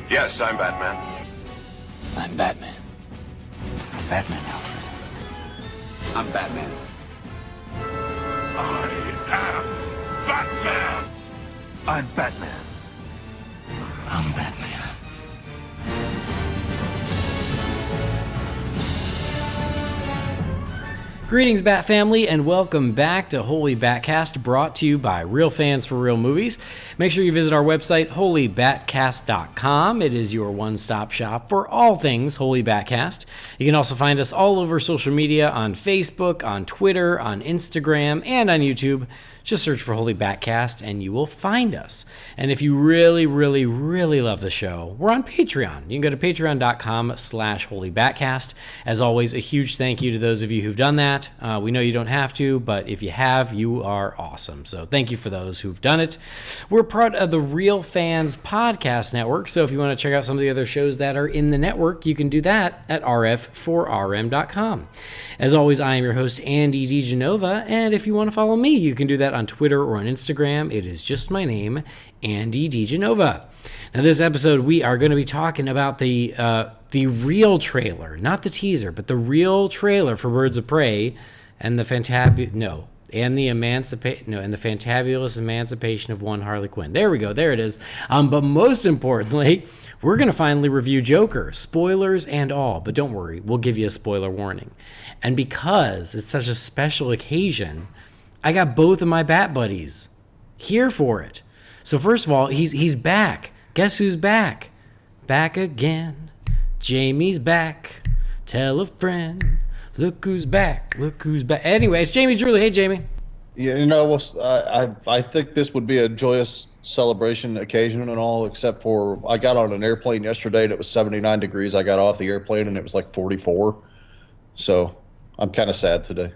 Yes, I'm Batman. I'm Batman. I'm Batman, Alfred. I'm Batman. I am Batman. I'm Batman. I'm Batman. Greetings, Bat Family, and welcome back to Holy BatCast, brought to you by Real Fans for Real Movies. Make sure you visit our website, holybatcast.com. It is your one-stop shop for all things Holy BatCast. You can also find us all over social media on Facebook, on Twitter, on Instagram, and on YouTube. Just search for Holy BatCast and you will find us. And if you really, really, really love the show, we're on Patreon. You can go to patreon.com/holybatcast. As always, a huge thank you to those of you who've done that. We know you don't have to, but if you have, you are awesome. So thank you for those who've done it. We're part of the Real Fans Podcast Network, so if you want to check out some of the other shows that are in the network, you can do that at rf4rm.com. As always, I am your host, Andy DiGenova, and if you want to follow me, you can do that on Twitter or on Instagram. It is just my name, Andy DiGenova. Now, this episode, we are going to be talking about the real trailer, not the teaser, but the real trailer for Birds of Prey and the Fantabulous Emancipation of one Harley Quinn. There we go. There it is. But most importantly, we're going to finally review Joker, spoilers and all. But don't worry, we'll give you a spoiler warning. And because it's such a special occasion, I got both of my Bat buddies here for it. So first of all, he's back. Guess who's back? Back again. Jamie's back. Tell a friend. Look who's back. Look who's back. Anyway, it's Jamie Drewley. Hey, Jamie. Yeah, I think this would be a joyous celebration occasion and all, except for I got on an airplane yesterday and it was 79 degrees. I got off the airplane and it was like 44. So I'm kind of sad today.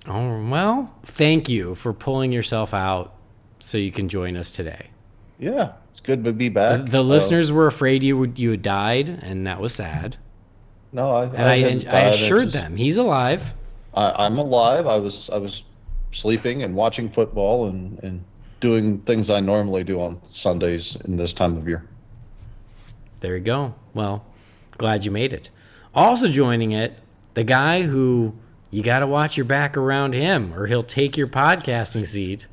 Oh, well, thank you for pulling yourself out so you can join us today. Yeah, it's good to be back. The listeners were afraid you had died, and that was sad. No, I assured them he's alive. I'm alive. I was sleeping and watching football and doing things I normally do on Sundays in this time of year. There you go. Well, glad you made it. Also joining it, the guy who you got to watch your back around him or he'll take your podcasting seat.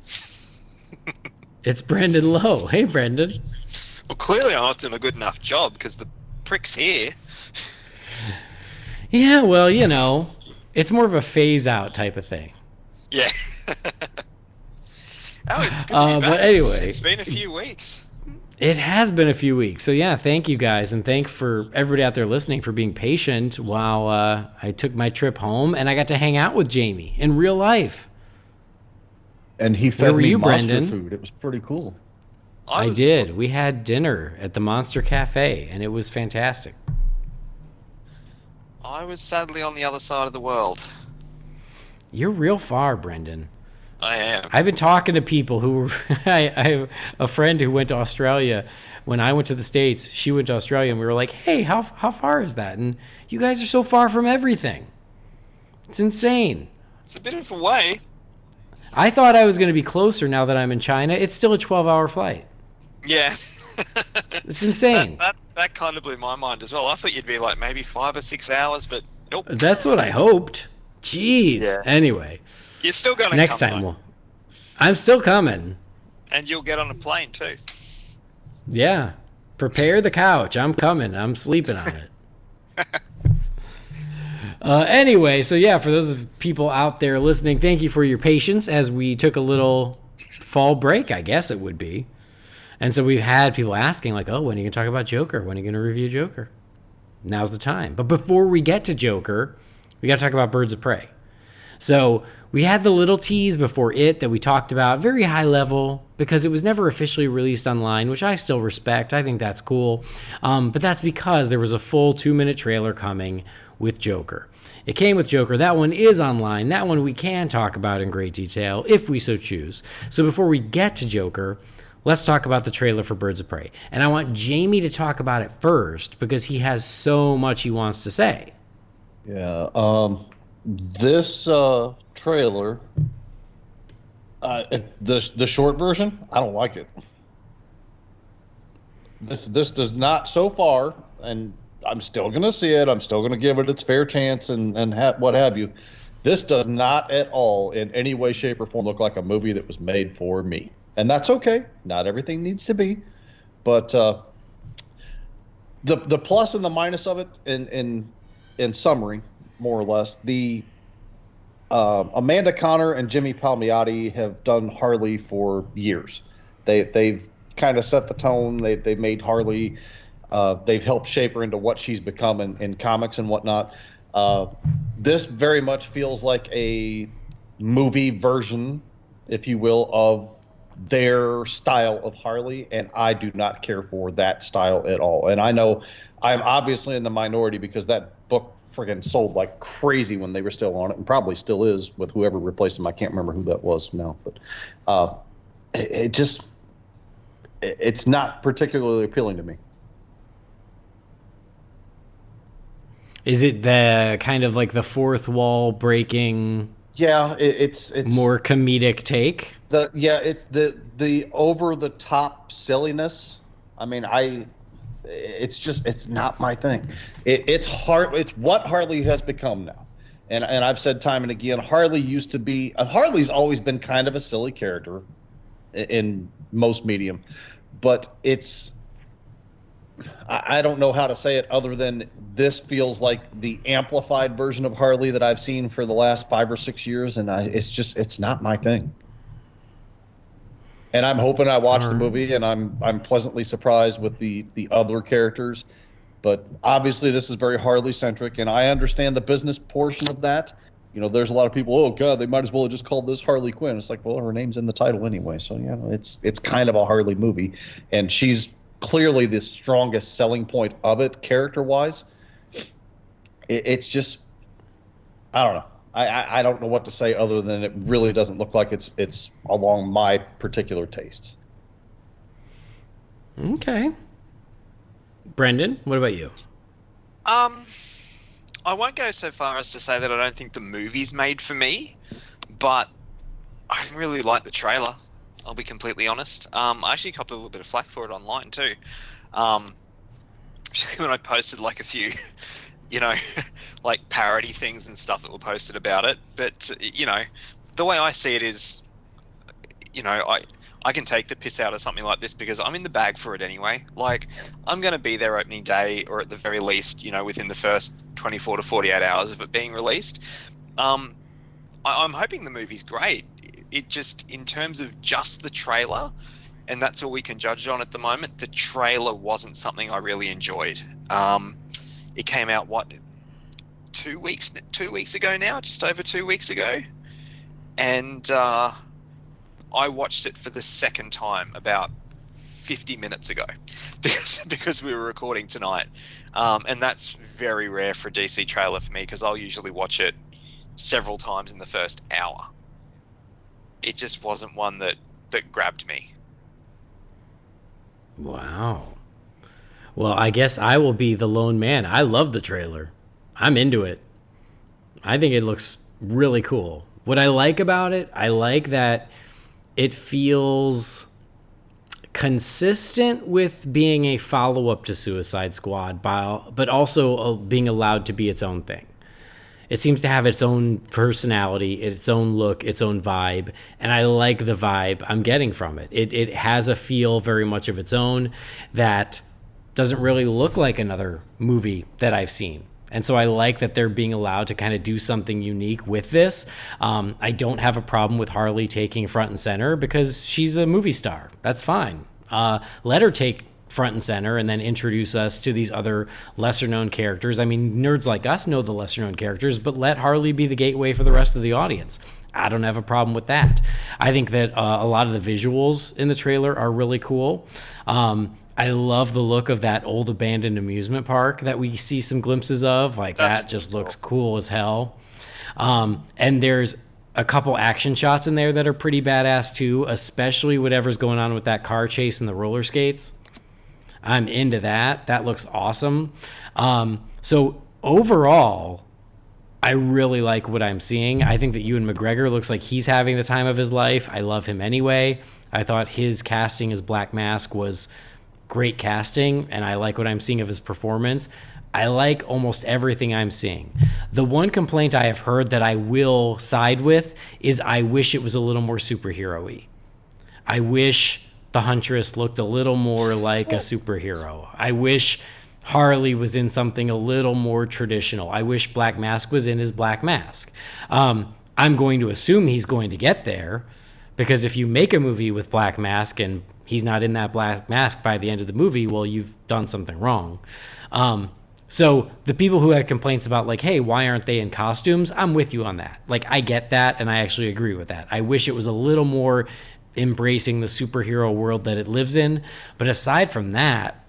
It's Brendan Lowe. Hey, Brendan. Well, clearly I'm not doing a good enough job because the prick's here. Yeah, well, you know, it's more of a phase-out type of thing. Yeah. Oh, it's good to be back. But anyway. It's been a few weeks. It has been a few weeks. So, yeah, thank you guys. And thank for everybody out there listening for being patient while I took my trip home. And I got to hang out with Jamie in real life. And he fed me monster Brendan? food. It was pretty cool. I did. We had dinner at the Monster Cafe, and it was fantastic. I was sadly on the other side of the world. You're real far, Brendan. I am. I've been talking to people who I have a friend who went to Australia. When I went to the States, she went to Australia, and we were like, hey, how far is that? And you guys are so far from everything. It's insane. It's a bit of a way. I thought I was going to be closer now that I'm in China. It's still a 12-hour flight. Yeah. It's insane. That kind of blew my mind as well. I thought you'd be like maybe 5 or 6 hours, but nope. That's what I hoped. Jeez. Yeah. Anyway. You're still going to next come time. I'm still coming. And you'll get on a plane too. Yeah. Prepare the couch. I'm coming. I'm sleeping on it. Anyway, so yeah, for those people out there listening, thank you for your patience as we took a little fall break, I guess it would be. And so we've had people asking like, oh, when are you going to talk about Joker? When are you going to review Joker? Now's the time. But before we get to Joker, we got to talk about Birds of Prey. So we had the little tease before it that we talked about, very high level, because it was never officially released online, which I still respect. I think that's cool. But that's because there was a full 2-minute trailer coming with Joker. It came with Joker. That one is online. That one we can talk about in great detail if we so choose. So before we get to Joker, let's talk about the trailer for Birds of Prey. And I want Jamie to talk about it first because he has so much he wants to say. Yeah. This trailer, the short version, I don't like it. This does not so far, and I'm still going to see it. I'm still going to give it its fair chance and what have you. This does not at all in any way, shape, or form look like a movie that was made for me. And that's okay. Not everything needs to be. But the plus and the minus of it, in summary, more or less, the Amanda Conner and Jimmy Palmiotti have done Harley for years. They've kind of set the tone. They've made Harley. They've helped shape her into what she's become in comics and whatnot. This very much feels like a movie version, if you will, of their style of Harley, and I do not care for that style at all. And I know I'm obviously in the minority because that book friggin' sold like crazy when they were still on it, and probably still is with whoever replaced them. I can't remember who that was now, but it's not particularly appealing to me. Is it the kind of like the fourth wall breaking? Yeah, it's more comedic take. It's the over the top silliness. I mean, it's not my thing. It's what Harley has become now, and I've said time and again, Harley's always been kind of a silly character in most medium, but I don't know how to say it other than this feels like the amplified version of Harley that I've seen for the last 5 or 6 years, and it's not my thing. And I'm hoping I watch the movie and I'm pleasantly surprised with the other characters, but obviously this is very Harley centric, and I understand the business portion of that. You know, there's a lot of people, oh God, they might as well have just called this Harley Quinn. It's like, well, her name's in the title anyway, so yeah, it's kind of a Harley movie, and she's clearly the strongest selling point of it, character-wise. It's just, I don't know. I don't know what to say other than it really doesn't look like it's along my particular tastes. Okay. Brendan, what about you? I won't go so far as to say that I don't think the movie's made for me, but I really like the trailer. I'll be completely honest. I actually copped a little bit of flack for it online too. When I posted like a few, like parody things and stuff that were posted about it. But, the way I see it is, I can take the piss out of something like this because I'm in the bag for it anyway. Like, I'm going to be there opening day, or at the very least, within the first 24 to 48 hours of it being released. I'm hoping the movie's great. It just, in terms of just the trailer, and that's all we can judge on at the moment, the trailer wasn't something I really enjoyed. It came out, 2 weeks ago now, just over 2 weeks ago. And I watched it for the second time about 50 minutes ago because we were recording tonight. And that's very rare for a DC trailer for me because I'll usually watch it several times in the first hour. It just wasn't one that grabbed me. Wow. Well, I guess I will be the lone man. I love the trailer. I'm into it. I think it looks really cool. What I like about it, I like that it feels consistent with being a follow-up to Suicide Squad, but also being allowed to be its own thing. It seems to have its own personality, its own look, its own vibe, and I like the vibe I'm getting from it. It has a feel very much of its own that doesn't really look like another movie that I've seen. And so I like that they're being allowed to kind of do something unique with this. I don't have a problem with Harley taking front and center because she's a movie star. That's fine. Let her take front and center and then introduce us to these other lesser known characters. I mean, nerds like us know the lesser known characters, but let Harley be the gateway for the rest of the audience. I don't have a problem with that. I think that a lot of the visuals in the trailer are really cool. I love the look of that old abandoned amusement park that we see some glimpses of. Like, that just looks cool as hell. And there's a couple action shots in there that are pretty badass too, especially whatever's going on with that car chase and the roller skates. I'm into that. That looks awesome. So overall, I really like what I'm seeing. I think that Ewan McGregor looks like he's having the time of his life. I love him anyway. I thought his casting as Black Mask was great casting and I like what I'm seeing of his performance. I like almost everything I'm seeing. The one complaint I have heard that I will side with is I wish it was a little more superhero-y. I wish the Huntress looked a little more like a superhero. I wish Harley was in something a little more traditional. I wish Black Mask was in his Black Mask. I'm going to assume he's going to get there, because if you make a movie with Black Mask and he's not in that Black Mask by the end of the movie, well, you've done something wrong. So the people who had complaints about like, hey, why aren't they in costumes? I'm with you on that. Like, I get that, and I actually agree with that. I wish it was a little more embracing the superhero world that it lives in. But aside from that,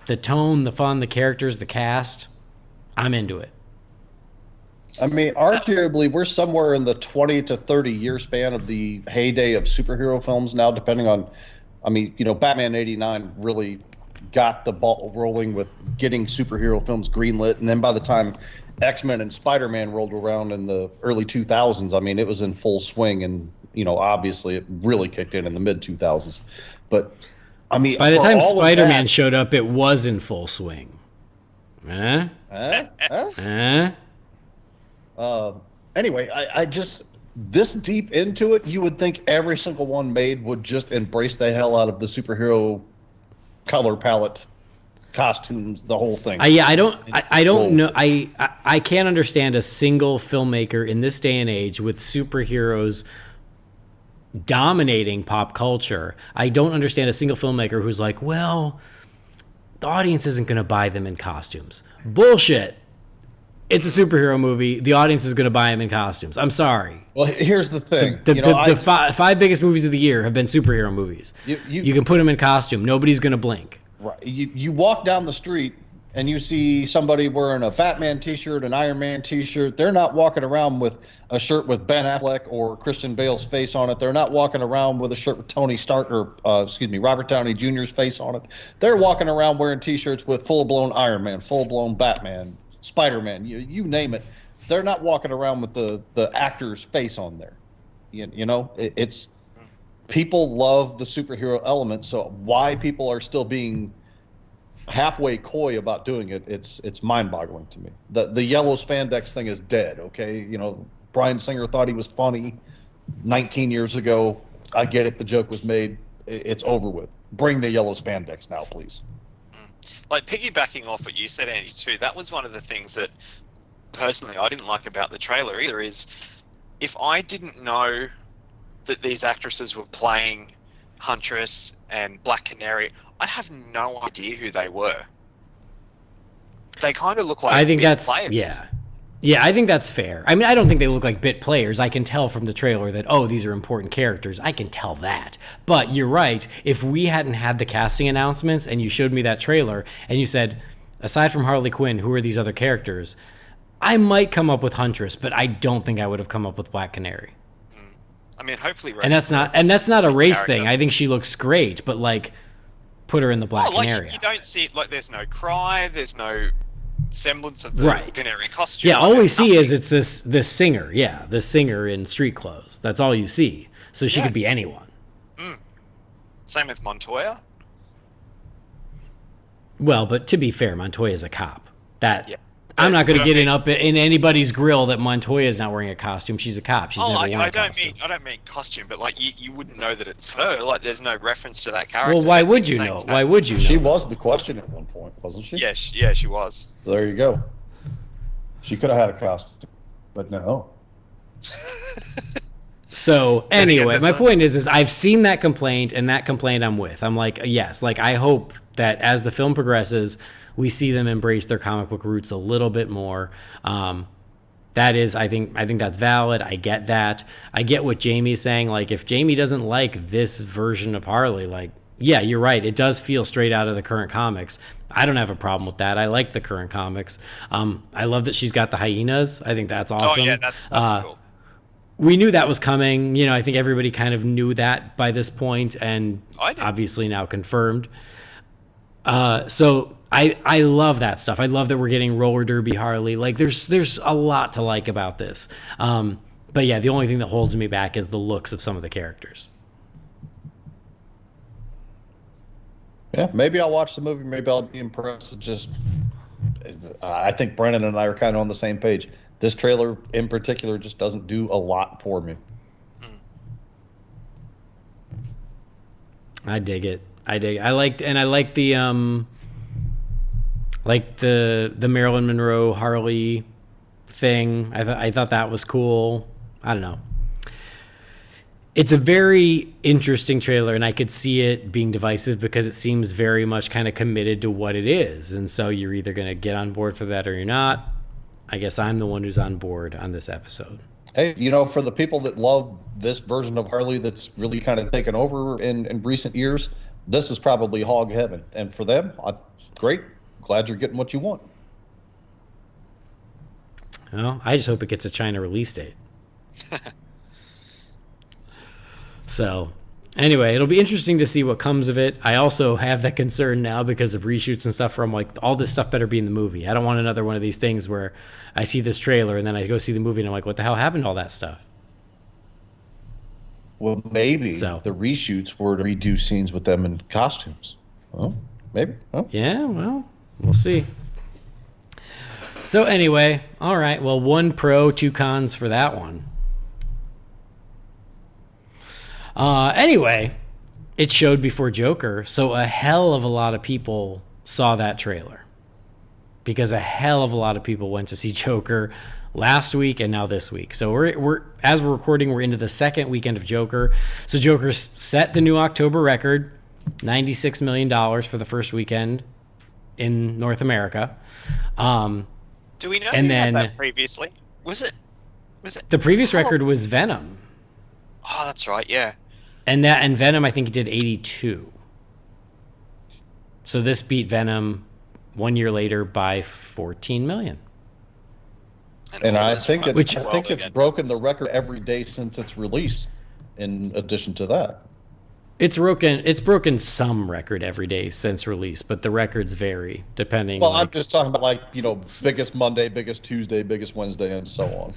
the tone, the fun, the characters, the cast, I'm into it. I mean, arguably, we're somewhere in the 20 to 30 year span of the heyday of superhero films now, depending on, I mean, you know, Batman 89 really got the ball rolling with getting superhero films greenlit. And then by the time X-Men and Spider-Man rolled around in the early 2000s, I mean, it was in full swing. And, you know, obviously it really kicked in the mid 2000s. But, I mean, by the time Spider-Man showed up, it was in full swing. Anyway, I just, this deep into it, you would think every single one made would just embrace the hell out of the superhero color palette, costumes, the whole thing. I don't know. I can't understand a single filmmaker in this day and age with superheroes dominating pop culture. I don't understand a single filmmaker who's like, well, the audience isn't going to buy them in costumes. Bullshit. It's a superhero movie. The audience is going to buy them in costumes. I'm sorry. Well, here's the thing. The five biggest movies of the year have been superhero movies. You can put them in costume. Nobody's going to blink. Right. You walk down the street and you see somebody wearing a Batman t-shirt, an Iron Man t-shirt. They're not walking around with a shirt with Ben Affleck or Christian Bale's face on it. They're not walking around with a shirt with Tony Stark or Robert Downey Jr.'s face on it. They're walking around wearing t-shirts with full-blown Iron Man, full-blown Batman, Spider-Man, you name it. They're not walking around with the actor's face on there. You know, it's people love the superhero element. So why people are still being halfway coy about doing it, it's mind-boggling to me. The yellow spandex thing is dead. Okay, you know, Bryan Singer thought he was funny 19 years ago. I get it. The joke was made. It's over with. Bring the yellow spandex now, please. Like, piggybacking off what you said, Andy, too, that was one of the things that personally I didn't like about the trailer either, is if I didn't know that these actresses were playing Huntress and Black Canary, I have no idea who they were. They kind of look like I think bit that's players. Yeah, I think that's fair. I mean, I don't think they look like bit players. I can tell from the trailer that, oh, these are important characters. I can tell that. But you're right. If we hadn't had the casting announcements and you showed me that trailer and you said, aside from Harley Quinn, who are these other characters? I might come up with Huntress, but I don't think I would have come up with Black Canary. I mean, hopefully... And that's not a race thing. I think she looks great, but, like, put her in the Black Canary. You don't see it, like, there's no cry, there's no semblance of the Canary costume. Yeah, all we see is it's this singer. Yeah, the singer in street clothes. That's all you see. So she could be anyone. Same with Montoya. Well, but to be fair, Montoya's a cop. I'm not going to get in anybody's grill that Montoya's not wearing a costume. She's a cop. She's never worn a costume. I don't mean costume, but like you wouldn't know that it's her. Like there's no reference to that character. Well, why would you know? Why would you know? She was the question at one point, wasn't she? Yeah, she was. There you go. She could have had a costume, but no. So anyway, my point is I've seen that complaint, and that complaint I'm with. I'm like, yes, like I hope that as the film progresses, we see them embrace their comic book roots a little bit more. That is, I think that's valid. I get that. I get what Jamie's saying. Like, if Jamie doesn't like this version of Harley, like, yeah, you're right. It does feel straight out of the current comics. I don't have a problem with that. I like the current comics. I love that she's got the hyenas. I think that's awesome. Oh yeah, that's cool. We knew that was coming. You know, I think everybody kind of knew that by this point, and obviously now confirmed. So I love that stuff. I love that we're getting roller derby Harley. Like there's a lot to like about this. But yeah, the only thing that holds me back is the looks of some of the characters. Yeah, maybe I'll watch the movie. Maybe I'll be impressed. I think Brennan and I are kind of on the same page. This trailer in particular just doesn't do a lot for me. I dig it. I like the the Marilyn Monroe Harley thing. I thought that was cool. I don't know. It's a very interesting trailer, and I could see it being divisive because it seems very much kind of committed to what it is. And so you're either going to get on board for that or you're not. I guess I'm the one who's on board on this episode. Hey, for the people that love this version of Harley that's really kind of taken over in recent years, this is probably hog heaven. And for them, great. Glad you're getting what you want. Well, I just hope it gets a China release date. So, anyway, it'll be interesting to see what comes of it. I also have that concern now because of reshoots and stuff where I'm like, all this stuff better be in the movie. I don't want another one of these things where I see this trailer and then I go see the movie and I'm like, what the hell happened to all that stuff? Well, maybe the reshoots were to redo scenes with them in costumes. Well, maybe. Oh. Yeah, well, we'll see. So anyway, all right. Well, 1 pro, 2 cons for that one. Anyway, it showed before Joker, so a hell of a lot of people saw that trailer. Because a hell of a lot of people went to see Joker last week and now this week. So we're as we're recording, we're into the second weekend of Joker. So Joker set the new October record, $96 million for the first weekend in North America. Do we know who had that previously? Was it the previous record was Venom. Oh, that's right, yeah. And Venom I think did 82. So this beat Venom 1 year later by 14 million. And I think it's broken the record every day since its release. In addition to that, it's broken some record every day since release, but the records vary depending. Well, I'm just talking about biggest Monday, biggest Tuesday, biggest Wednesday, and so on.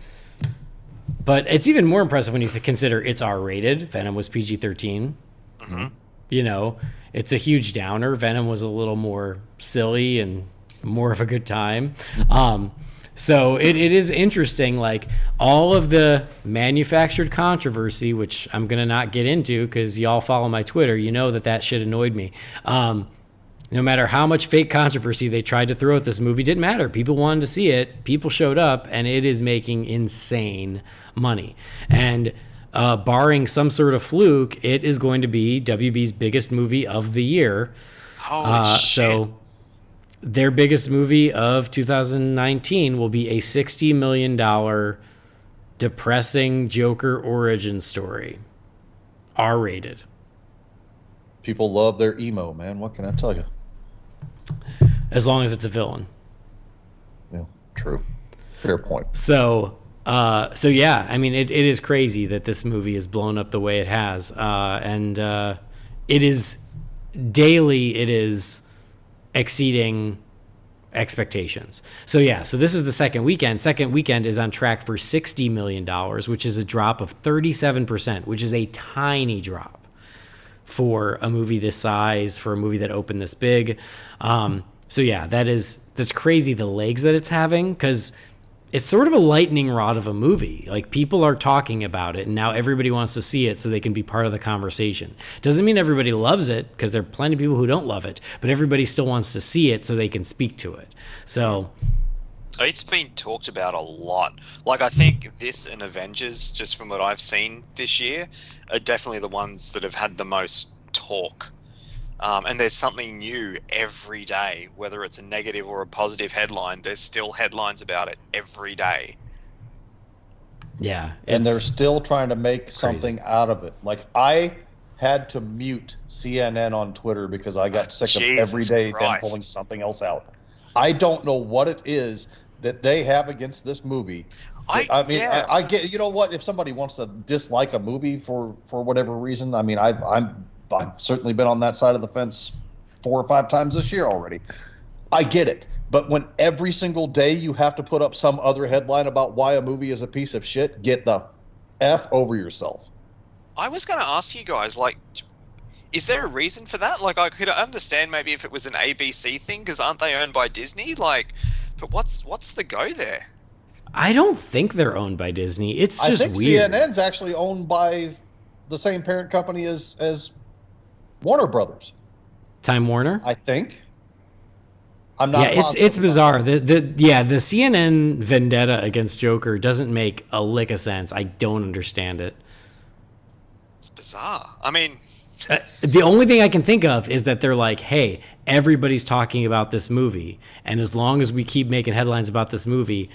But it's even more impressive when you consider it's R-rated. Venom was PG-13. Mm-hmm. It's a huge downer. Venom was a little more silly and more of a good time. So it is interesting, like all of the manufactured controversy, which I'm going to not get into because y'all follow my Twitter, that shit annoyed me. No matter how much fake controversy they tried to throw at this movie, didn't matter. People wanted to see it. People showed up, and it is making insane money. And barring some sort of fluke, it is going to be WB's biggest movie of the year. Holy shit. So their biggest movie of 2019 will be a $60 million depressing Joker origin story. R-rated. People love their emo, man. What can I tell you? As long as it's a villain. Yeah, true. Fair point. So yeah, I mean, it is crazy that this movie has blown up the way it has. And it is exceeding expectations. So yeah, so this is the second weekend. Second weekend is on track for $60 million, which is a drop of 37%, which is a tiny drop for a movie this size, for a movie that opened this big. So yeah, that's crazy, the legs that it's having, because it's sort of a lightning rod of a movie. Like, people are talking about it, and now everybody wants to see it so they can be part of the conversation. Doesn't mean everybody loves it, because there are plenty of people who don't love it, but everybody still wants to see it so they can speak to it. So it's been talked about a lot. Like, I think this and Avengers, just from what I've seen this year, are definitely the ones that have had the most talk. And there's something new every day, whether it's a negative or a positive headline. There's still headlines about it every day. Yeah. And they're still trying to make something out of it. Like, I had to mute CNN on Twitter because I got sick of every day them pulling something else out. I don't know what it is that they have against this movie. I get, you know what, if somebody wants to dislike a movie for whatever reason, I mean, I've certainly been on that side of the fence 4 or 5 times this year already. I get it. But when every single day you have to put up some other headline about why a movie is a piece of shit, get the F over yourself. I was going to ask you guys, like, Is there a reason for that? Like, I could understand maybe if it was an ABC thing, because aren't they owned by Disney? Like, but what's the go there? I don't think they're owned by Disney. It's just I think weird. CNN's actually owned by the same parent company as Warner Brothers. Time Warner? I think. I'm not. Yeah, it's bizarre. The CNN vendetta against Joker doesn't make a lick of sense. I don't understand it. It's bizarre. I mean, the only thing I can think of is that they're like, hey, everybody's talking about this movie, and as long as we keep making headlines about this movie,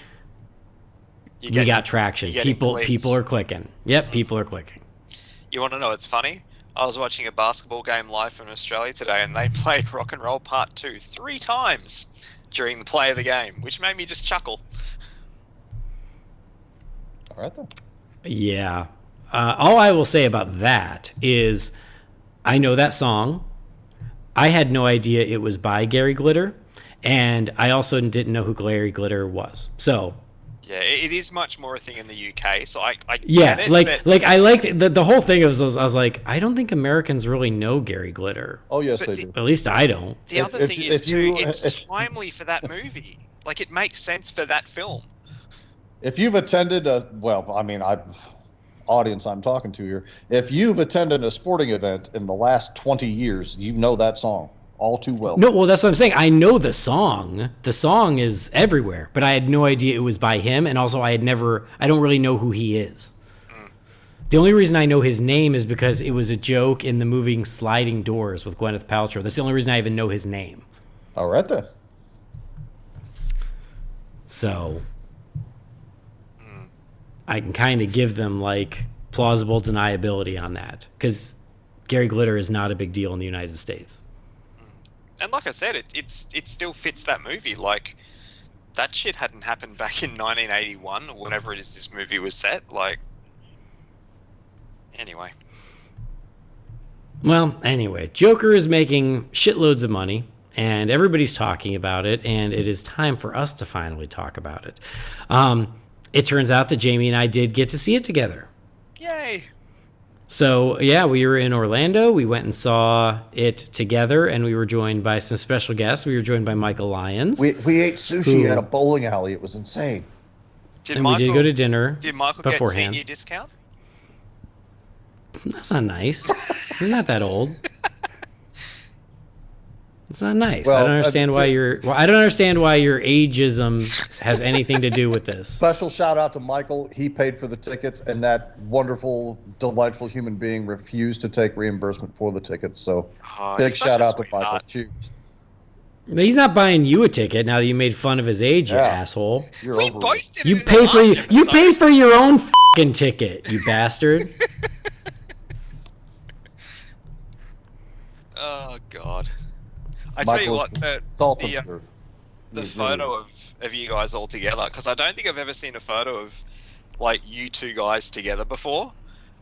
we got traction. People are clicking. Yep, people are clicking. You want to know what's funny? I was watching a basketball game live from Australia today, and they played Rock and Roll Part 2 3 times during the play of the game, which made me just chuckle. All right then. Yeah. All I will say about that is I know that song. I had no idea it was by Gary Glitter, and I also didn't know who Gary Glitter was. So... Yeah, it is much more a thing in the UK, so I yeah, get it, like I liked the whole thing. I was like, I don't think Americans really know Gary Glitter. Oh yes, they do. At least I don't. The other thing is too, it's timely for that movie. Like, it makes sense for that film. If you've attended audience I'm talking to here, if you've attended a sporting event in the last 20 years, you know that song all too well. No, well, that's what I'm saying. I know the song. The song is everywhere, but I had no idea it was by him, and also I don't really know who he is. The only reason I know his name is because it was a joke in the movie Sliding Doors with Gwyneth Paltrow. That's the only reason I even know his name. All right then. So I can kind of give them like plausible deniability on that, because Gary Glitter is not a big deal in the United States. And like I said, it still fits that movie. Like, that shit hadn't happened back in 1981 or whenever it is this movie was set. Like, anyway. Well, anyway, Joker is making shitloads of money, and everybody's talking about it, and it is time for us to finally talk about it. It turns out that Jamie and I did get to see it together. Yay! So, yeah, we were in Orlando. We went and saw it together, and we were joined by some special guests. We were joined by Michael Lyons. We ate sushi at a bowling alley. It was insane. We did go to dinner. Did Michael beforehand. get senior discount? That's not nice. He's not that old. It's not nice. Well, I don't understand why your ageism has anything to do with this. Special shout out to Michael. He paid for the tickets, and that wonderful, delightful human being refused to take reimbursement for the tickets. So, big shout out to Michael. Cheers. He's not buying you a ticket now that you made fun of his age, you asshole. We both did You it in pay the for last you episode. pay for your own fucking ticket, you bastard. Oh God! I tell you what, the photo of you guys all together, because I don't think I've ever seen a photo of like you two guys together before.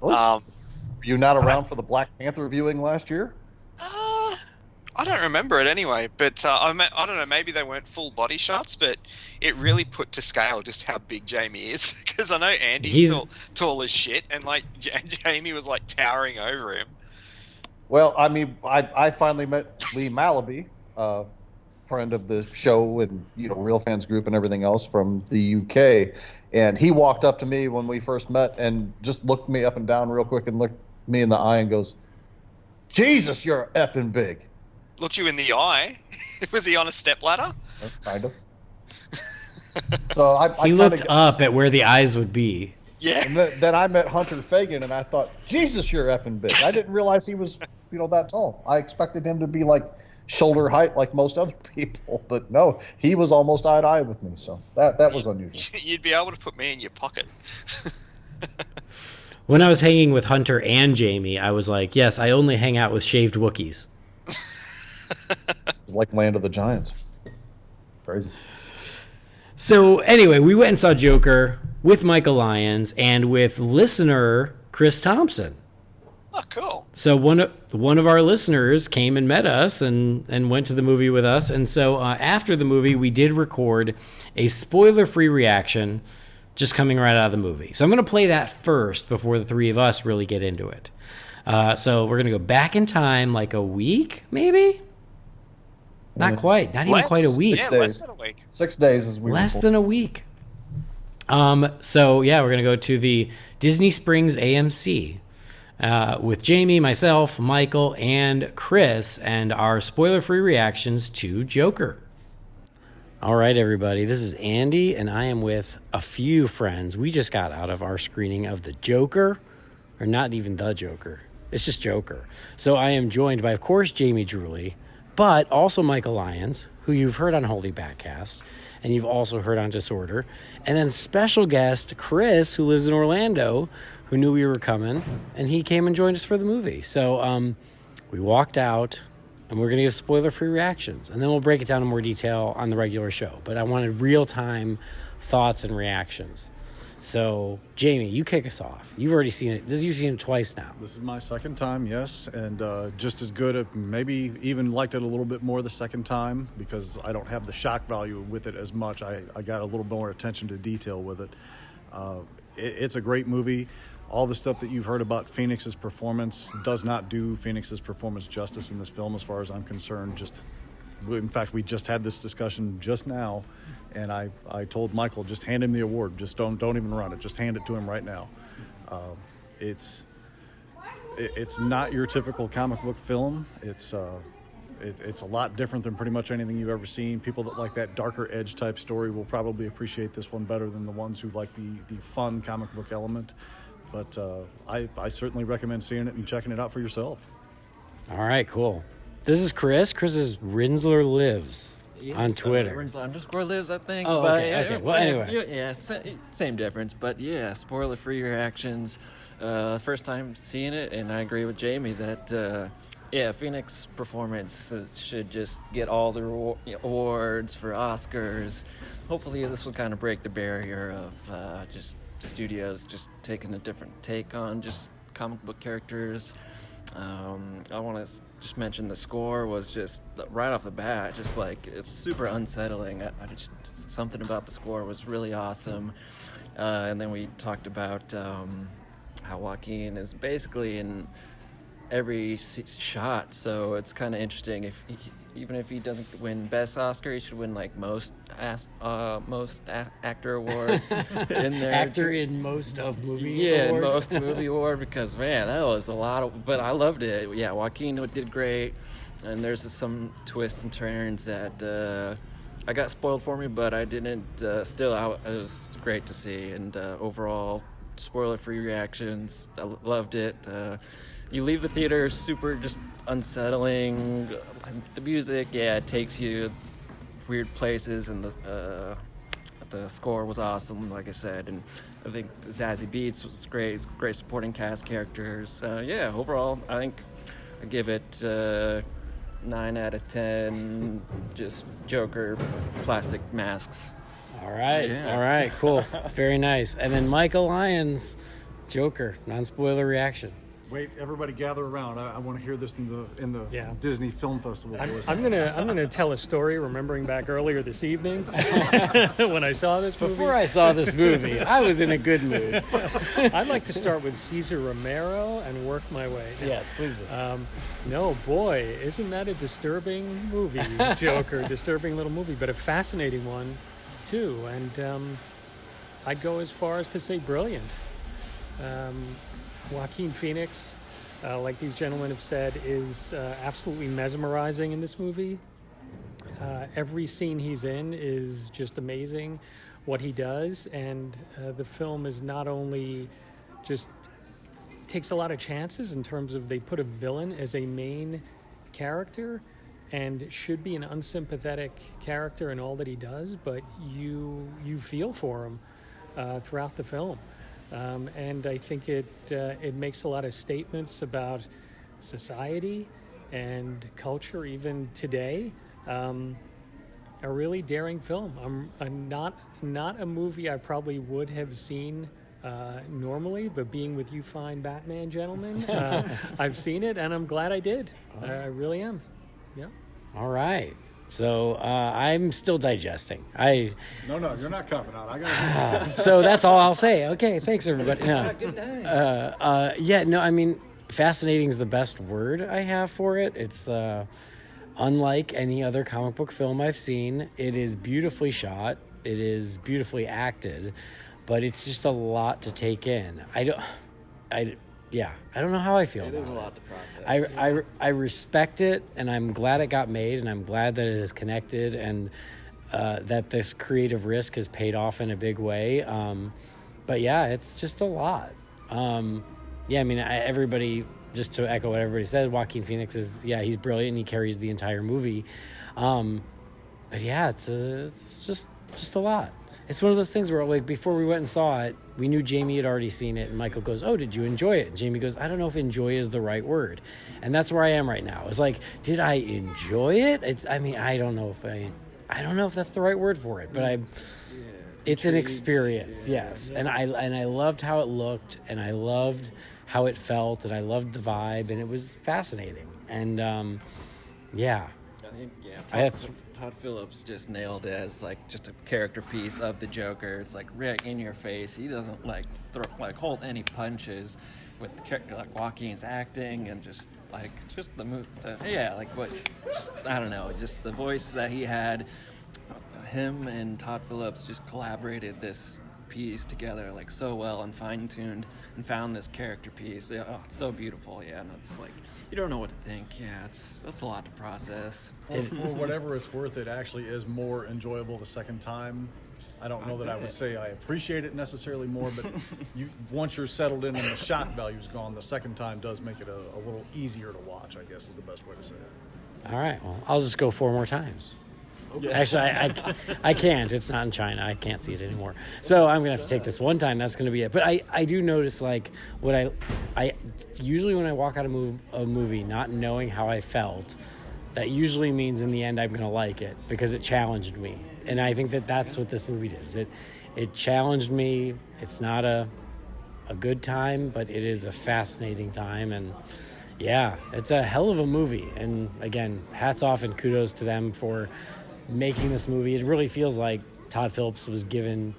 Were you not around for the Black Panther viewing last year? I don't remember it anyway, but I don't know, maybe they weren't full body shots, but it really put to scale just how big Jamie is, because I know Andy's still tall as shit, and like Jamie was like towering over him. Well, I mean, I finally met Lee Malaby, friend of the show and, Real Fans Group and everything else from the UK. And he walked up to me when we first met and just looked me up and down real quick and looked me in the eye and goes, Jesus, you're effing big. Looked you in the eye? Was he on a stepladder? Kind of. So he looked up at where the eyes would be. Yeah. And then I met Hunter Fagan, and I thought, Jesus, you're effing big. I didn't realize he was, that tall. I expected him to be like shoulder height like most other people, but no, he was almost eye to eye with me. So that was unusual. You'd be able to put me in your pocket. When I was hanging with Hunter and Jamie, I was like, yes, I only hang out with shaved Wookiees. It was like Land of the Giants. Crazy. So anyway, we went and saw Joker with Michael Lyons and with listener Chris Thompson. Oh, cool. So one of our listeners came and met us and went to the movie with us. And so after the movie, we did record a spoiler-free reaction just coming right out of the movie. So I'm going to play that first before the three of us really get into it. So we're gonna go back in time like a week, maybe. Not quite. Not even quite a week. Yeah, less than a week. 6 days is Less than a week. So yeah, we're gonna go to the Disney Springs AMC with Jamie, myself, Michael, and Chris, and our spoiler-free reactions to Joker. All right, everybody, this is Andy, and I am with a few friends. We just got out of our screening of the Joker, or not even the Joker. It's just Joker. So I am joined by, of course, Jamie Drewley, but also Michael Lyons, who you've heard on Holy BatCast, and you've also heard on Disorder. And then special guest Chris, who lives in Orlando, who knew we were coming, and he came and joined us for the movie. So we walked out, and we're going to give spoiler-free reactions, and then we'll break it down in more detail on the regular show. But I wanted real-time thoughts and reactions. So, Jamie, you kick us off. You've already seen it. You've seen it twice now. This is my second time, yes, and just as good. Maybe even liked it a little bit more the second time because I don't have the shock value with it as much. I got a little more attention to detail with it. It's a great movie. All the stuff that you've heard about Phoenix's performance does not do Phoenix's performance justice in this film, as far as I'm concerned. In fact, we just had this discussion just now, and I told Michael, just hand him the award. Just don't even run it. Just hand it to him right now. It's not your typical comic book film. It's a lot different than pretty much anything you've ever seen. People that like that darker edge type story will probably appreciate this one better than the ones who like the fun comic book element. But I certainly recommend seeing it and checking it out for yourself. All right, cool. This is Chris. Chris is Rinsler Lives on Twitter. Rinsler _lives, I think. Oh, but, okay. Well, anyway. Yeah, same difference. But yeah, spoiler-free reactions. First time seeing it, and I agree with Jamie that, Phoenix performance should just get all the awards for Oscars. Hopefully this will kind of break the barrier of just studios just taking a different take on just comic book characters. I want to just mention the score was just right off the bat, just like it's super unsettling. I just something about the score was really awesome. And then we talked about how Joaquin is basically in every shot, so it's kind of interesting. Even if he doesn't win Best Oscar, he should win like most actor award in there. Actor in most of movie award. Most movie award, because man, that was a lot of. But I loved it. Yeah, Joaquin did great, and there's some twists and turns that I got spoiled for me, but I didn't. Still, it was great to see, and overall, spoiler-free reactions. I loved it. You leave the theater super just unsettling. The music, it takes you weird places, and the score was awesome, like I said. And I think the Zazie Beetz was great. It's great supporting cast characters. Overall, I think I give it 9 out of 10. Just Joker plastic masks. All right. Yeah. All right, cool. Very nice. And then Michael Lyons, Joker, non-spoiler reaction. Wait, everybody gather around. I want to hear this in the Disney Film Festival. I'm gonna tell a story. Remembering back earlier this evening when I saw this movie. Before I saw this movie, I was in a good mood. I'd like to start with Cesar Romero and work my way down. Yes, please. No, boy, isn't that a disturbing movie, Joker? Disturbing little movie, but a fascinating one too. And I'd go as far as to say brilliant. Joaquin Phoenix, like these gentlemen have said, is absolutely mesmerizing in this movie. Every scene he's in is just amazing, what he does, and the film is not only just takes a lot of chances in terms of they put a villain as a main character and should be an unsympathetic character in all that he does, but you feel for him throughout the film. And I think it makes a lot of statements about society and culture even today. A really daring film. Not a movie I probably would have seen normally, but being with you fine Batman gentlemen, I've seen it and I'm glad I did. I really am. Yeah. All right. So I'm still digesting. No, you're not copping out. I got So that's all I'll say. Okay, thanks everybody. No. Good day. I mean, fascinating is the best word I have for it. It's unlike any other comic book film I've seen. It is beautifully shot. It is beautifully acted, but it's just a lot to take in. I don't know how I feel about it. It is a lot to process. I respect it, and I'm glad it got made, and I'm glad that it is connected, and that this creative risk has paid off in a big way. But yeah, it's just a lot. Everybody, just to echo what everybody said, Joaquin Phoenix is, he's brilliant. He carries the entire movie. But yeah, it's just a lot. It's one of those things where, like, before we went and saw it, we knew Jamie had already seen it, and Michael goes, "Oh, did you enjoy it?" And Jamie goes, "I don't know if enjoy is the right word." And that's where I am right now. It's like, did I enjoy it? I don't know if that's the right word for it, but it's an experience, yes. And I loved how it looked, and I loved how it felt, and I loved the vibe, and it was fascinating. And I think Todd Phillips just nailed it as like just a character piece of the Joker. It's like right in your face. He doesn't hold any punches with the character, like Joaquin's acting and just the move. I don't know, just the voice that he had. Him and Todd Phillips just collaborated this piece together like so well and fine-tuned and found this character piece. It's so beautiful. And it's like you don't know what to think. That's a lot to process. For whatever it's worth, it actually is more enjoyable the second time. I don't know that I would say I appreciate it necessarily more, but once you're settled in and the shock value's gone, the second time does make it a little easier to watch, I guess is the best way to say it. All right, well, I'll just go 4 more times. Okay. Actually, I can't. It's not in China. I can't see it anymore. So I'm going to have to take this one time. That's going to be it. But I do notice, like, what I usually when I walk out of a movie not knowing how I felt, that usually means in the end I'm going to like it because it challenged me. And I think that's what this movie did. It challenged me. It's not a good time, but it is a fascinating time. And yeah, it's a hell of a movie. And again, hats off and kudos to them for making this movie. It really feels like Todd Phillips was given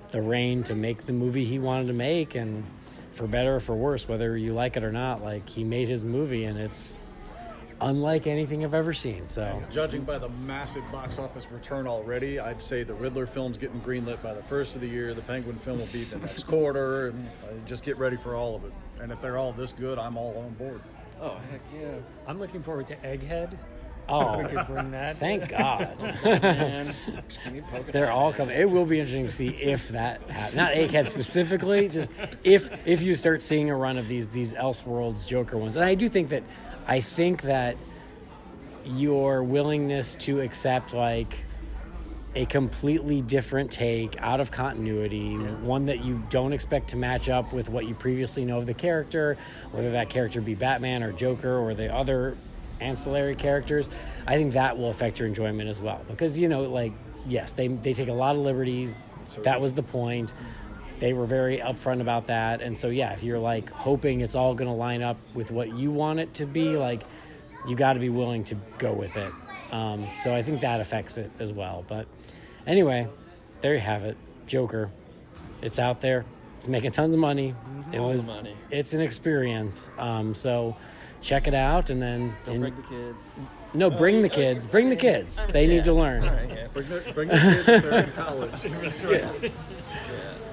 the reign to make the movie he wanted to make, and for better or for worse, whether you like it or not, like, he made his movie, and it's unlike anything I've ever seen. So, judging by the massive box office return already, I'd say the Riddler film's getting greenlit by the first of the year. The Penguin film will be the next quarter, and just get ready for all of it. And if they're all this good, I'm all on board. Oh, heck yeah. I'm looking forward to Egghead. Oh, we could bring that. Thank God. They're all coming. It will be interesting to see if that happens. Not Egghead specifically, just if you start seeing a run of these Elseworlds Joker ones. And I think that your willingness to accept, like, a completely different take out of continuity, one that you don't expect to match up with what you previously know of the character, whether that character be Batman or Joker or the other ancillary characters, I think that will affect your enjoyment as well. Because, yes, they take a lot of liberties. That was the point. They were very upfront about that. And so, yeah, if you're, like, hoping it's all going to line up with what you want it to be, like, you got to be willing to go with it. So I think that affects it as well. But anyway, there you have it. Joker. It's out there. It's making tons of money. It's an experience. So check it out, and then don't bring the kids. No, bring the kids. Bring the kids. They need to learn. All right, yeah. Bring the kids if they're in college. That's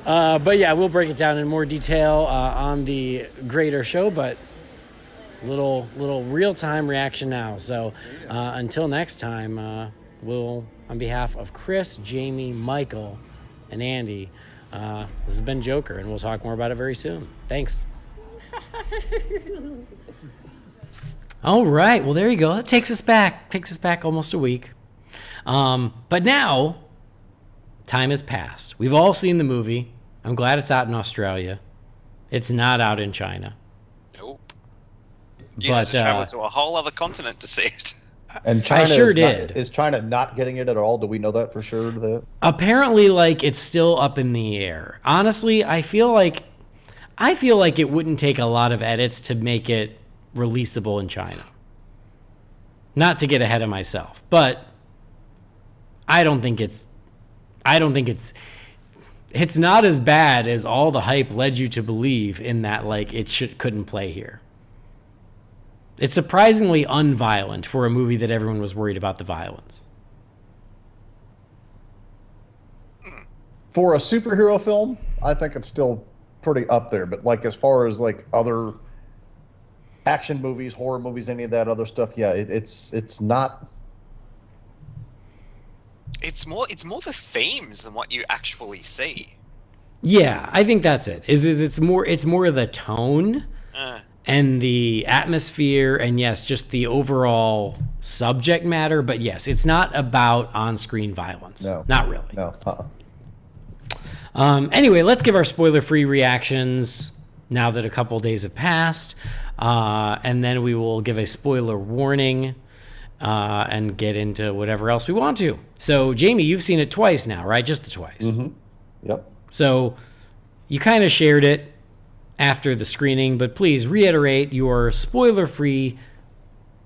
right. But yeah, we'll break it down in more detail on the greater show. But little real-time reaction now. So until next time, we'll, on behalf of Chris, Jamie, Michael, and Andy, this has been Joker, and we'll talk more about it very soon. Thanks. All right. Well, there you go. That takes us back almost a week. But now, time has passed. We've all seen the movie. I'm glad it's out in Australia. It's not out in China. Nope. You had to travel to a whole other continent to see it. And China I sure did. Is China not getting it at all? Do we know that for sure? Apparently, like, it's still up in the air. Honestly, I feel like it wouldn't take a lot of edits to make it releasable in China. Not to get ahead of myself, but I don't think it's not as bad as all the hype led you to believe, in that, like, couldn't play here. It's surprisingly unviolent for a movie that everyone was worried about the violence. For a superhero film, I think it's still pretty up there. But like as far as like other action movies, horror movies, any of that other stuff, yeah, it's not. It's more the themes than what you actually see. Yeah, I think that's it. It's more the tone and the atmosphere, and yes, just the overall subject matter. But yes, it's not about on-screen violence. No, not really. No. Anyway, let's give our spoiler-free reactions now that a couple days have passed, and then we will give a spoiler warning and get into whatever else we want to. So, Jamie, you've seen it twice now, right? Just the twice. Mm-hmm. Yep. So, you kind of shared it after the screening, but please reiterate your spoiler-free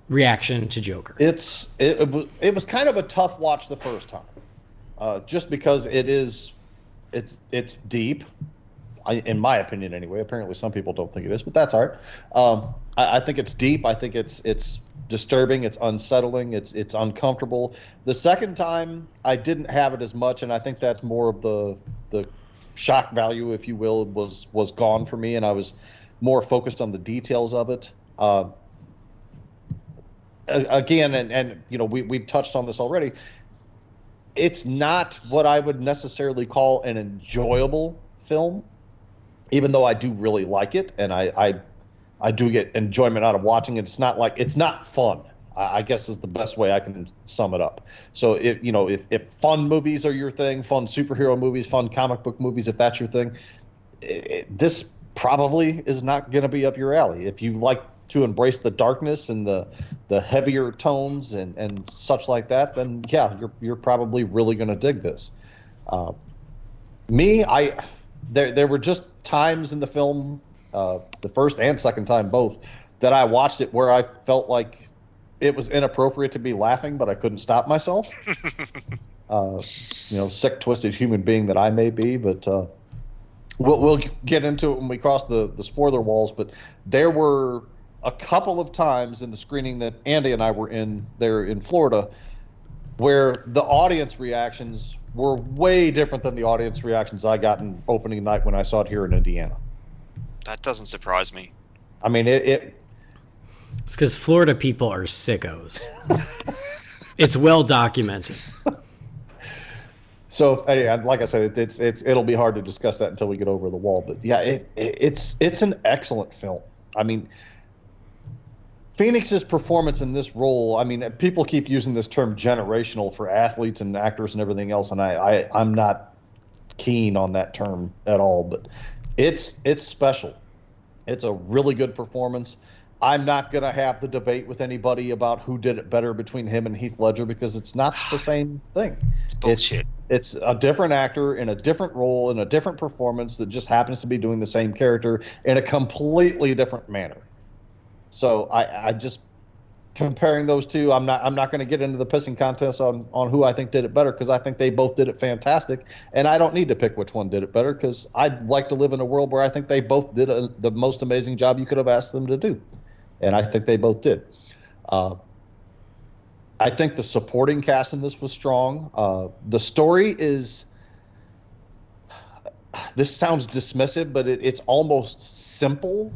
reaction to Joker. It was kind of a tough watch the first time, just because it's deep, in my opinion anyway. Apparently some people don't think it is, but that's all right. I think it's deep. I think it's disturbing. It's unsettling. It's uncomfortable. The second time I didn't have it as much, and I think that's more of the shock value, if you will, was gone for me, and I was more focused on the details of it. Again, and you know, we touched on this already. It's not what I would necessarily call an enjoyable film, even though I do really like it, and I do get enjoyment out of watching it. It's not fun, I guess is the best way I can sum it up. So if fun movies are your thing, fun superhero movies, fun comic book movies, if that's your thing, this probably is not going to be up your alley. If you like to embrace the darkness and the heavier tones and such like that, then yeah, you're probably really going to dig this. There were just times in the film, the first and second time both, that I watched it where I felt like it was inappropriate to be laughing, but I couldn't stop myself. Sick, twisted human being that I may be, but we'll get into it when we cross the spoiler walls. But there were a couple of times in the screening that Andy and I were in there in Florida where the audience reactions were way different than the audience reactions I got in opening night when I saw it here in Indiana. That doesn't surprise me. I mean, it's because Florida people are sickos. It's well documented. So, like I said, it'll be hard to discuss that until we get over the wall. But yeah, it's an excellent film. I mean, Phoenix's performance in this role, I mean, people keep using this term generational for athletes and actors and everything else, and I'm not keen on that term at all, but it's special. It's a really good performance. I'm not going to have the debate with anybody about who did it better between him and Heath Ledger, because it's not the same thing. It's bullshit. It's a different actor in a different role in a different performance that just happens to be doing the same character in a completely different manner. So I just comparing those two, I'm not going to get into the pissing contest on who I think did it better, because I think they both did it fantastic, and I don't need to pick which one did it better, because I'd like to live in a world where I think they both did the most amazing job you could have asked them to do, and I think they both did. I think the supporting cast in this was strong. The story is, this sounds dismissive, but it's almost simple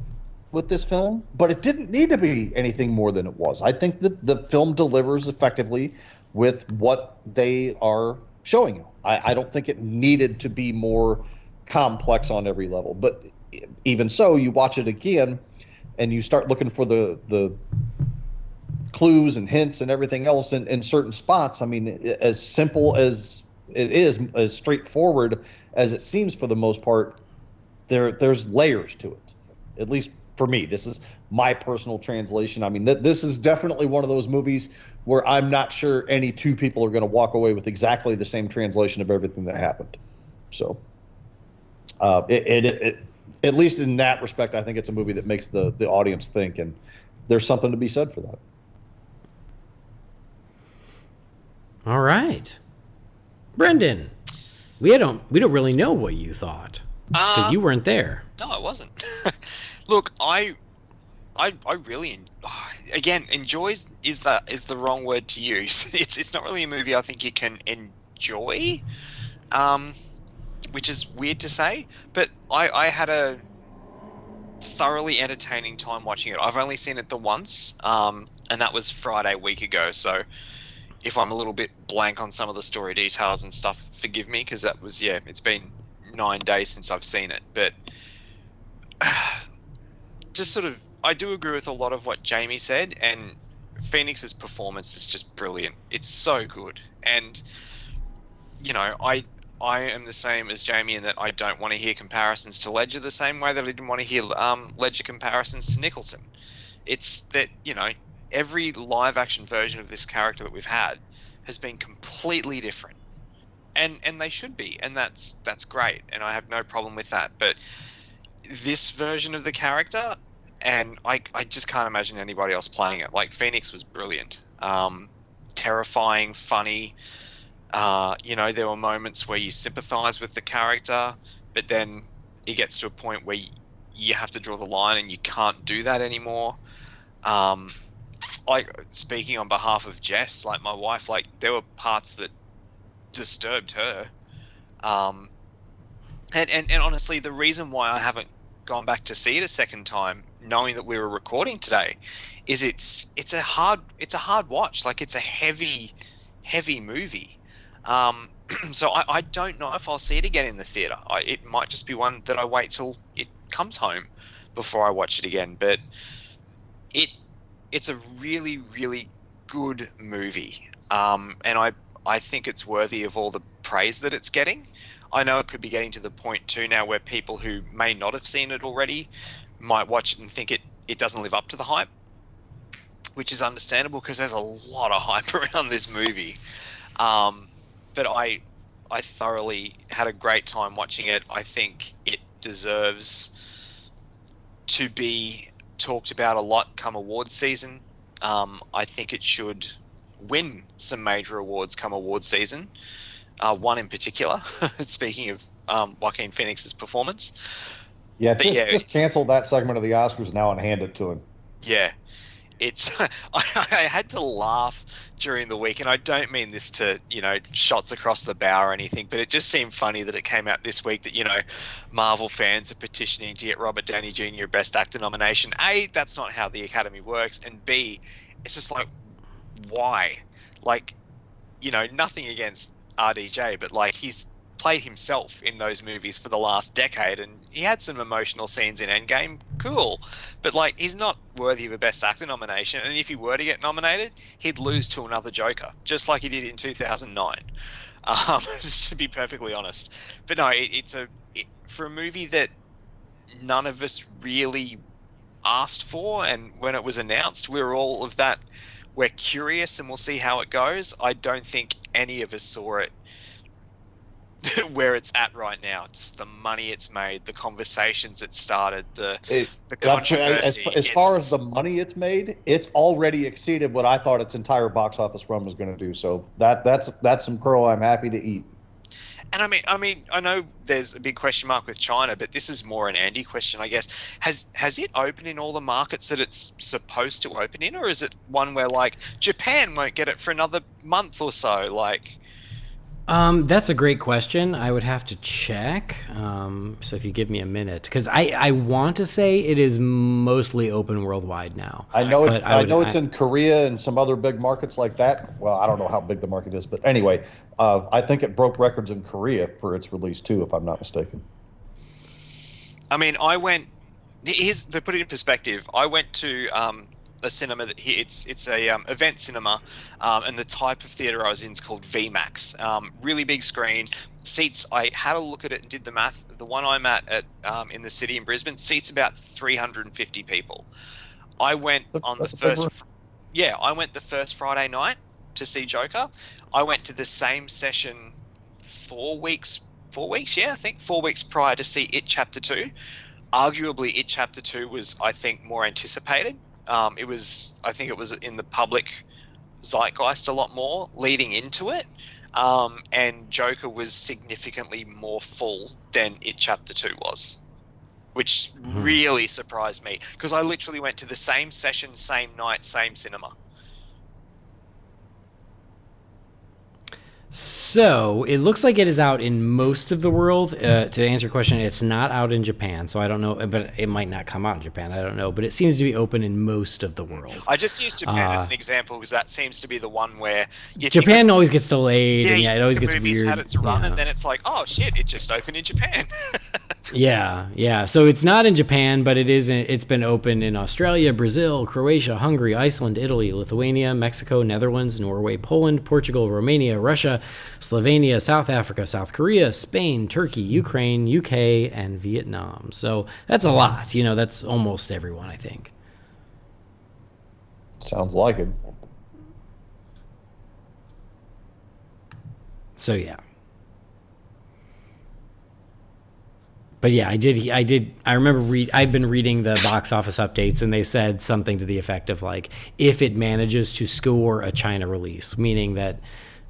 with this film, but it didn't need to be anything more than it was. I think that the film delivers effectively with what they are showing you. I don't think it needed to be more complex on every level, but even so, you watch it again and you start looking for the clues and hints and everything else in certain spots. I mean, as simple as it is, as straightforward as it seems for the most part, there's layers to it, at least for me. This is my personal translation. I mean, this is definitely one of those movies where I'm not sure any two people are going to walk away with exactly the same translation of everything that happened. So, at least in that respect, I think it's a movie that makes the audience think, and there's something to be said for that. All right, Brendan, we don't really know what you thought because you weren't there. No, I wasn't. Look, I really, again, enjoys is the wrong word to use. It's not really a movie I think you can enjoy, which is weird to say. But I had a thoroughly entertaining time watching it. I've only seen it the once, and that was Friday a week ago. So if I'm a little bit blank on some of the story details and stuff, forgive me, because that was, it's been 9 days since I've seen it. But just sort of, I do agree with a lot of what Jamie said, and Phoenix's performance is just brilliant. It's so good. And, I am the same as Jamie in that I don't want to hear comparisons to Ledger the same way that I didn't want to hear Ledger comparisons to Nicholson. It's that, every live action version of this character that we've had has been completely different. And they should be, and that's great, and I have no problem with that. But this version of the character, and I just can't imagine anybody else playing it. Like, Phoenix was brilliant. Terrifying, funny. There were moments where you sympathize with the character, but then it gets to a point where you have to draw the line and you can't do that anymore. Speaking on behalf of Jess, like my wife, like there were parts that disturbed her. And honestly, the reason why I haven't gone back to see it a second time, knowing that we were recording today, is it's a hard watch. Like, it's a heavy movie. So I don't know if I'll see it again in the theater. It might just be one that I wait till it comes home before I watch it again. But it's a really, really good movie. And I think it's worthy of all the praise that it's getting. I know it could be getting to the point too now where people who may not have seen it already might watch it and think it doesn't live up to the hype, which is understandable because there's a lot of hype around this movie. But I thoroughly had a great time watching it. I think it deserves to be talked about a lot come awards season. I think it should win some major awards come awards season. One in particular, speaking of Joaquin Phoenix's performance. Yeah, just cancel that segment of the Oscars now and hand it to him. Yeah, it's I had to laugh during the week, and I don't mean this to, shots across the bow or anything, but it just seemed funny that it came out this week that, Marvel fans are petitioning to get Robert Downey Jr. a Best Actor nomination. A, that's not how the Academy works, and B, it's just like, why? Like, nothing against RDJ, but like, he's played himself in those movies for the last decade, and he had some emotional scenes in Endgame. Cool. But like, he's not worthy of a Best Actor nomination, and if he were to get nominated, he'd lose to another Joker, just like he did in 2009. Just to be perfectly honest. But no, for a movie that none of us really asked for, and when it was announced, we were all of that, we're curious and we'll see how it goes. I don't think any of us saw it where it's at right now. Just the money it's made, the conversations it started, the controversy. As far as the money it's made, it's already exceeded what I thought its entire box office run was going to do. So that's some crow I'm happy to eat. And I mean, I know there's a big question mark with China, but this is more an Andy question, I guess. Has it opened in all the markets that it's supposed to open in, or is it one where like Japan won't get it for another month or so? Like, that's a great question. I would have to check. So if you give me a minute, because I want to say it is mostly open worldwide now. I know it's in Korea and some other big markets like that. Well, I don't know how big the market is, but anyway, I think it broke records in Korea for its release too, if I'm not mistaken. I mean, to put it in perspective, I went to a cinema that here it's a event cinema, and the type of theater I was in is called VMAX. Really big screen seats. I had a look at it and did the math. The one I'm at in the city in Brisbane seats about 350 people. I went on the first. Yeah, I went the first Friday night to see Joker. I went to the same session 4 weeks. 4 weeks, yeah, I think 4 weeks prior to see It Chapter 2. Arguably, It Chapter 2 was, I think, more anticipated. I think it was in the public zeitgeist a lot more leading into it. And Joker was significantly more full than It Chapter 2 was. which really surprised me because I literally went to the same session, same night, same cinema. So it looks like it is out in most of the world. To answer your question, it's not out in Japan, so I don't know, but it might not come out in Japan. I don't know, but it seems to be open in most of the world. I just used Japan as an example because that seems to be the one where Japan always gets delayed, and it always gets movie's weird. Had its run, and then it's like, oh shit, it just opened in Japan. Yeah. So it's not in Japan, but it's been open in Australia, Brazil, Croatia, Hungary, Iceland, Italy, Lithuania, Mexico, Netherlands, Norway, Poland, Portugal, Romania, Russia, Slovenia, South Africa, South Korea, Spain, Turkey, Ukraine, UK, and Vietnam. So that's a lot. That's almost everyone, I think. Sounds like it. So yeah. But yeah, I remember I've been reading the box office updates, and they said something to the effect of like, if it manages to score a China release, meaning that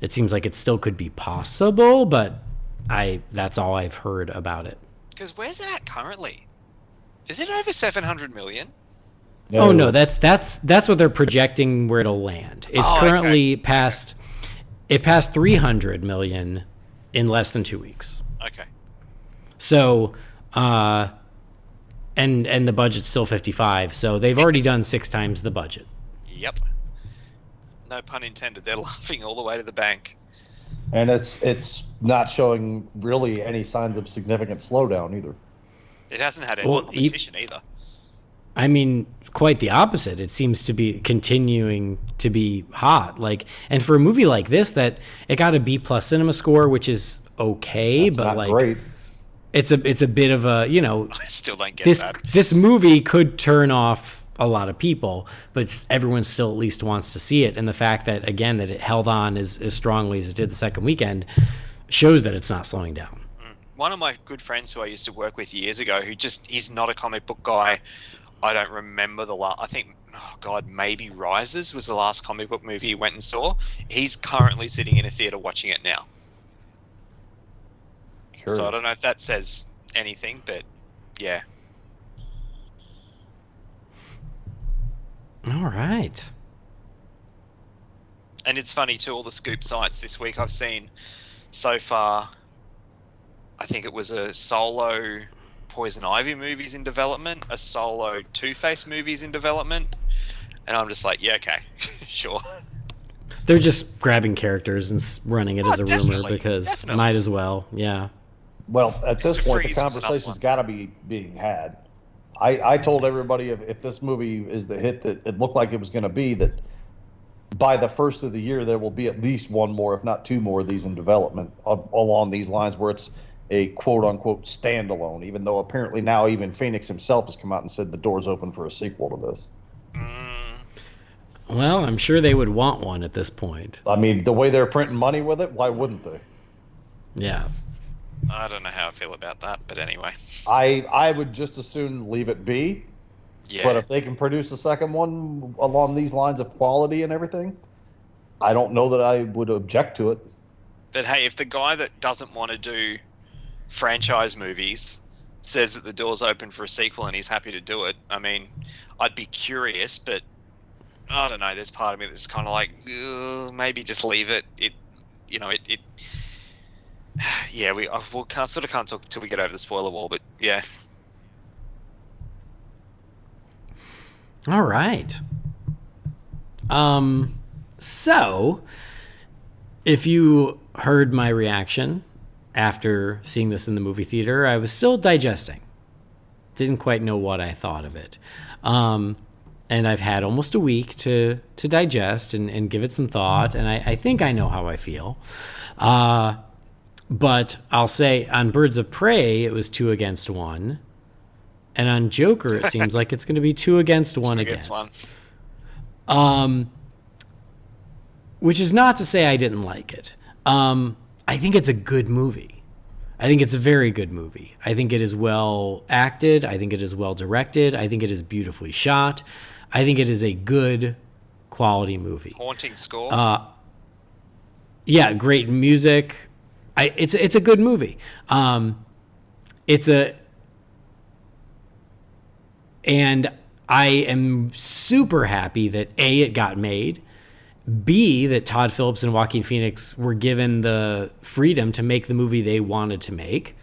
it seems like it still could be possible, but that's all I've heard about it. Because where's it at currently? Is it over 700 million? No. Oh no, that's what they're projecting where it'll land. It's currently past 300 million in less than 2 weeks. Okay. So, and the budget's still 55, so they've already done 6 times the budget. Yep. No pun intended. They're laughing all the way to the bank. And it's not showing really any signs of significant slowdown either. It hasn't had any competition either. I mean, quite the opposite. It seems to be continuing to be hot. And for a movie like this, that it got a B+ cinema score, which is okay, That's but not great. It's a bit of a, I still don't get that. This movie could turn off a lot of people, but everyone still at least wants to see it. And the fact that, again, that it held on as strongly as it did the second weekend shows that it's not slowing down. One of my good friends who I used to work with years ago, he's not a comic book guy. I don't remember I think, maybe Rises was the last comic book movie he went and saw. He's currently sitting in a theater watching it now. Sure. So I don't know if that says anything, but yeah. All right. And it's funny too, all the scoop sites this week I've seen so far, I think it was a solo Poison Ivy movie's in development, a solo Two-Face movie's in development, and I'm just like, yeah, okay, sure. They're just grabbing characters and running it as a rumor because might as well, yeah. Well, at this point, the conversation's got to be being had. I told everybody if this movie is the hit that it looked like it was going to be, that by the first of the year there will be at least one more, if not 2 more of these in development along these lines where it's a quote-unquote standalone, even though apparently now even Phoenix himself has come out and said the door's open for a sequel to this. Well, I'm sure they would want one at this point. I mean, the way they're printing money with it, why wouldn't they? Yeah. I don't know how I feel about that, but anyway. I would just as soon leave it be. Yeah. But if they can produce a second one along these lines of quality and everything, I don't know that I would object to it. But hey, if the guy that doesn't want to do franchise movies says that the door's open for a sequel and he's happy to do it, I mean, I'd be curious, but I don't know. There's part of me that's kind of like, maybe just leave it. Yeah, we'll can't talk till we get over the spoiler wall, but yeah. All right. So if you heard my reaction after seeing this in the movie theater, I was still digesting. Didn't quite know what I thought of it. And I've had almost a week to digest and give it some thought, and I think I know how I feel. But I'll say on Birds of Prey, it was 2 against 1. And on Joker, it seems like it's going to be 2 against 1 again. 2 against 1. Which is not to say I didn't like it. I think it's a good movie. I think it's a very good movie. I think it is well acted. I think it is well directed. I think it is beautifully shot. I think it is a good quality movie. Haunting score. Yeah, great music. It's a good movie. And I am super happy that A, it got made, B, that Todd Phillips and Joaquin Phoenix were given the freedom to make the movie they wanted to make.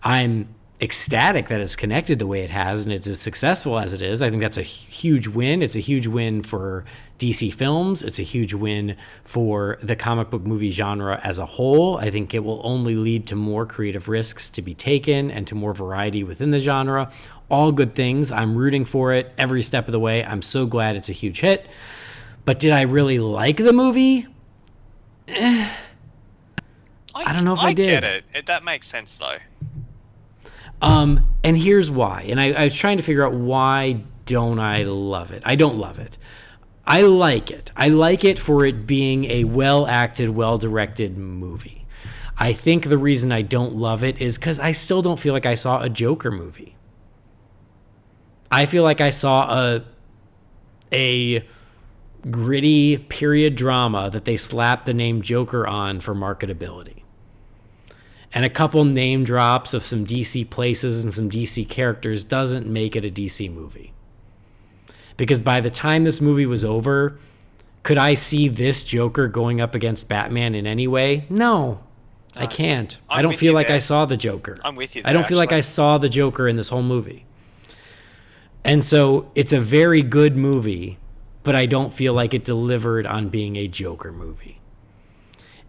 I'm ecstatic that it's connected the way it has and it's as successful as it is. I think that's a huge win. It's a huge win for DC Films. It's a huge win for the comic book movie genre as a whole. I think it will only lead to more creative risks to be taken and to more variety within the genre. All good things. I'm rooting for it every step of the way. I'm so glad it's a huge hit. But did I really like the movie? I don't know if I did. I get it. That makes sense, though. And here's why. And I was trying to figure out why don't I love it. I don't love it. I like it. I like it for it being a well-acted, well-directed movie. I think the reason I don't love it is because I still don't feel like I saw a Joker movie. I feel like I saw a gritty period drama that they slapped the name Joker on for marketability. And a couple name drops of some DC places and some DC characters doesn't make it a DC movie. Because by the time this movie was over, could I see this Joker going up against Batman in any way? No, I can't. I don't feel like I saw the Joker. I'm with you there, I don't feel like I saw the Joker in this whole movie. And so it's a very good movie, but I don't feel like it delivered on being a Joker movie.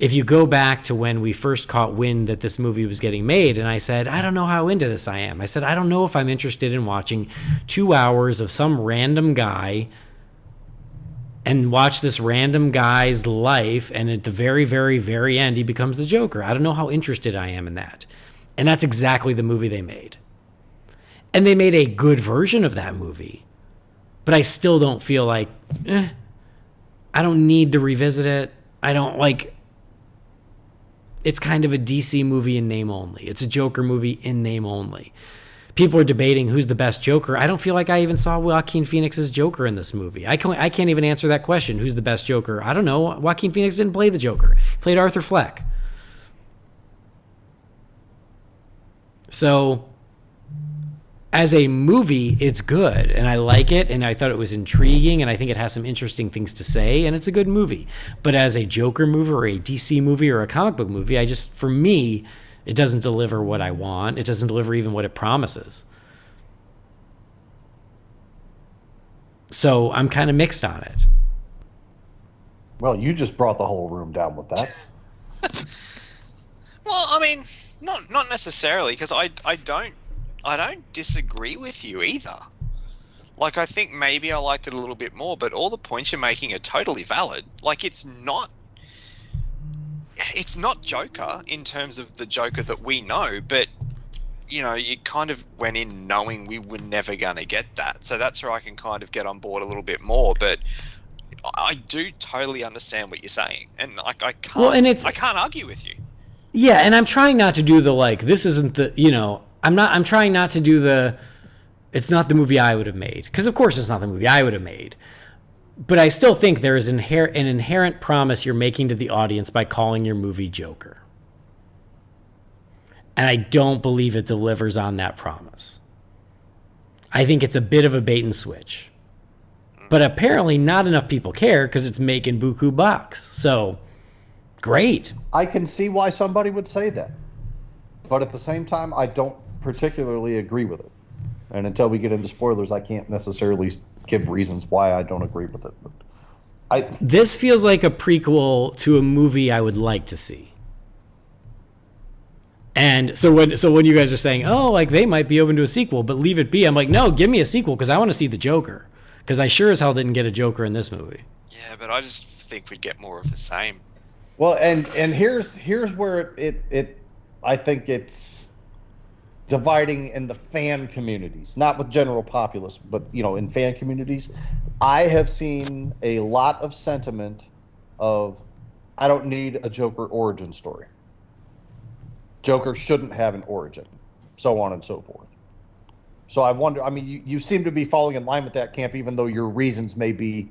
If you go back to when we first caught wind that this movie was getting made, and I said, I don't know how into this I am. I said, I don't know if I'm interested in watching 2 hours of some random guy and watch this random guy's life, and at the very, very, very end, he becomes the Joker. I don't know how interested I am in that. And that's exactly the movie they made. And they made a good version of that movie. But I still don't feel like, I don't need to revisit it. I don't like... It's kind of a DC movie in name only. It's a Joker movie in name only. People are debating who's the best Joker. I don't feel like I even saw Joaquin Phoenix's Joker in this movie. I can't even answer that question. Who's the best Joker? I don't know. Joaquin Phoenix didn't play the Joker. He played Arthur Fleck. So, as a movie, it's good, and I like it, and I thought it was intriguing, and I think it has some interesting things to say, and it's a good movie. But as a Joker movie or a DC movie or a comic book movie, for me, it doesn't deliver what I want. It doesn't deliver even what it promises. So I'm kind of mixed on it. Well, you just brought the whole room down with that. Well, I mean, not necessarily, because I don't disagree with you either. Like, I think maybe I liked it a little bit more, but all the points you're making are totally valid. Like, it's not Joker in terms of the Joker that we know, but, you know, you kind of went in knowing we were never going to get that. So that's where I can kind of get on board a little bit more, but I do totally understand what you're saying. And like, I can't argue with you. Yeah, and I'm trying not to do the, like, this isn't the, you know, I'm trying not to do the, it's not the movie I would have made. Because, of course, it's not the movie I would have made. But I still think there is an inherent promise you're making to the audience by calling your movie Joker. And I don't believe it delivers on that promise. I think it's a bit of a bait and switch. But apparently not enough people care because it's making buku bucks. So, great. I can see why somebody would say that. But at the same time, I don't particularly agree with it. And until we get into spoilers, I can't necessarily give reasons why I don't agree with it. This feels like a prequel to a movie I would like to see. And so when you guys are saying, oh, like they might be open to a sequel, but leave it be, I'm like, no, give me a sequel because I want to see the Joker. Because I sure as hell didn't get a Joker in this movie. Yeah, but I just think we'd get more of the same. Well, and here's where it I think it's dividing in the fan communities, not with general populace, but, you know, in fan communities. I have seen a lot of sentiment of, I don't need a Joker origin story. Joker shouldn't have an origin, so on and so forth. So I wonder, I mean, you seem to be falling in line with that camp, even though your reasons may be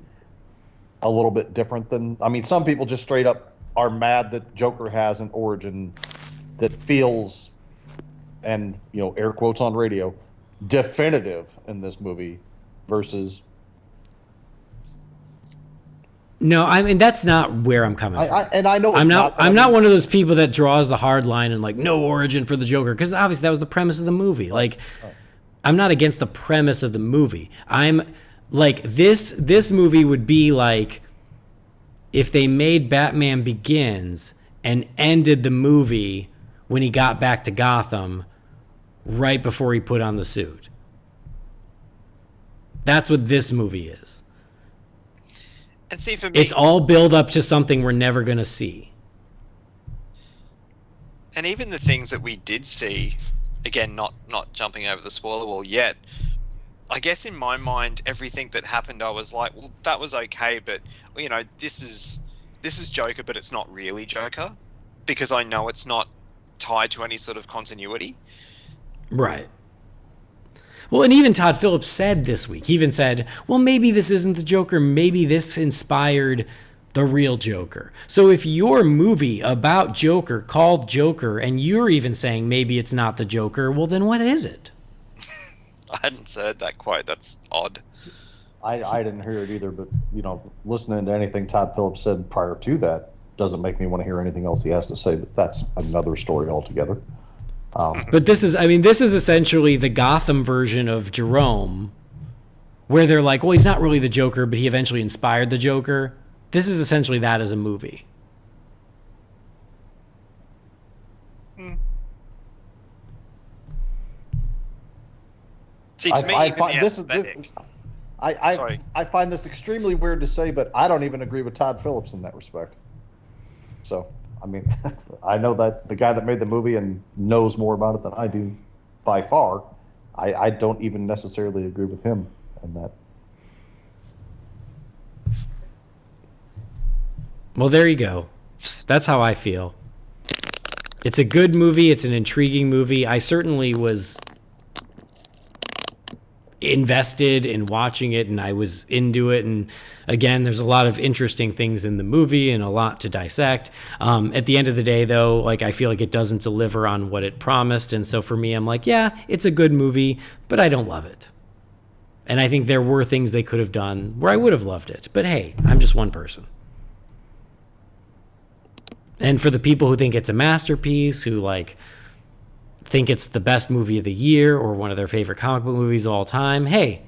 a little bit different than, I mean, some people just straight up are mad that Joker has an origin that feels, and, you know, air quotes on radio, definitive in this movie versus. No, I mean that's not where I'm coming from. I know it's I'm not one of those people that draws the hard line and like no origin for the Joker, because obviously that was the premise of the movie. Like, I'm not against the premise of the movie. I'm like this movie would be like if they made Batman Begins and ended the movie when he got back to Gotham right before he put on the suit. That's what this movie is. And see, for me, it's all build up to something we're never going to see. And even the things that we did see, again, not jumping over the spoiler wall yet, I guess in my mind, everything that happened, I was like, well, that was okay, but, you know, this is Joker, but it's not really Joker, because I know it's not tied to any sort of continuity. Right. Well, and even Todd Phillips said this week, he even said, well, maybe this isn't the Joker, maybe this inspired the real Joker. So if your movie about Joker called Joker and you're even saying maybe it's not the Joker, well, then what is it? I hadn't said that quite. That's odd. I didn't hear it either, but, you know, listening to anything Todd Phillips said prior to that doesn't make me want to hear anything else he has to say, but that's another story altogether. But this is essentially the Gotham version of Jerome, where they're like, well, he's not really the Joker, but he eventually inspired the Joker. This is essentially that as a movie. See, to me, I even find the this aesthetic... I find this extremely weird to say, but I don't even agree with Todd Phillips in that respect. So, I mean, I know that the guy that made the movie and knows more about it than I do by far. I don't even necessarily agree with him in that. Well, there you go. That's how I feel. It's a good movie. It's an intriguing movie. I certainly was invested in watching it, and I was into it. And again, there's a lot of interesting things in the movie and a lot to dissect. At the end of the day, though, like, I feel like it doesn't deliver on what it promised. And so for me, I'm like, yeah, it's a good movie, but I don't love it. And I think there were things they could have done where I would have loved it. But hey, I'm just one person. And for the people who think it's a masterpiece, who like think it's the best movie of the year or one of their favorite comic book movies of all time, hey,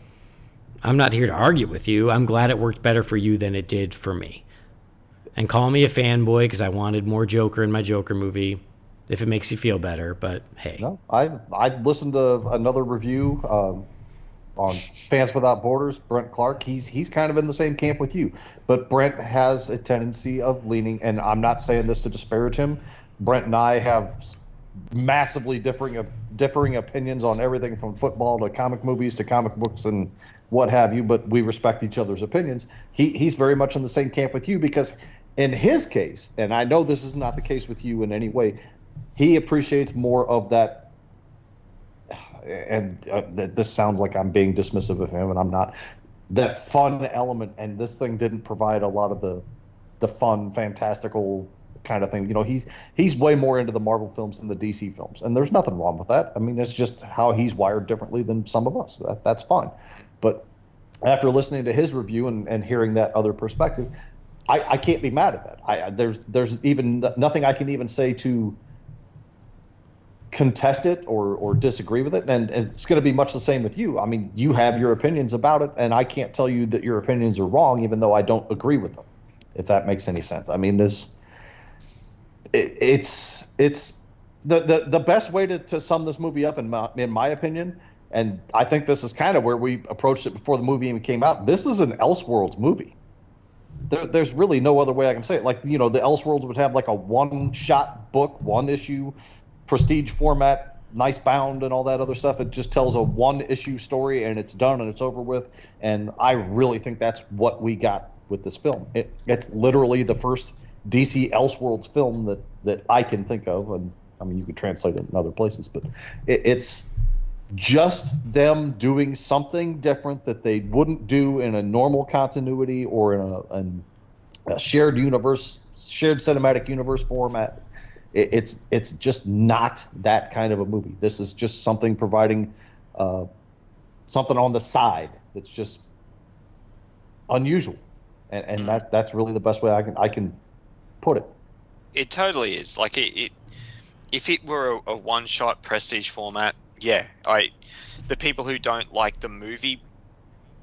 I'm not here to argue with you. I'm glad it worked better for you than it did for me. And call me a fanboy because I wanted more Joker in my Joker movie, if it makes you feel better. But hey. No, I listened to another review on Fans Without Borders, Brent Clark. He's kind of in the same camp with you. But Brent has a tendency of leaning, and I'm not saying this to disparage him. Brent and I have massively differing opinions on everything from football to comic movies to comic books and what have you, but we respect each other's opinions. He's very much in the same camp with you because in his case, and I know this is not the case with you in any way, he appreciates more of that, and this sounds like I'm being dismissive of him, and I'm not, that fun element, and this thing didn't provide a lot of the fun, fantastical kind of thing. You know, he's way more into the Marvel films than the DC films, and there's nothing wrong with that. I mean, it's just how he's wired differently than some of us. That's fine. But after listening to his review and hearing that other perspective, I can't be mad at that. There's even nothing I can even say to contest it or disagree with it, and it's going to be much the same with you. I mean, you have your opinions about it, and I can't tell you that your opinions are wrong, even though I don't agree with them, if that makes any sense. I mean, it's the best way to sum this movie up in my opinion, and I think this is kind of where we approached it before the movie even came out. This is an Elseworlds movie. There's really no other way I can say it. Like, you know, the Elseworlds would have like a one-shot book, one-issue, prestige format, nice bound and all that other stuff. It just tells a one-issue story and it's done and it's over with. And I really think that's what we got with this film. It's literally the first DC Elseworlds film that I can think of, and I mean you could translate it in other places, but it's just them doing something different that they wouldn't do in a normal continuity or in a shared universe, shared cinematic universe format. It's just not that kind of a movie. This is just something providing something on the side that's just unusual, and that's really the best way I can put it. It totally is. Like it if it were a one-shot prestige format, yeah, the people who don't like the movie,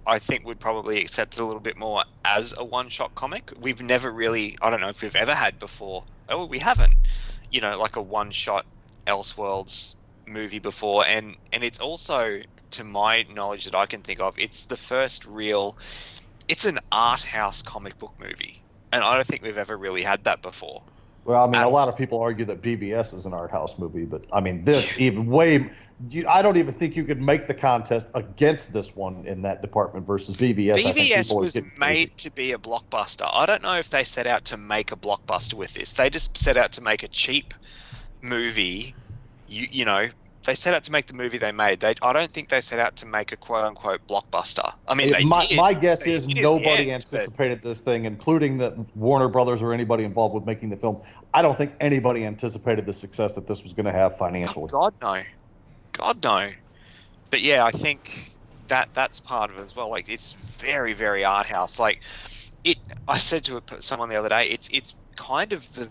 I think would probably accept it a little bit more as a one-shot comic. We've never really, I don't know if we've ever had before. Oh, we haven't. You know, like a one-shot Elseworlds movie before, and it's also, to my knowledge that I can think of, it's the first real. It's an art house comic book movie, and I don't think we've ever really had that before. Well, I mean, a lot of people argue that BVS is an art house movie, but I mean, this even way. I don't even think you could make the contest against this one in that department versus BVS. BVS was made to be a blockbuster. I don't know if they set out to make a blockbuster with this. They just set out to make a cheap movie. You know, they set out to make the movie they made. I don't think they set out to make a quote-unquote blockbuster. I mean, my guess is nobody anticipated this thing, including the Warner Brothers or anybody involved with making the film. I don't think anybody anticipated the success that this was going to have financially. Oh, God, no. But yeah, I think that's part of it as well. Like, it's very, very art house. Like, I said to someone the other day, it's kind of the.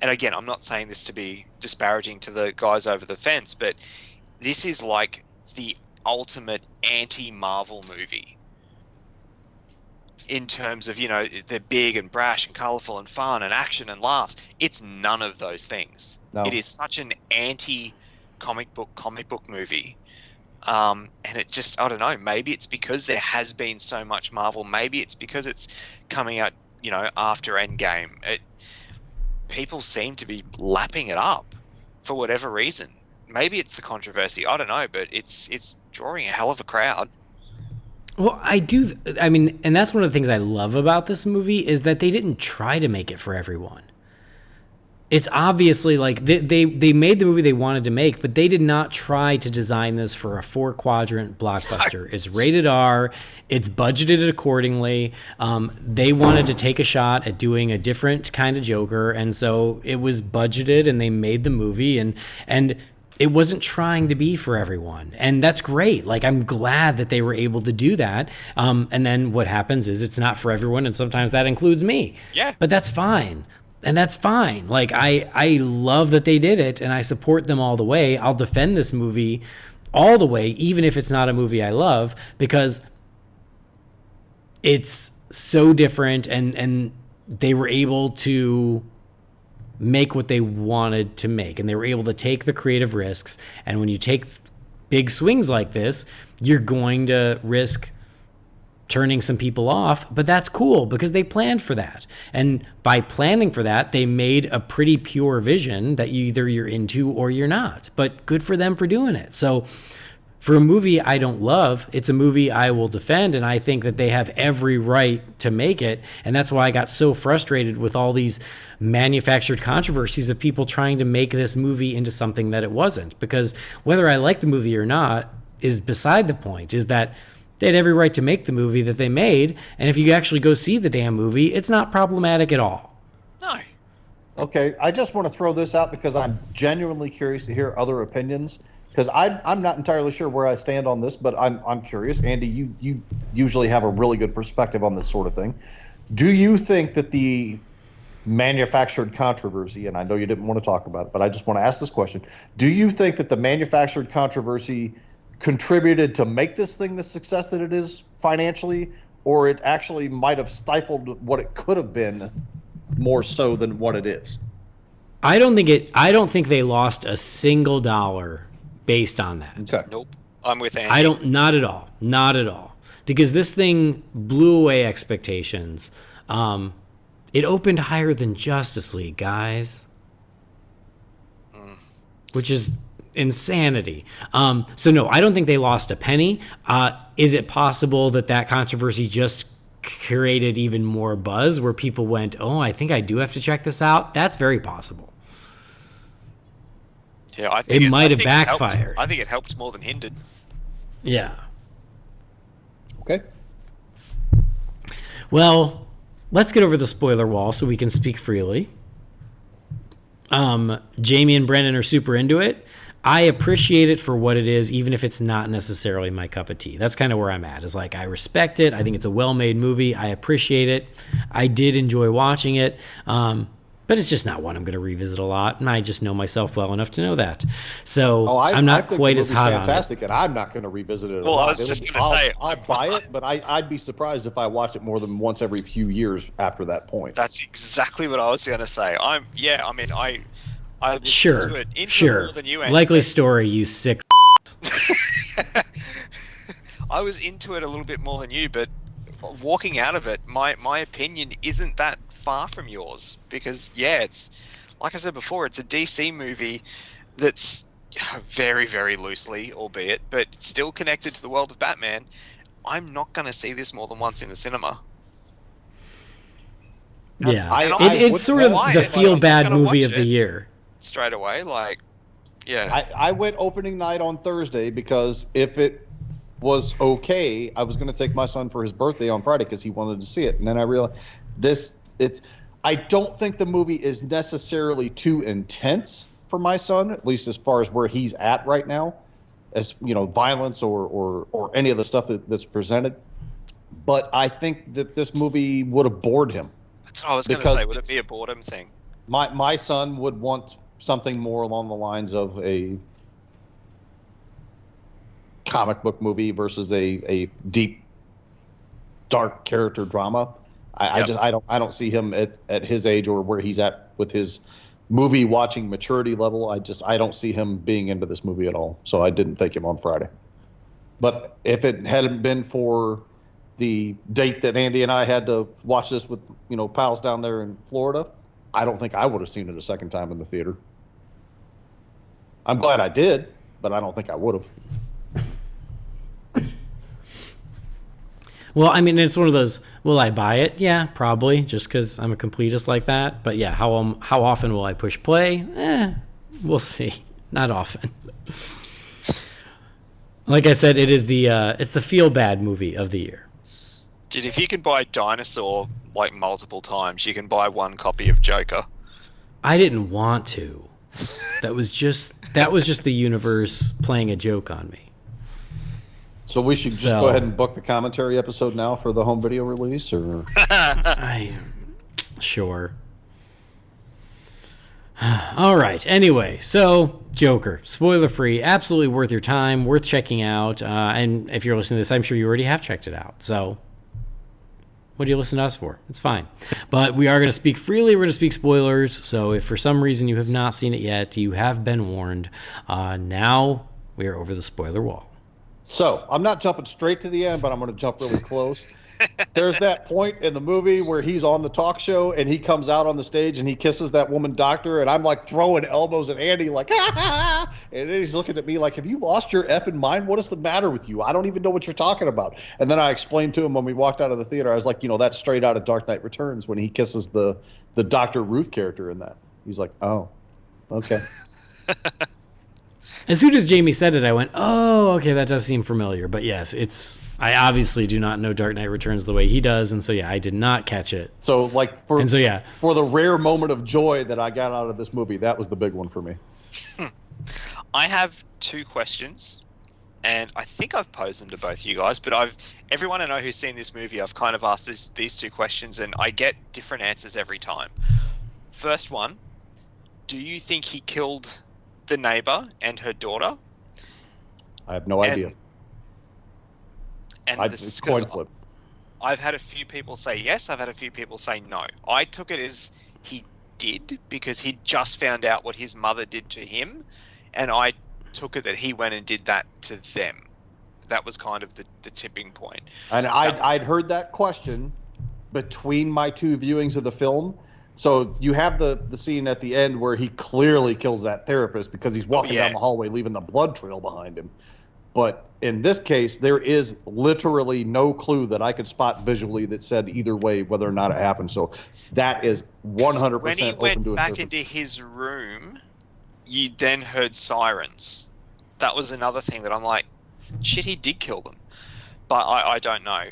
And again, I'm not saying this to be disparaging to the guys over the fence, but this is like the ultimate anti-Marvel movie in terms of, you know, they're big and brash and colorful and fun and action and laughs. It's none of those things. No. It is such an anti-comic book movie. And it just, I don't know, maybe it's because there has been so much Marvel. Maybe it's because it's coming out, you know, after Endgame. People seem to be lapping it up for whatever reason. Maybe it's the controversy. I don't know, but it's drawing a hell of a crowd. Well, I mean, and that's one of the things I love about this movie is that they didn't try to make it for everyone. It's obviously like they made the movie they wanted to make, but they did not try to design this for a 4-quadrant blockbuster. It's rated R. It's budgeted accordingly. They wanted to take a shot at doing a different kind of Joker, and so it was budgeted, and they made the movie, and it wasn't trying to be for everyone, and that's great. Like, I'm glad that they were able to do that. And then what happens is it's not for everyone, and sometimes that includes me. Yeah, but that's fine. And that's fine. Like, I love that they did it, and I support them all the way. I'll defend this movie all the way, even if it's not a movie I love, because it's so different, and they were able to make what they wanted to make, and they were able to take the creative risks. And when you take big swings like this, you're going to risk turning some people off, but that's cool because they planned for that. And by planning for that, they made a pretty pure vision that you're into or you're not. But good for them for doing it. So for a movie I don't love, it's a movie I will defend, and I think that they have every right to make it. And that's why I got so frustrated with all these manufactured controversies of people trying to make this movie into something that it wasn't. Because whether I like the movie or not is beside the point, is that they had every right to make the movie that they made, and if you actually go see the damn movie, it's not problematic at all. No. Okay, I just want to throw this out because I'm genuinely curious to hear other opinions, because I'm not entirely sure where I stand on this, but I'm curious. Andy, you usually have a really good perspective on this sort of thing. Do you think that the manufactured controversy, and I know you didn't want to talk about it, but I just want to ask this question, do you think that the manufactured controversy contributed to make this thing the success that it is financially, or it actually might have stifled what it could have been more so than what it is? I don't think they lost a single dollar based on that. Okay. Nope. I'm with Andy. Not at all. Because this thing blew away expectations. It opened higher than Justice League, guys. Which is insanity. So no, I don't think they lost a penny. Is it possible that controversy just created even more buzz where people went, oh, I think I do have to check this out? That's very possible. Yeah, I think it might have backfired. I think it helped more than hindered. Yeah. Okay. Well, let's get over the spoiler wall so we can speak freely. Jamie and Brennan are super into it. I appreciate it for what it is, even if it's not necessarily my cup of tea. That's kind of where I'm at. Is like, I respect it. I think it's a well-made movie. I appreciate it. I did enjoy watching it. But it's just not one I'm going to revisit a lot, and I just know myself well enough to know that. So I'm not quite as hot fantastic, on it. And I'm not going to revisit it. Well, I was just going to say, I'll buy it, but I'd be surprised if I watch it more than once every few years after that point. That's exactly what I was going to say. I was Sure, into it sure. more than you, Andy, Likely story, you sick. I was into it a little bit more than you, but walking out of it, my opinion isn't that far from yours, because it's like I said before, it's a DC movie that's very, very loosely, albeit, but still connected to the world of Batman. I'm not going to see this more than once in the cinema. Yeah, it's sort of the feel-bad movie of the year. Straight away, I went opening night on Thursday because if it was okay, I was going to take my son for his birthday on Friday because he wanted to see it, and then I realized I don't think the movie is necessarily too intense for my son, at least as far as where he's at right now, as violence or any of the stuff that's presented. But I think that this movie would have bored him. That's what I was going to say. Would it be a boredom thing? My son would want something more along the lines of a comic book movie versus a deep, dark character drama. I don't see him at his age or where he's at with his movie watching maturity level. I don't see him being into this movie at all. So I didn't take him on Friday. But if it hadn't been for the date that Andy and I had to watch this with pals down there in Florida, I don't think I would have seen it a second time in the theater. I'm glad I did, but I don't think I would have. Well, I mean, it's one of those, will I buy it? Yeah, probably, just because I'm a completist like that. But yeah, how often will I push play? We'll see. Not often. Like I said, it's the feel-bad movie of the year. Dude, if you can buy Dinosaur multiple times, you can buy one copy of Joker. I didn't want to. That was just the universe playing a joke on me. So we should just go ahead and book the commentary episode now for the home video release, or sure. All right. Anyway, so Joker, spoiler free, absolutely worth your time, worth checking out. And if you're listening to this, I'm sure you already have checked it out. So what do you listen to us for? It's fine. But we are going to speak freely. We're going to speak spoilers. So if for some reason you have not seen it yet, you have been warned. Now we are over the spoiler wall. So I'm not jumping straight to the end, but I'm going to jump really close. There's that point in the movie where he's on the talk show and he comes out on the stage and he kisses that woman doctor, and I'm like throwing elbows at Andy like, and then he's looking at me like, have you lost your effing mind? What is the matter with you? I don't even know what you're talking about. And then I explained to him when we walked out of the theater, I was like, that's straight out of Dark Knight Returns when he kisses the Dr. Ruth character in that. He's like, oh, okay. As soon as Jamie said it, I went, oh, okay, that does seem familiar. But yes, I obviously do not know Dark Knight Returns the way he does, and so yeah, I did not catch it. So for the rare moment of joy that I got out of this movie, that was the big one for me. I have two questions, and I think I've posed them to both you guys, but everyone I know who's seen this movie, I've kind of asked these two questions, and I get different answers every time. First one, do you think he killed the neighbor and her daughter? I have no idea. It's coin flip. I've had a few people say yes. I've had a few people say no. I took it as he did because he just found out what his mother did to him, and I took it that he went and did that to them. That was kind of the tipping point. And I'd heard that question between my two viewings of the film. So you have the scene at the end where he clearly kills that therapist because he's walking down the hallway leaving the blood trail behind him. But in this case, there is literally no clue that I could spot visually that said either way whether or not it happened. So that is 100% open to When he went back into his room, you then heard sirens. That was another thing that I'm like, shit, he did kill them. But I don't know.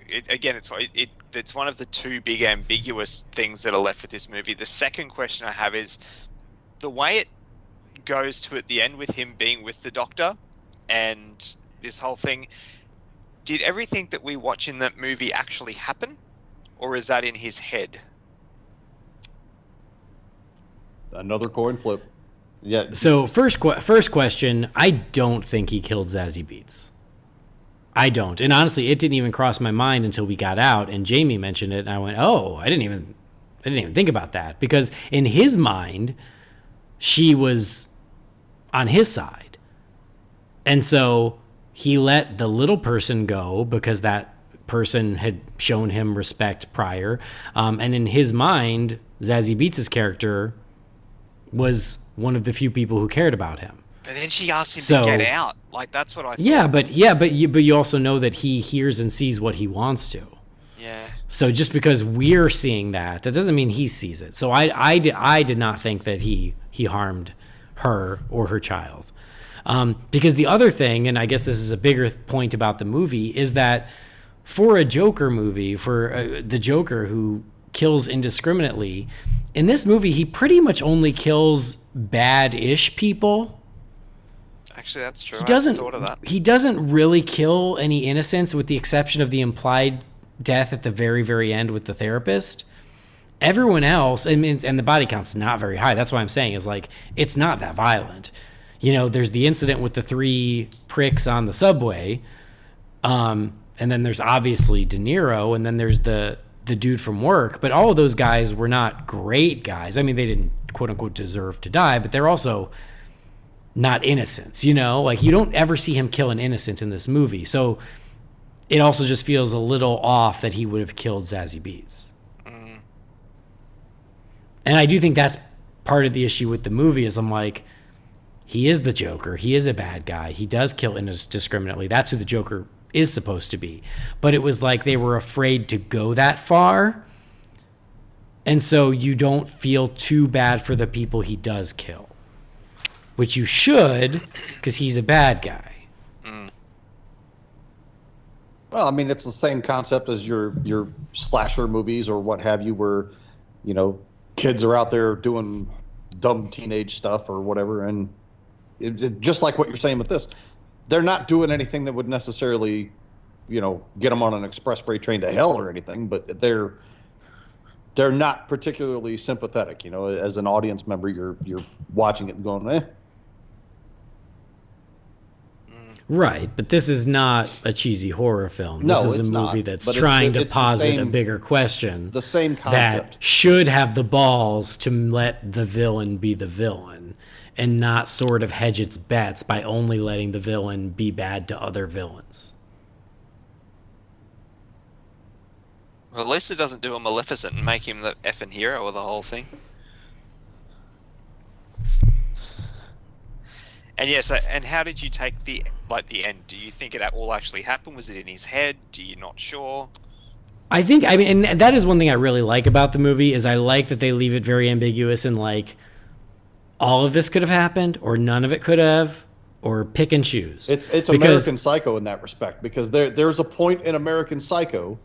It's one of the two big ambiguous things that are left with this movie. The second question I have is the way it goes to at the end with him being with the Doctor and this whole thing. Did everything that we watch in that movie actually happen? Or is that in his head? Another coin flip. Yeah. So first question, I don't think he killed Zazie Beetz. I don't. And honestly, it didn't even cross my mind until we got out and Jamie mentioned it and I went, "Oh, I didn't even think about that." Because in his mind, she was on his side. And so he let the little person go because that person had shown him respect prior. And in his mind, Zazie Beetz' character was one of the few people who cared about him. But then she asked him to get out. Like, that's what I thought. But you also know that he hears and sees what he wants to. Yeah. So just because we're seeing that doesn't mean he sees it. So I did not think that he harmed her or her child. Because the other thing, and I guess this is a bigger point about the movie, is that for a Joker movie, for the Joker who kills indiscriminately, in this movie, he pretty much only kills bad-ish people. Actually, that's true. I hadn't thought of that. He doesn't really kill any innocents with the exception of the implied death at the very, very end with the therapist. Everyone else, and the body count's not very high. That's why I'm saying is like, it's not that violent. You know, there's the incident with the 3 pricks on the subway. And then there's obviously De Niro, and then there's the dude from work. But all of those guys were not great guys. I mean, they didn't, quote unquote, deserve to die, but they're also not innocents, you know? Like, you don't ever see him kill an innocent in this movie. So it also just feels a little off that he would have killed Zazie Beetz. And I do think that's part of the issue with the movie is I'm like, he is the Joker. He is a bad guy. He does kill indiscriminately. That's who the Joker is supposed to be. But it was like they were afraid to go that far. And so you don't feel too bad for the people he does kill. Which you should, because he's a bad guy. Well, I mean, it's the same concept as your slasher movies or what have you, where, you know, kids are out there doing dumb teenage stuff or whatever, and just like what you're saying with this, they're not doing anything that would necessarily, you know, get them on an express freight train to hell or anything, but they're not particularly sympathetic. You know, as an audience member, you're watching it and going, eh. Right, but this is not a cheesy horror film. No, this is a movie that's trying to posit a bigger question. The same concept. That should have the balls to let the villain be the villain and not sort of hedge its bets by only letting the villain be bad to other villains. Well, at least it doesn't do a Maleficent and make him the effing hero of the whole thing. And yes, and how did you take the end? Do you think it all actually happened? Was it in his head? Do you not sure? I mean, and that is one thing I really like about the movie is I like that they leave it very ambiguous and like all of this could have happened or none of it could have, or pick and choose. It's American Psycho in that respect, because there's a point in American Psycho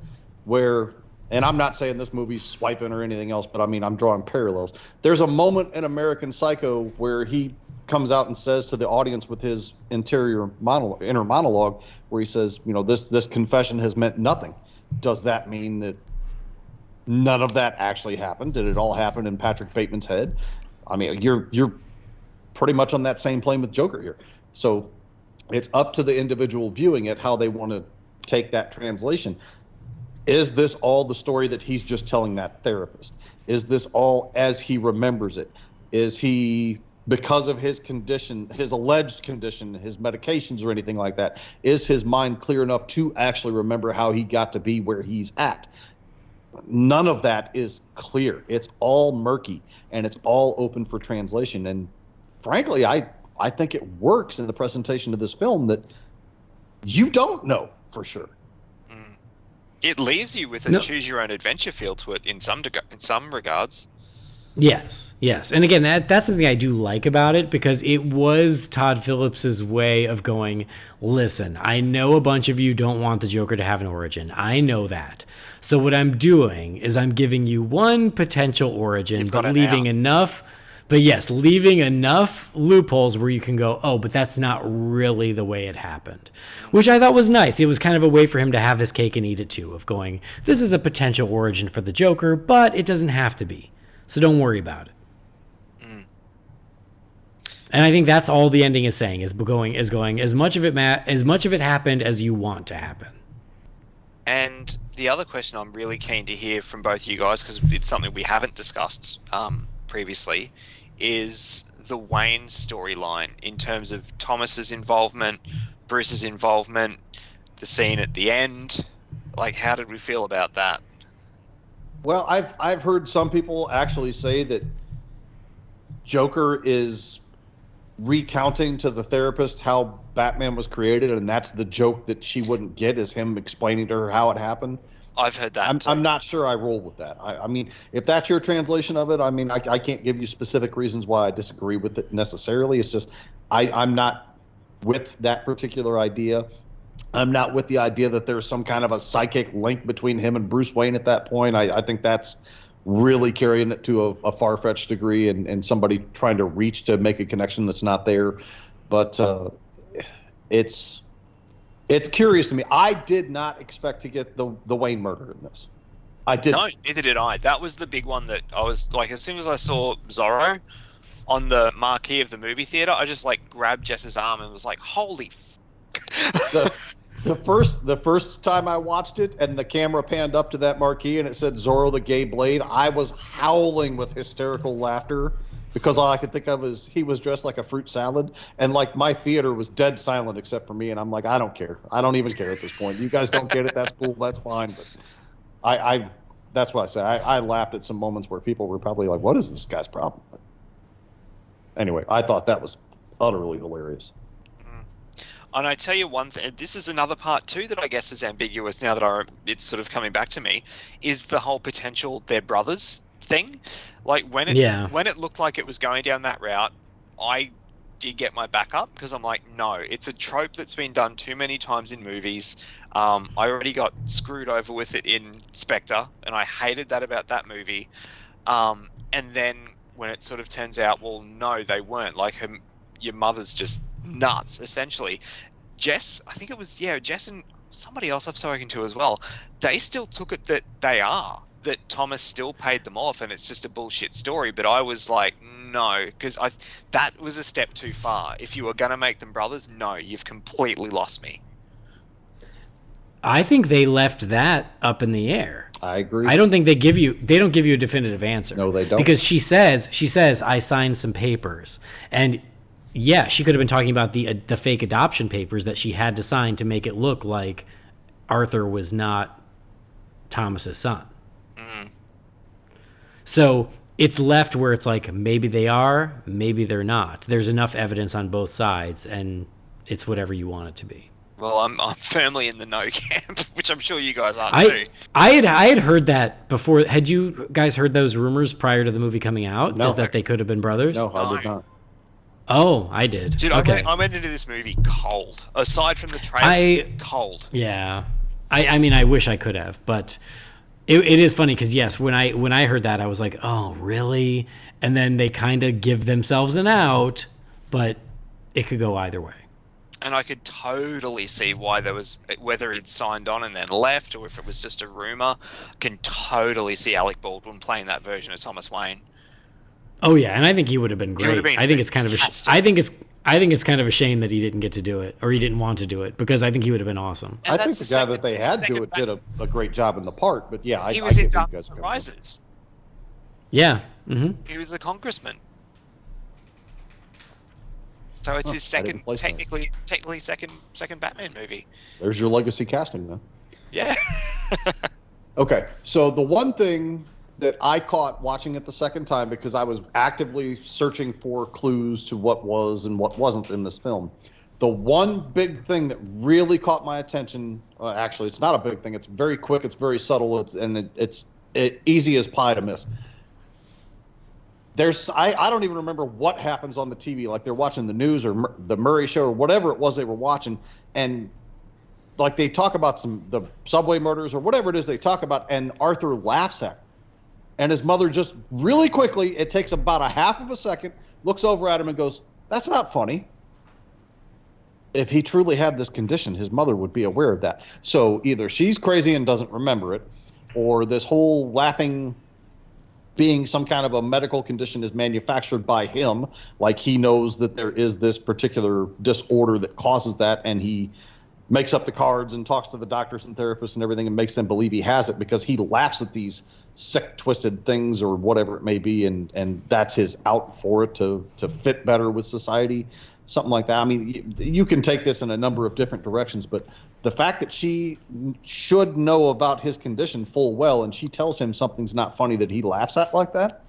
where, and I'm not saying this movie's swiping or anything else, but I mean, I'm drawing parallels. There's a moment in American Psycho where he comes out and says to the audience with his inner monologue, where he says, you know, this confession has meant nothing. Does that mean that none of that actually happened? Did it all happen in Patrick Bateman's head? I mean, you're pretty much on that same plane with Joker here. So it's up to the individual viewing it how they want to take that translation. Is this all the story that he's just telling that therapist? Is this all as he remembers it? Is he, because of his condition, his alleged condition, his medications or anything like that, is his mind clear enough to actually remember how he got to be where he's at? None of that is clear. It's all murky, and it's all open for translation. And frankly, I think it works in the presentation of this film that you don't know for sure. It leaves you with a choose-your-own-adventure feel to it in some regards. Yes. And again, that's something I do like about it, because it was Todd Phillips's way of going, listen, I know a bunch of you don't want the Joker to have an origin. I know that. So what I'm doing is I'm giving you one potential origin, but leaving enough But yes, leaving enough loopholes where you can go, oh, but that's not really the way it happened, which I thought was nice. It was kind of a way for him to have his cake and eat it too, of going, this is a potential origin for the Joker, but it doesn't have to be. So don't worry about it. And I think that's all the ending is saying, is going as much of it happened as you want to happen. And the other question I'm really keen to hear from both of you guys, because it's something we haven't discussed previously, is the Wayne storyline in terms of Thomas's involvement, Bruce's involvement, the scene at the end. Like, how did we feel about that? Well, I've heard some people actually say that Joker is recounting to the therapist how Batman was created, and that's the joke that she wouldn't get, is him explaining to her how it happened. I've heard that. I'm not sure I roll with that. I mean, if that's your translation of it, I mean, I can't give you specific reasons why I disagree with it necessarily. It's just I'm not with that particular idea. I'm not with the idea that there's some kind of a psychic link between him and Bruce Wayne at that point. I think that's really carrying it to a far-fetched degree, and somebody trying to reach to make a connection that's not there. But it's curious to me. I did not expect to get the Wayne murder in this. I didn't. No, neither did I. That was the big one that I was like, as soon as I saw Zorro on the marquee of the movie theater, I just like grabbed Jess's arm and was like, holy The first time I watched it and the camera panned up to that marquee and it said Zorro the Gay Blade, I was howling with hysterical laughter because all I could think of is he was dressed like a fruit salad, and like my theater was dead silent except for me, and I'm like, I don't care. I don't even care at this point. You guys don't get it, that's cool, that's fine. But I that's what I say. I laughed at some moments where people were probably like, what is this guy's problem? But anyway, I thought that was utterly hilarious. And I tell you one thing, this is another part too that I guess is ambiguous now that it's sort of coming back to me, is the whole potential they're brothers thing. Like when it looked like it was going down that route, I did get my back up because I'm like, no, it's a trope that's been done too many times in movies. I already got screwed over with it in Spectre, and I hated that about that movie. And then when it sort of turns out, well, no, they weren't. Like your mother's just nuts, essentially. Jess, I think it was, Jess and somebody else I've spoken to as well, they still took it that that Thomas still paid them off and it's just a bullshit story. But I was like, no, because that was a step too far. If you were going to make them brothers, no, you've completely lost me. I think they left that up in the air. I agree. I don't think they don't give you a definitive answer. No, they don't. Because she says, I signed some papers. And yeah, she could have been talking about the fake adoption papers that she had to sign to make it look like Arthur was not Thomas's son. Mm. So it's left where it's like, maybe they are, maybe they're not. There's enough evidence on both sides, and it's whatever you want it to be. Well, I'm firmly in the no camp, which I'm sure you guys are too. I had heard that before. Had you guys heard those rumors prior to the movie coming out? No. Is that they could have been brothers? No, I did not. Oh, I did. Dude, okay. I went into this movie cold. Aside from the trailers, cold. Yeah. I mean, I wish I could have, but it is funny because, yes, when I heard that, I was like, oh, really? And then they kind of give themselves an out, but it could go either way. And I could totally see why there was, whether he'd signed on and then left, or if it was just a rumor. I can totally see Alec Baldwin playing that version of Thomas Wayne. Oh yeah, and I think he would have been great. I think it's kind of I think it's kind of a shame that he didn't get to do it, or he didn't want to do it, because I think he would have been awesome. I think the guy that they had do it did a great job in the part, but yeah, he was in Dark Knight Rises. Yeah. Mm-hmm. He was the congressman. So it's his second, technically second Batman movie. There's your legacy casting, then. Yeah. Okay, so the one thing that I caught watching it the second time, because I was actively searching for clues to what was and what wasn't in this film, the one big thing that really caught my attention, actually, it's not a big thing. It's very quick. It's very subtle. It's easy as pie to miss. I don't even remember what happens on the TV. Like they're watching the news or the Murray Show or whatever it was they were watching, and like they talk about the subway murders or whatever it is they talk about, and Arthur laughs at it. And his mother just really quickly, it takes about a half of a second, looks over at him and goes, "That's not funny." If he truly had this condition, his mother would be aware of that. So either she's crazy and doesn't remember it, or this whole laughing being some kind of a medical condition is manufactured by him. Like he knows that there is this particular disorder that causes that, and he makes up the cards and talks to the doctors and therapists and everything and makes them believe he has it because he laughs at these sick, twisted things or whatever it may be, and that's his out for it to fit better with society. Something like that. I mean, you can take this in a number of different directions, but the fact that she should know about his condition full well and she tells him something's not funny that he laughs at like that,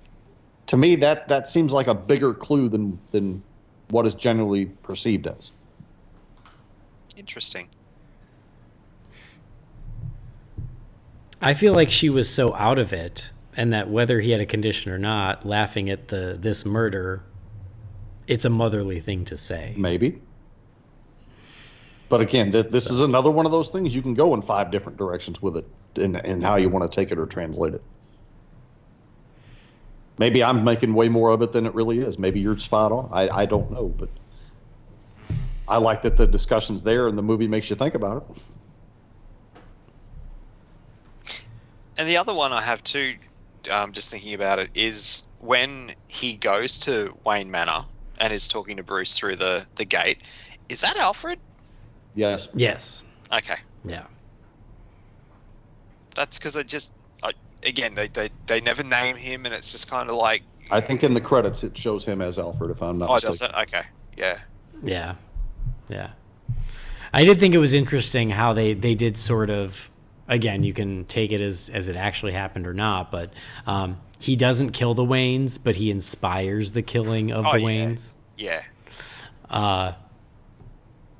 to me, that seems like a bigger clue than what is generally perceived as. Interesting. I feel like she was so out of it, and that whether he had a condition or not, laughing at this murder, it's a motherly thing to say. Maybe. But again, this is another one of those things you can go in 5 different directions with it in how you want to take it or translate it. Maybe I'm making way more of it than it really is. Maybe you're spot on. I don't know, but I like that the discussion's there and the movie makes you think about it. And the other one I have too, just thinking about it, is when he goes to Wayne Manor and is talking to Bruce through the gate. Is that Alfred? Yes. Yes. Okay. Yeah. That's because again, they never name him, and it's just kind of like... I think in the credits it shows him as Alfred, if I'm not mistaken. Does it? Okay. Yeah. Yeah. Yeah. I did think it was interesting how they did sort of... Again, you can take it as it actually happened or not, but he doesn't kill the Waynes, but he inspires the killing of the Waynes. Yeah.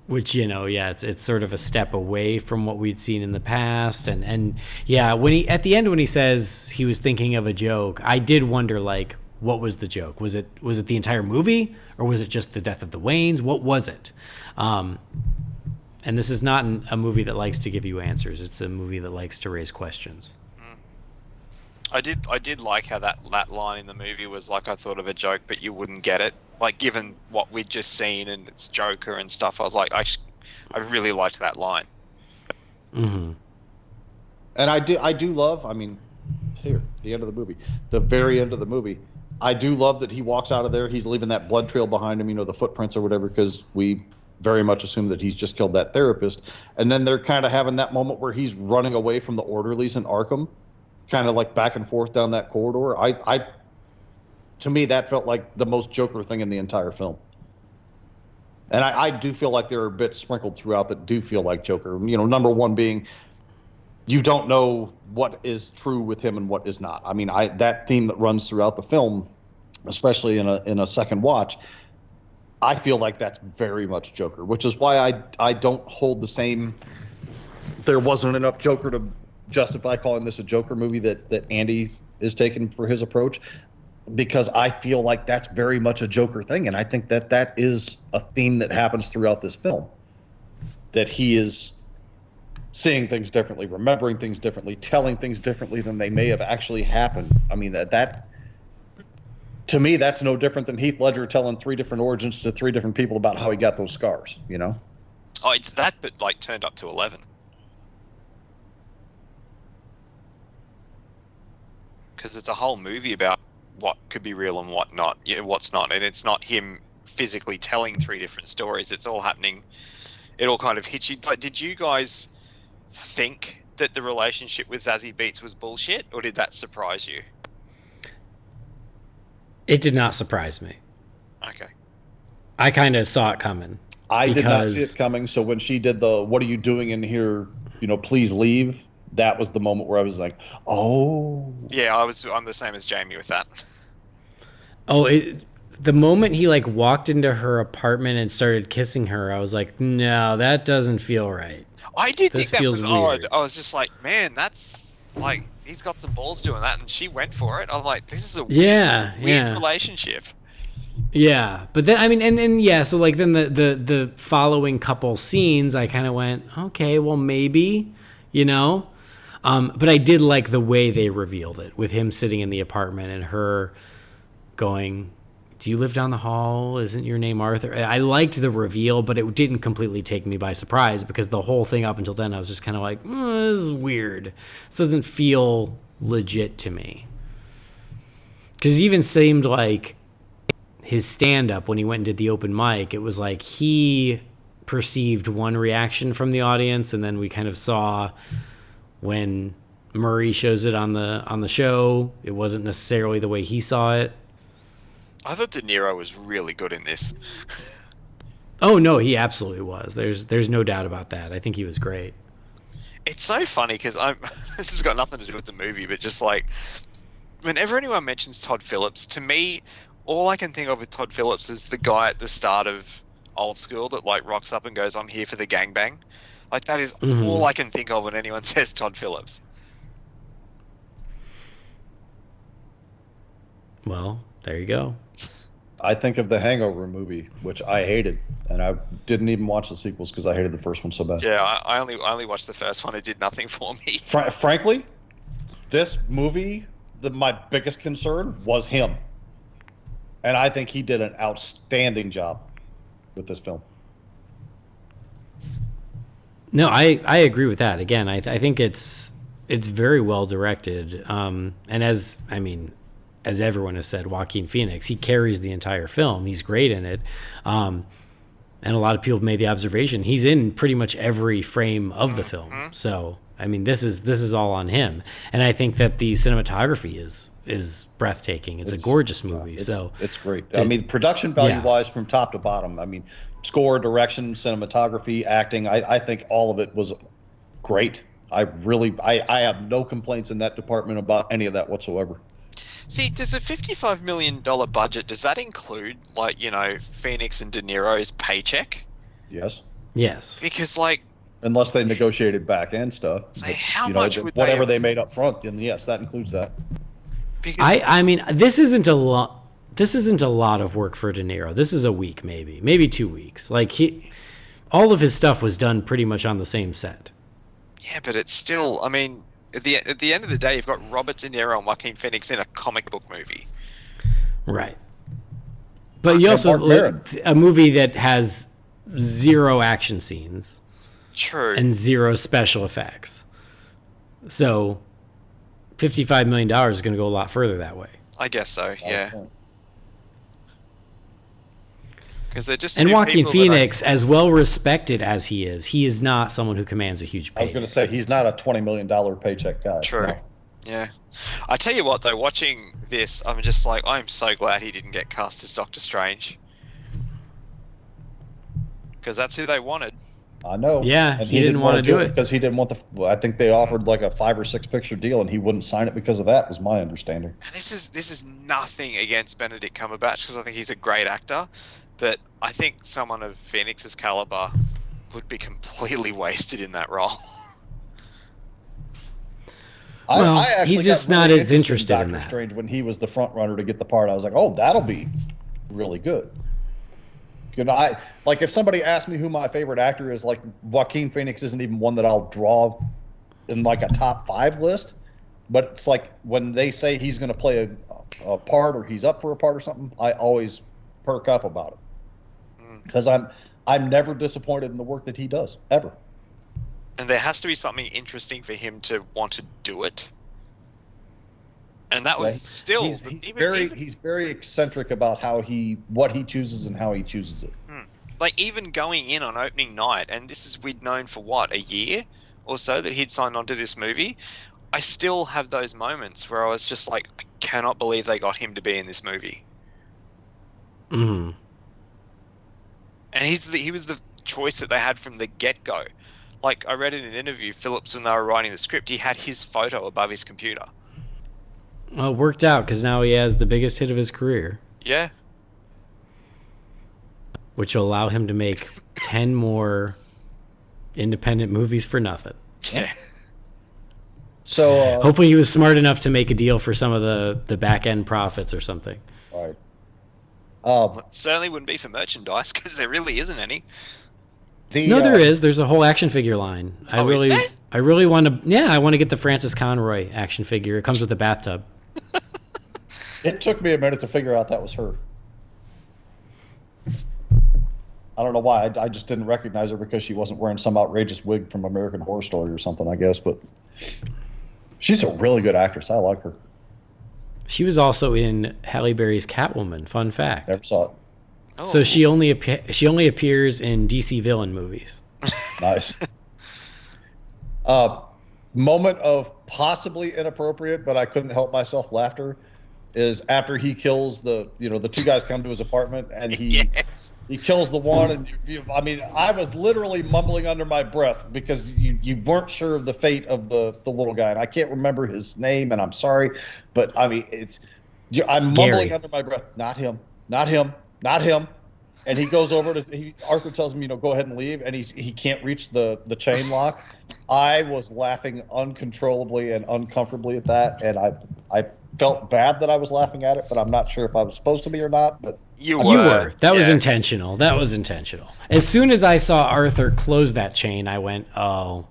Which, it's sort of a step away from what we'd seen in the past. And yeah, when at the end when he says he was thinking of a joke, I did wonder, like, what was the joke? Was it the entire movie, or was it just the death of the Waynes? What was it? And this is not a movie that likes to give you answers. It's a movie that likes to raise questions. I did like how that line in the movie was like, I thought of a joke, but you wouldn't get it. Like, given what we'd just seen and it's Joker and stuff, I was like, I really liked that line. Mm-hmm. And I do love, I mean, here, the end of the movie, the very end of the movie, I do love that he walks out of there. He's leaving that blood trail behind him, the footprints or whatever, because we very much assume that he's just killed that therapist. And then they're kind of having that moment where he's running away from the orderlies in Arkham, kind of like back and forth down that corridor. To me, that felt like the most Joker thing in the entire film. And I do feel like there are bits sprinkled throughout that do feel like Joker. Number one being, you don't know what is true with him and what is not. I mean, that theme that runs throughout the film, especially in a second watch, I feel like that's very much Joker, which is why I don't hold the same. There wasn't enough Joker to justify calling this a Joker movie that Andy is taking for his approach, because I feel like that's very much a Joker thing, and I think that is a theme that happens throughout this film, that he is seeing things differently, remembering things differently, telling things differently than they may have actually happened. I mean, that to me, that's no different than Heath Ledger telling 3 different origins to 3 different people about how he got those scars, Oh, it's that, but like turned up to 11. Because it's a whole movie about what could be real and what not, what's not, and it's not him physically telling 3 different stories. It's all happening. It all kind of hits you. Like, did you guys think that the relationship with Zazie Beetz was bullshit, or did that surprise you? It did not surprise me. Okay. I kind of saw it coming. I did not see it coming. So when she did the "What are you doing in here? Please leave," that was the moment where I was like, "Oh." Yeah, I'm the same as Jamie with that. Oh, the moment he walked into her apartment and started kissing her, I was like, "No, that doesn't feel right." I did think that was odd. I was just like, "Man, that's like." He's got some balls doing that, and she went for it. I'm like, this is a weird relationship. Yeah, but then, I mean, and yeah, so then the following couple scenes, I kind of went, okay, well, maybe, But I did like the way they revealed it, with him sitting in the apartment and her going, "Do you live down the hall? Isn't your name Arthur?" I liked the reveal, but it didn't completely take me by surprise, because the whole thing up until then I was just kind of like, this is weird. This doesn't feel legit to me. Because it even seemed like his stand-up, when he went and did the open mic, it was like he perceived one reaction from the audience, and then we kind of saw when Murray shows it on the show, it wasn't necessarily the way he saw it. I thought De Niro was really good in this. Oh no, he absolutely was. There's no doubt about that. I think he was great. It's so funny because this has got nothing to do with the movie, but just like whenever anyone mentions Todd Phillips, to me, all I can think of with Todd Phillips is the guy at the start of Old School that like rocks up and goes, "I'm here for the gangbang." Like that is all I can think of when anyone says Todd Phillips. Well, there you go. I think of the Hangover movie, which I hated, and I didn't even watch the sequels because I hated the first one so bad. Yeah, I only watched the first one. It did nothing for me. Frankly, this movie, my biggest concern was him, and I think he did an outstanding job with this film. No, I agree with that. Again, I think it's very well directed, and as everyone has said, Joaquin Phoenix, he carries the entire film. He's great in it. And a lot of people made the observation he's in pretty much every frame of the film. So, this is all on him. And I think that the cinematography is breathtaking. It's a gorgeous movie. It's great. Production value wise, from top to bottom. Score, direction, cinematography, acting. I think all of it was great. I have no complaints in that department about any of that whatsoever. See, does a $55 million budget, does that include, Phoenix and De Niro's paycheck? Yes. Yes. Because, unless they negotiated back end stuff. How much would whatever they made up front, then yes, that includes that. Because this isn't a lot. This isn't a lot of work for De Niro. This is a week, maybe 2 weeks. All of his stuff was done pretty much on the same set. Yeah, but it's still, at the end of the day, you've got Robert De Niro and Joaquin Phoenix in a comic book movie. Right. But you also a movie that has 0 action scenes. True. And 0 special effects. So $55 million is going to go a lot further that way. I guess so, yeah. Because they're just and Joaquin Phoenix, as well respected as he is not someone who commands a huge paycheck. I was going to say, he's not a $20 million paycheck guy. True. No. Yeah. I tell you what, though, watching this, I'm just like, I'm so glad he didn't get cast as Doctor Strange. Because that's who they wanted. I know. Yeah, and he didn't want to do it. Because he didn't want I think they offered like a 5 or 6 picture deal, and he wouldn't sign it because of that, was my understanding. And this is nothing against Benedict Cumberbatch, because I think he's a great actor. But I think someone of Phoenix's caliber would be completely wasted in that role. Well, he's just not as interested in that. Strange, when he was the front runner to get the part, I was like, oh, that'll be really good. If somebody asked me who my favorite actor is, Joaquin Phoenix isn't even one that I'll draw in a top 5 list. But it's like when they say he's going to play a part or he's up for a part or something, I always perk up about it. Because I'm never disappointed in the work that he does, ever. And there has to be something interesting for him to want to do it. And that was still... He's very eccentric about what he chooses and how he chooses it. Even going in on opening night, and we'd known for a year or so that he'd signed on to this movie, I still have those moments where I was just like, I cannot believe they got him to be in this movie. Mm-hmm. And he was the choice that they had from the get-go. I read in an interview, Phillips, when they were writing the script, he had his photo above his computer. Well, it worked out because now he has the biggest hit of his career. Yeah. Which will allow him to make 10 more independent movies for nothing. Yeah. So hopefully he was smart enough to make a deal for some of the back-end profits or something. All right. It certainly wouldn't be for merchandise because there really isn't any. No, there is. There's a whole action figure line. I is there? really want to. Yeah, I want to get the Francis Conroy action figure. It comes with a bathtub. It took me a minute to figure out that was her. I don't know why. I just didn't recognize her because she wasn't wearing some outrageous wig from American Horror Story or something, I guess. But she's a really good actress. I like her. She was also in Halle Berry's Catwoman. Fun fact. Never saw it. Oh. So she only appears in DC villain movies. Nice. Moment of possibly inappropriate, but I couldn't help myself laughter, is after he kills the two guys come to his apartment and he kills the one, and I mean, I was literally mumbling under my breath because you weren't sure of the fate of the little guy, and I can't remember his name, and I'm sorry, but I mean, I'm mumbling under my breath, not him, and he goes over to Arthur tells him, go ahead and leave, and he can't reach the chain lock. I was laughing uncontrollably and uncomfortably at that, and I felt bad that I was laughing at it, but I'm not sure if I was supposed to be or not. But you were. That was intentional. That was intentional. As soon as I saw Arthur close that chain, I went, oh,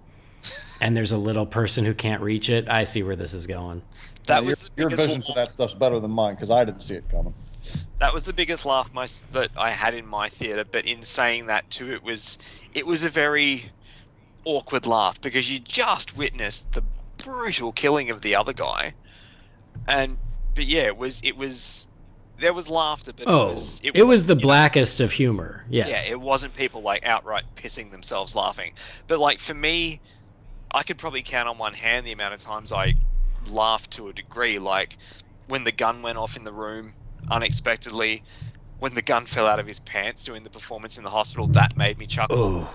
and there's a little person who can't reach it. I see where this is going. That was your vision for that stuff's better than mine because I didn't see it coming. That was the biggest laugh that I had in my theater. But in saying that too, it was a very awkward laugh because you just witnessed the brutal killing of the other guy. But yeah, it was there was laughter, but it was the blackest of humor. Yes. Yeah, it wasn't people like outright pissing themselves laughing. But like for me, I could probably count on one hand the amount of times I laughed to a degree. Like when the gun went off in the room unexpectedly, when the gun fell out of his pants doing the performance in the hospital, that made me chuckle. Oh,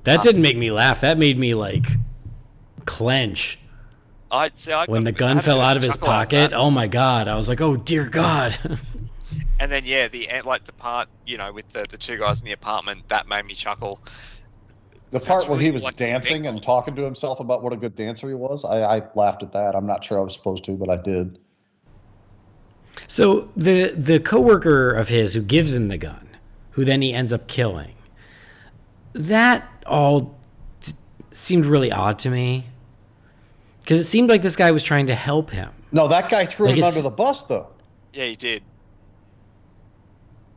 that didn't make me laugh. That made me like clench. When the gun fell out of his pocket, oh my god! I was like, oh dear god. And then the part with the two guys in the apartment, that made me chuckle. The part where he was dancing and talking to himself about what a good dancer he was, I laughed at that. I'm not sure I was supposed to, but I did. So the coworker of his who gives him the gun, who then he ends up killing, that all seemed really odd to me. Because it seemed like this guy was trying to help him. No, that guy threw him under the bus, though. Yeah, he did.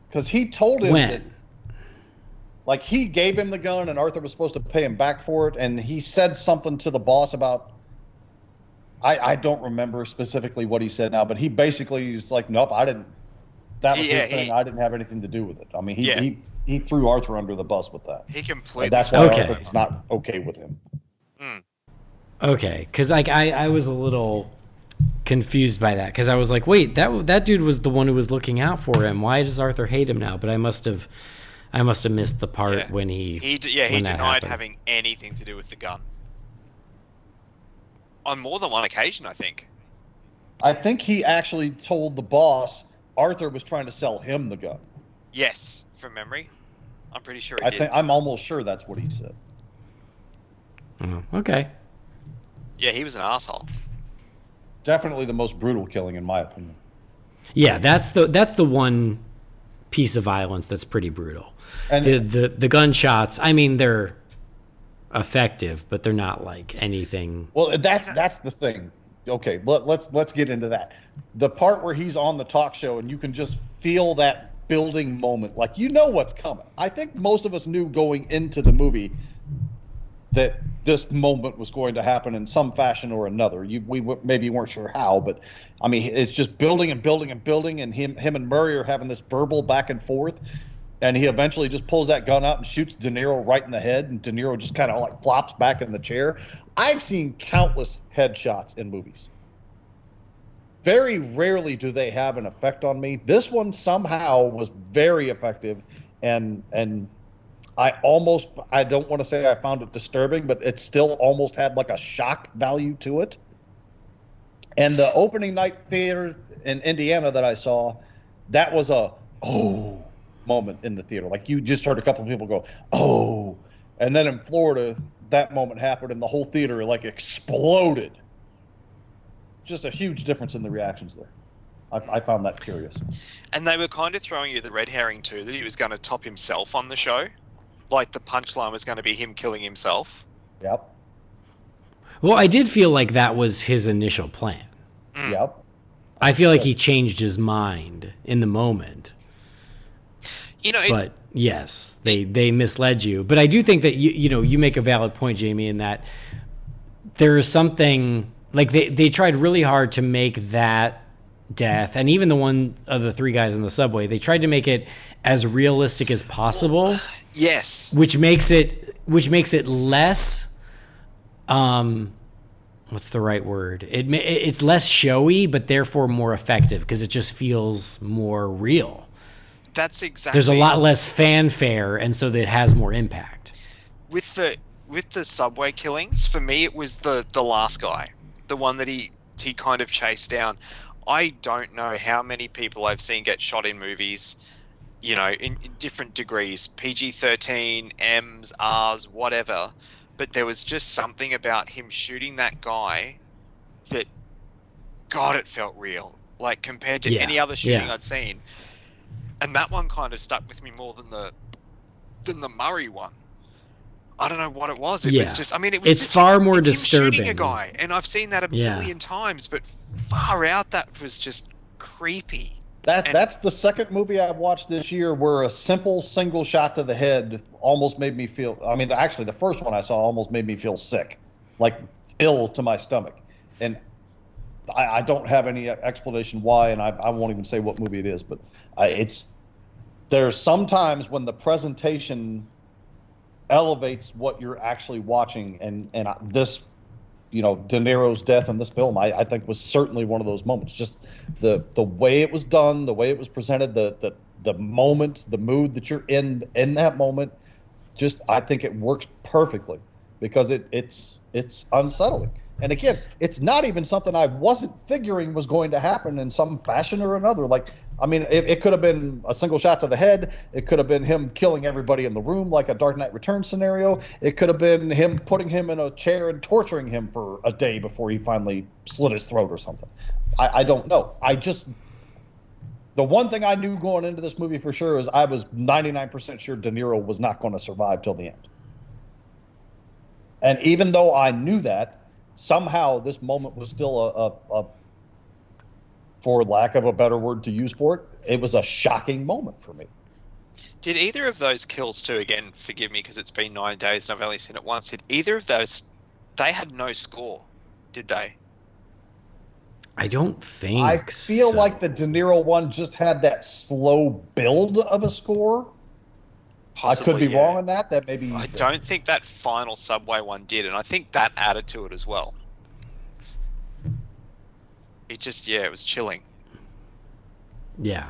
Because he told him that, like, he gave him the gun, and Arthur was supposed to pay him back for it, and he said something to the boss about, I don't remember specifically what he said now, but he basically was like, nope, I didn't. That was his thing. I didn't have anything to do with it. I mean, he threw Arthur under the bus with that. He completely. And that's why Arthur was not okay with him. Okay, because I was a little confused by that, because I was like, wait, that dude was the one who was looking out for him. Why does Arthur hate him now? But I must have missed the part when he denied having anything to do with the gun on more than one occasion, I think. I think he actually told the boss Arthur was trying to sell him the gun. Yes, from memory. I'm pretty sure he did. I'm almost sure that's what he said. Okay. Yeah, he was an asshole. Definitely the most brutal killing, in my opinion. Yeah, that's the one piece of violence that's pretty brutal. And the gunshots, I mean, they're effective, but they're not like anything. Well, that's the thing. Okay, let's get into that. The part where he's on the talk show and you can just feel that building moment, like what's coming. I think most of us knew going into the movie that this moment was going to happen in some fashion or another. We maybe weren't sure how, but I mean, it's just building and building and building, and him and Murray are having this verbal back and forth, and he eventually just pulls that gun out and shoots De Niro right in the head, and De Niro just kind of like flops back in the chair. I've seen countless headshots in movies. Very rarely do they have an effect on me. This one somehow was very effective, and I don't want to say I found it disturbing, but it still almost had like a shock value to it. And the opening night theater in Indiana that I saw, that was a moment in the theater. Like you just heard a couple of people go, oh. And then in Florida, that moment happened and the whole theater like exploded. Just a huge difference in the reactions there. I found that curious. And they were kind of throwing you the red herring too, that he was going to top himself on the show. like the punchline was going to be him killing himself. Yep. Well, I did feel like that was his initial plan. Yep. I feel like he changed his mind in the moment. But yes, they misled you. But I do think that you make a valid point, Jamie, in that there is something like they tried really hard to make that death, and even the one of the three guys in the subway, they tried to make it as realistic as possible. Yes. Which makes it less what's the right word? It's less showy, but therefore more effective because it just feels more real. That's exactly. There's a lot less fanfare, and so that it has more impact. With the subway killings, for me, it was the last guy, the one that he kind of chased down. I don't know how many people I've seen get shot in movies, in different degrees, PG-13, M's, R's, whatever. But there was just something about him shooting that guy that, God, it felt real. Like, compared to any other shooting I'd seen. And that one kind of stuck with me more than the Murray one. I don't know what it was. It was just, it was it's just far more it's him disturbing. shooting a guy, and I've seen that a billion times, but far out, that was just creepy. That's the second movie I've watched this year where a simple single shot to the head almost made me feel. Actually, the first one I saw almost made me feel sick, like ill to my stomach, and I don't have any explanation why, and I won't even say what movie it is, but there's sometimes when the presentation elevates what you're actually watching, and this, De Niro's death in this film, I think was certainly one of those moments. Just the way it was done, the way it was presented, the moment, the mood that you're in that moment, just I think it works perfectly because it's unsettling. And again, it's not even something I wasn't figuring was going to happen in some fashion or another. It could have been a single shot to the head. It could have been him killing everybody in the room like a Dark Knight Returns scenario. It could have been him putting him in a chair and torturing him for a day before he finally slit his throat or something. I don't know. The one thing I knew going into this movie for sure is I was 99% sure De Niro was not going to survive till the end. And even though I knew that, somehow this moment was still a for lack of a better word to use for it, it was a shocking moment for me. Did either of those kills too, again, forgive me because it's been 9 days and I've only seen it once, did either of those, they had no score, did they? I don't think I feel so. like the De Niro one just had that slow build of a score. Possibly, I could be wrong on that. That maybe I don't think that final subway one did, and I think that added to it as well. It just, it was chilling. Yeah,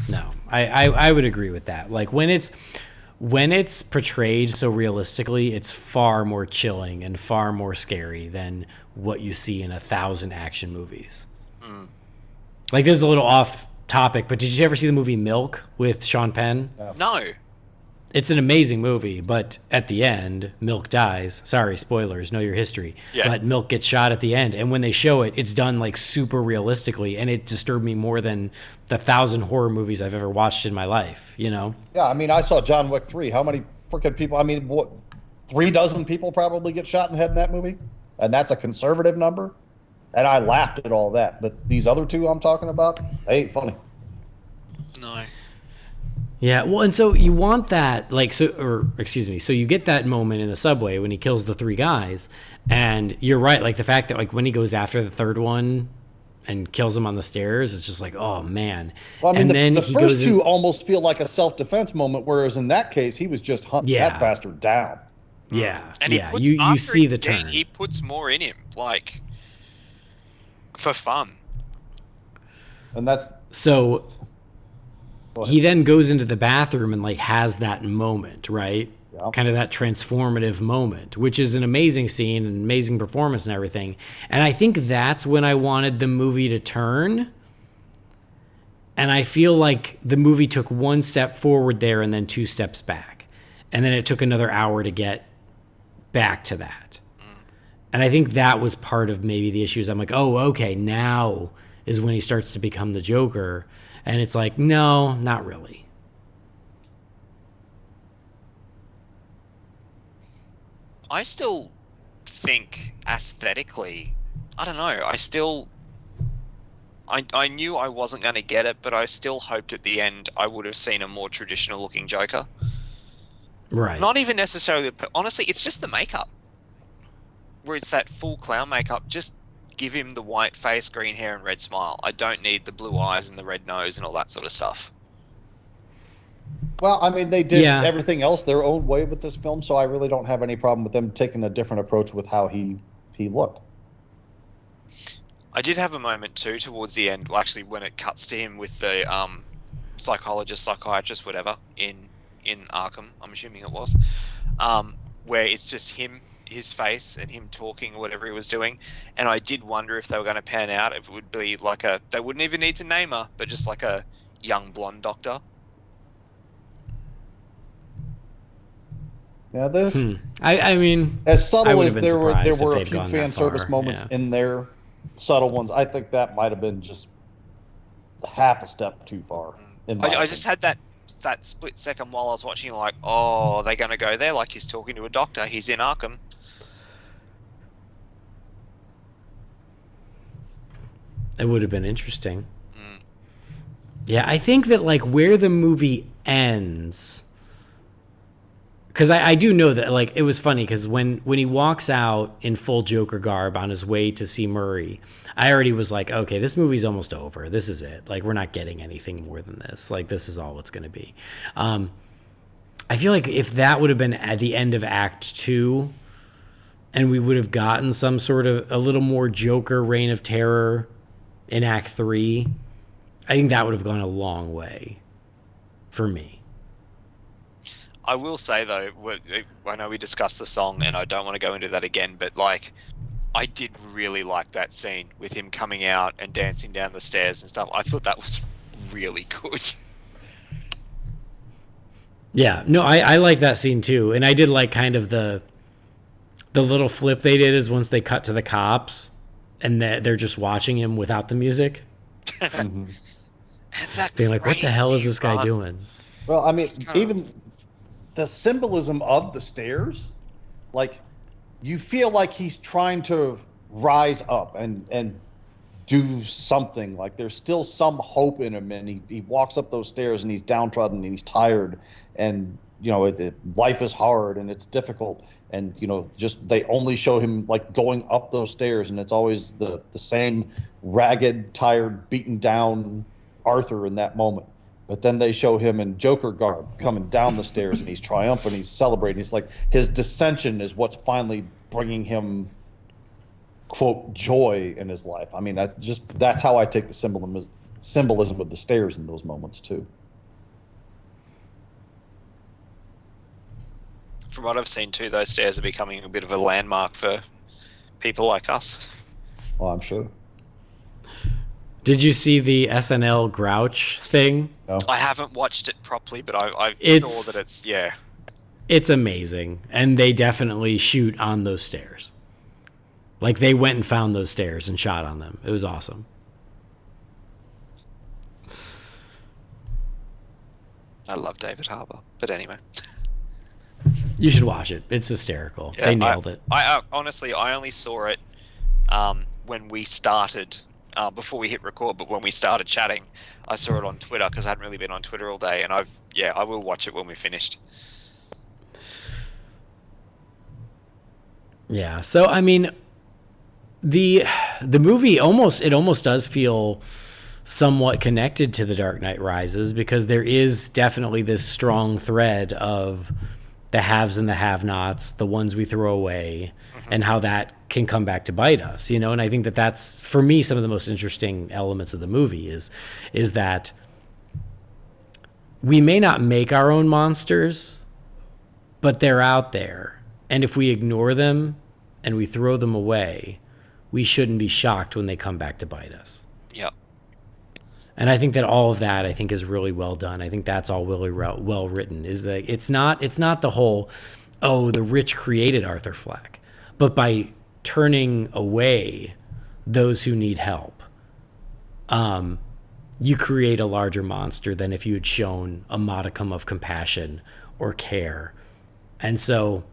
no, I would agree with that. Like when it's portrayed so realistically, it's far more chilling and far more scary than what you see in 1,000 action movies. Like this is a little off topic, but did you ever see the movie Milk with Sean Penn? No. It's an amazing movie, but at the end, Milk dies. Sorry, spoilers, know your history. Yeah. But Milk gets shot at the end, and when they show it, it's done like super realistically, and it disturbed me more than the 1,000 horror movies I've ever watched in my life, Yeah, I saw John Wick 3. How many freaking people, 36 people probably get shot in the head in that movie? And that's a conservative number? And I laughed at all that. But these other two I'm talking about, they ain't funny. No. Yeah, well, and so you want that, so you get that moment in the subway when he kills the three guys, and you're right, like the fact that like when he goes after the third one and kills him on the stairs, it's just like, oh man. Well, and then the he first goes two almost feel like a self-defense moment, whereas in that case, he was just hunting that bastard down. Yeah, and you see the turn. He puts more in him, like, for fun. And that's... So... He then goes into the bathroom and like has that moment, right? Yep. Kind of that transformative moment, which is an amazing scene, an amazing performance and everything. And I think that's when I wanted the movie to turn. And I feel like the movie took one step forward there and then 2 steps back. And then it took another hour to get back to that. And I think that was part of maybe the issues. I'm like, oh, okay, now is when he starts to become the Joker. And it's like, no, not really. I still think aesthetically, I don't know. I knew I wasn't going to get it, but I still hoped at the end I would have seen a more traditional looking Joker. Right. Not even necessarily, but honestly, it's just the makeup. Where it's that full clown makeup, just give him the white face, green hair, and red smile. I don't need the blue eyes and the red nose and all that sort of stuff. Well, I mean, they did Yeah. everything else their own way with this film, so I really don't have any problem with them taking a different approach with how he looked. I did have a moment too towards the end, well, actually when it cuts to him with the psychologist, psychiatrist, whatever, in Arkham, I'm assuming it was, where it's just him, his face, and him talking, whatever he was doing. And I did wonder if they were going to pan out, if it would be like they wouldn't even need to name her, but just like a young blonde doctor. Yeah, this. I mean, as I subtle would as have been there were surprised if a they'd few gone fan that far, service moments yeah. in there, subtle ones. I think that might have been just half a step too far. I just had that split second while I was watching, like, oh, are they going to go there? Like he's talking to a doctor. He's in Arkham. It would have been interesting. Yeah, I think that like where the movie ends, because I do know that like it was funny because when he walks out in full Joker garb on his way to see Murray, I already was like, okay, this movie's almost over. This is it. Like we're not getting anything more than this. Like this is all it's going to be. I feel like if that would have been at the end of Act 2, and we would have gotten some sort of a little more Joker Reign of Terror in Act 3, I think that would have gone a long way for me. I will say though, I know we discussed the song, and I don't want to go into that again, but like, I did really like that scene with him coming out and dancing down the stairs and stuff. I thought that was really good. Yeah, no, I like that scene too, and I did like kind of the little flip they did is once they cut to the cops and they're just watching him without the music, being like, "What the hell is this guy doing?" Well, I mean, even the symbolism of the stairs, like you feel like he's trying to rise up and do something. Like there's still some hope in him, and he walks up those stairs and he's downtrodden and he's tired, and you know life is hard and it's difficult, and you know just they only show him like going up those stairs, and it's always the same ragged, tired, beaten down Arthur in that moment. But then they show him in Joker garb coming down the stairs, and he's triumphant, he's celebrating. He's like, his dissension is what's finally bringing him, quote, joy in his life. I mean, that's how I take the symbolism of the stairs in those moments, too. From what I've seen, too, those stairs are becoming a bit of a landmark for people like us. Well, I'm sure. Did you see the SNL Grouch thing? No. I haven't watched it properly, but I saw that it's, yeah. It's amazing, and they definitely shoot on those stairs. Like, they went and found those stairs and shot on them. It was awesome. I love David Harbour, but anyway. You should watch it. It's hysterical. Yeah, they nailed it. I honestly, I only saw it when we started, before we hit record, but when we started chatting, I saw it on Twitter because I hadn't really been on Twitter all day, and I will watch it when we're finished. Yeah. So I mean, the movie almost does feel somewhat connected to The Dark Knight Rises, because there is definitely this strong thread of the haves and the have-nots, the ones we throw away, and how that can come back to bite us, you know? And I think that that's, for me, some of the most interesting elements of the movie is that we may not make our own monsters, but they're out there. And if we ignore them and we throw them away, we shouldn't be shocked when they come back to bite us. Yeah. And I think that all of that, I think, is really well done. I think that's all really well written. Is that it's not the whole, oh, the rich created Arthur Fleck, but by turning away those who need help, you create a larger monster than if you had shown a modicum of compassion or care. And so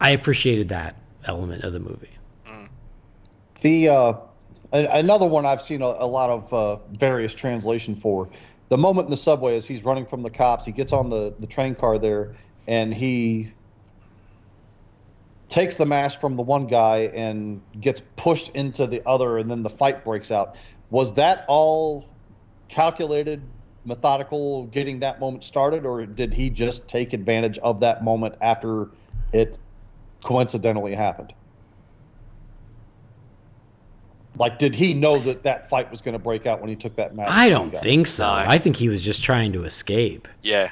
I appreciated that element of the movie. The another one I've seen a lot of various translation for. The moment in the subway as he's running from the cops, he gets on the train car there, and he takes the mask from the one guy and gets pushed into the other, and then the fight breaks out. Was that all calculated, methodical, getting that moment started, or did he just take advantage of that moment after it coincidentally happened? Like, did he know that fight was going to break out when he took that mask? I don't think so. No. I think he was just trying to escape. Yeah.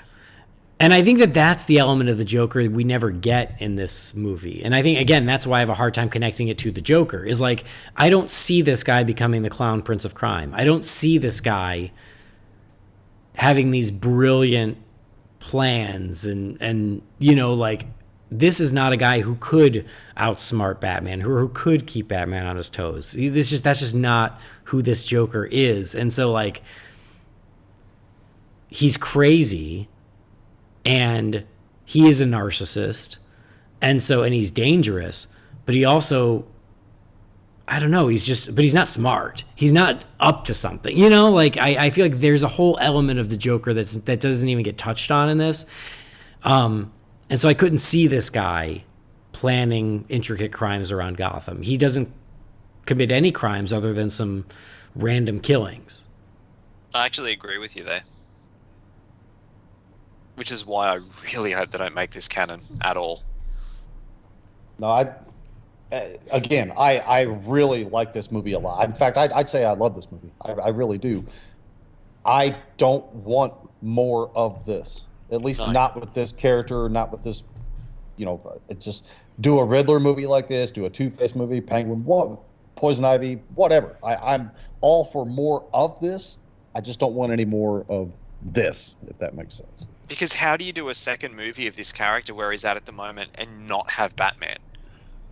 And I think that's the element of the Joker we never get in this movie. And I think, again, that's why I have a hard time connecting it to the Joker, is like, I don't see this guy becoming the clown prince of crime. I don't see this guy having these brilliant plans and you know, like, this is not a guy who could outsmart Batman, who could keep Batman on his toes. That's just not who this Joker is. And so, like, he's crazy, and he is a narcissist, and he's dangerous, but he also, I don't know, but he's not smart. He's not up to something, you know? Like, I feel like there's a whole element of the Joker that doesn't even get touched on in this. And so I couldn't see this guy planning intricate crimes around Gotham. He doesn't commit any crimes other than some random killings. I actually agree with you there. Which is why I really hope they don't make this canon at all. No, I really like this movie a lot. In fact, I'd say I love this movie. I really do. I don't want more of this. At least not with this character, not with this, you know, just do a Riddler movie like this, do a Two-Face movie, Penguin, Poison Ivy, whatever. I'm all for more of this. I just don't want any more of this, if that makes sense. Because how do you do a second movie of this character where he's at the moment and not have Batman?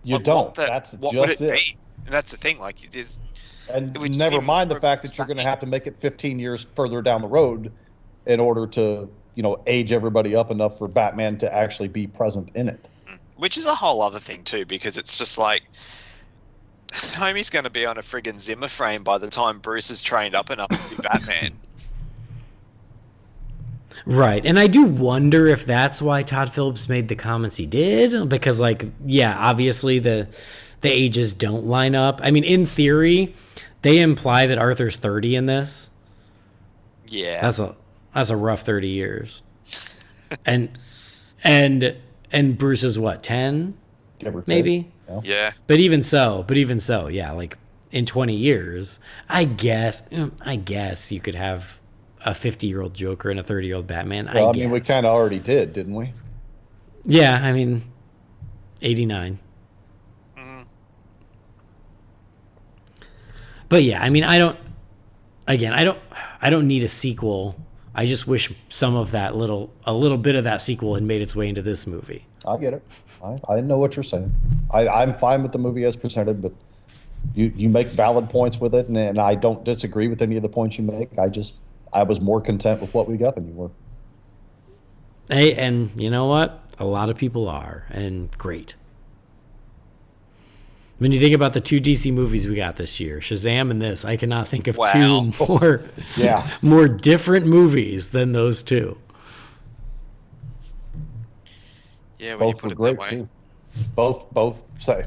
You don't. What would it be? And that's the thing. Like, it is. And never mind the fact that you're going to have to make it 15 years further down the road in order to, you know, age everybody up enough for Batman to actually be present in it. Which is a whole other thing too, because it's just like, homie's going to be on a friggin' Zimmer frame by the time Bruce is trained up enough to be Batman. Right. And I do wonder if that's why Todd Phillips made the comments he did, because, like, yeah, obviously the ages don't line up. I mean, in theory, they imply that Arthur's 30 in this. Yeah. That's a rough 30 years. and Bruce is what, 10? Maybe? Yeah. But even so, yeah, like, in 20 years, I guess you could have a 50-year-old Joker and a 30-year-old Batman. Well, I mean, we kind of already did, didn't we? Yeah, I mean, 89. But yeah, I mean, I don't need a sequel. I just wish some of that a little bit of that sequel had made its way into this movie. I get it. I know what you're saying. I'm fine with the movie as presented, but you make valid points with it, and I don't disagree with any of the points you make. I was more content with what we got than you were. Hey, and you know what? A lot of people are, and great. When you think about the two DC movies we got this year, Shazam and this, I cannot think of two more different movies than those two. Yeah, when you put it that way. Too. Both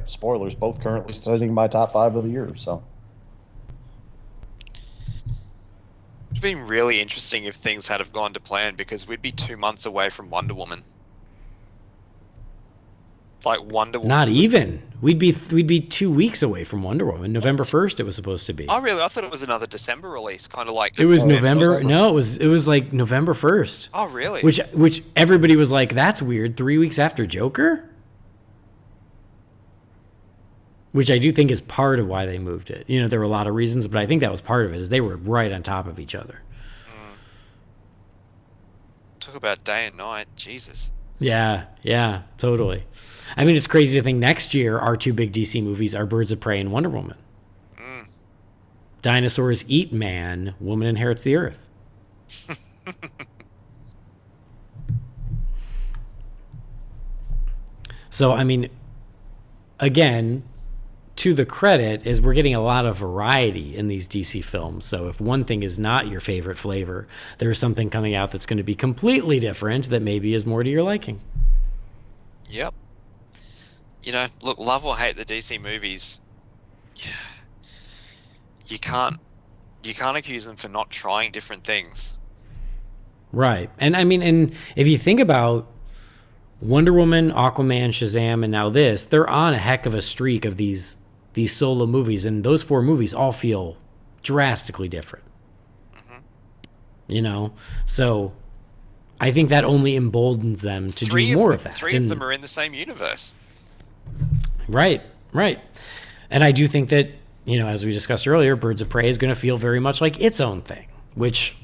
spoilers, both currently sitting in my top 5 of the year, so. It's been really interesting if things had have gone to plan, because we'd be 2 months away from Wonder Woman. Like Wonder Woman. Not even. We'd be 2 weeks away from Wonder Woman. November 1st it was supposed to be. Oh really? I thought it was another December release, kind of like. It was November. No, it was like November 1st. Oh really? Which everybody was like, that's weird. 3 weeks after Joker. Which I do think is part of why they moved it. You know, there were a lot of reasons, but I think that was part of it, is they were right on top of each other. Talk about day and night. Jesus. Yeah, totally. I mean, it's crazy to think next year our two big DC movies are Birds of Prey and Wonder Woman. Dinosaurs eat man, woman inherits the earth. So, I mean, again, to the credit is we're getting a lot of variety in these DC films. So if one thing is not your favorite flavor, there's something coming out that's going to be completely different that maybe is more to your liking. Yep. You know, look, love or hate the DC movies, you can't accuse them for not trying different things. Right. And I mean, and if you think about Wonder Woman, Aquaman, Shazam, and now this, they're on a heck of a streak of these solo movies, and those 4 movies all feel drastically different. Mm-hmm. You know? So I think that only emboldens them to do more of that. 3 of them are in the same universe. Right. And I do think that, you know, as we discussed earlier, Birds of Prey is going to feel very much like its own thing, which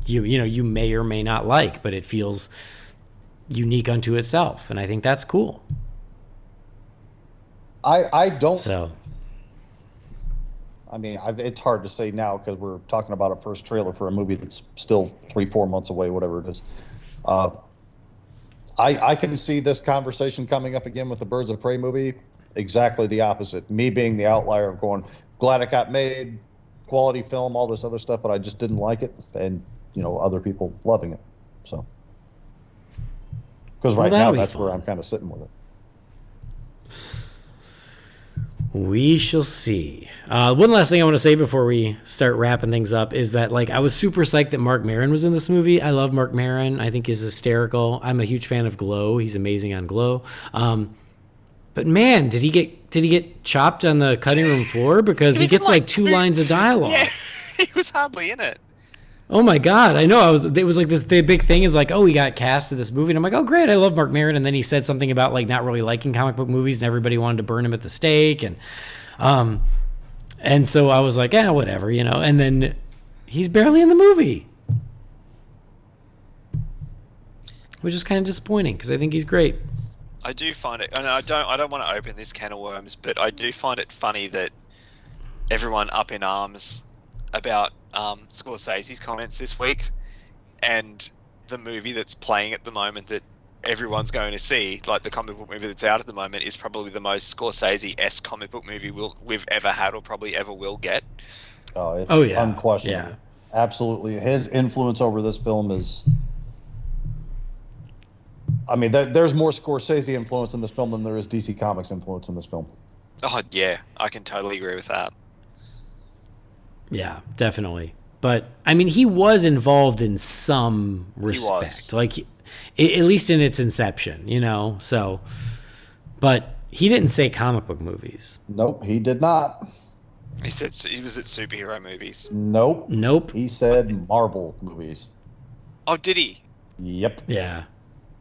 you may or may not like, but it feels unique unto itself, and I think that's cool. I don't. So, I mean, it's hard to say now because we're talking about a first trailer for a movie that's still 3-4 months away, whatever it is. I can see this conversation coming up again with the Birds of Prey movie. Exactly the opposite. Me being the outlier of going, glad it got made, quality film, all this other stuff, but I just didn't like it, and you know, other people loving it. So, because right now that's where I'm kind of sitting with it. We shall see. One last thing I want to say before we start wrapping things up is that, like, I was super psyched that Mark Maron was in this movie. I love Mark Maron. I think he's hysterical. I'm a huge fan of Glow. He's amazing on Glow. But man, did he get chopped on the cutting room floor? Because he gets like 2 lines of dialogue. Yeah, he was hardly in it. Oh my God, I know. It was like the big thing is like, oh, he got cast in this movie. And I'm like, oh, great, I love Mark Maron. And then he said something about like not really liking comic book movies and everybody wanted to burn him at the stake. And so I was like, yeah, whatever, you know. And then he's barely in the movie, which is kind of disappointing because I think he's great. I do find it, and I don't want to open this can of worms, but I do find it funny that everyone up in arms about Scorsese's comments this week, and the movie that's playing at the moment that everyone's going to see, like the comic book movie that's out at the moment, is probably the most Scorsese-esque comic book movie we've ever had or probably ever will get. Oh, it's yeah. unquestionable. Yeah. Absolutely. His influence over this film is... I mean, there's more Scorsese influence in this film than there is DC Comics influence in this film. Oh, yeah. I can totally agree with that. Yeah, definitely. But, I mean, he was involved in some respect. Like, at least in its inception, you know? So, but he didn't say comic book movies. Nope, he did not. He said he was at superhero movies. Nope. He said Marvel movies. Oh, did he? Yep. Yeah,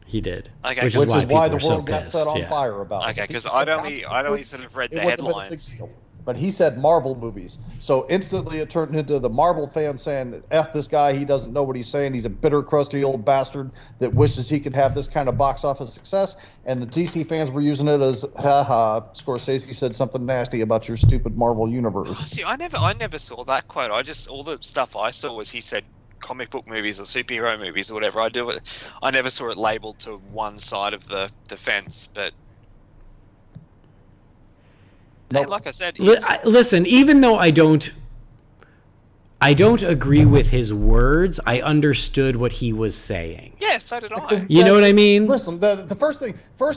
he did. Okay. Which is why the world got set on fire about it. Okay, because I'd only sort of read the headlines. But he said Marvel movies. So instantly it turned into the Marvel fans saying, F this guy, he doesn't know what he's saying. He's a bitter, crusty old bastard that wishes he could have this kind of box office success. And the DC fans were using it as, haha, Scorsese said something nasty about your stupid Marvel universe. Oh, see, I never saw that quote. All the stuff I saw was he said comic book movies or superhero movies or whatever. I never saw it labeled to one side of the fence, but... Nope. Hey, like I said, listen. Even though I don't agree with his words, I understood what he was saying. Yeah, so did I. You know what I mean? Listen, the first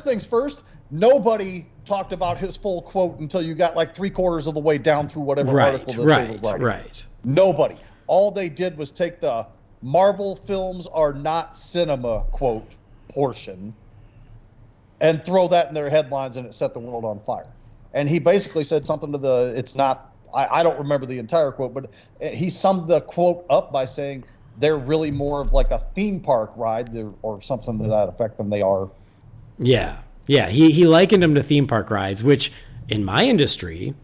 things first. Nobody talked about his full quote until you got like 3/4 of the way down through whatever article that they were writing. Right. Nobody. All they did was take the Marvel films are not cinema quote portion and throw that in their headlines, and it set the world on fire. And he basically said something to it's not, I don't remember the entire quote, but he summed the quote up by saying they're really more of like a theme park ride or something to that effect than they are. Yeah. Yeah. He likened them to theme park rides, which in my industry,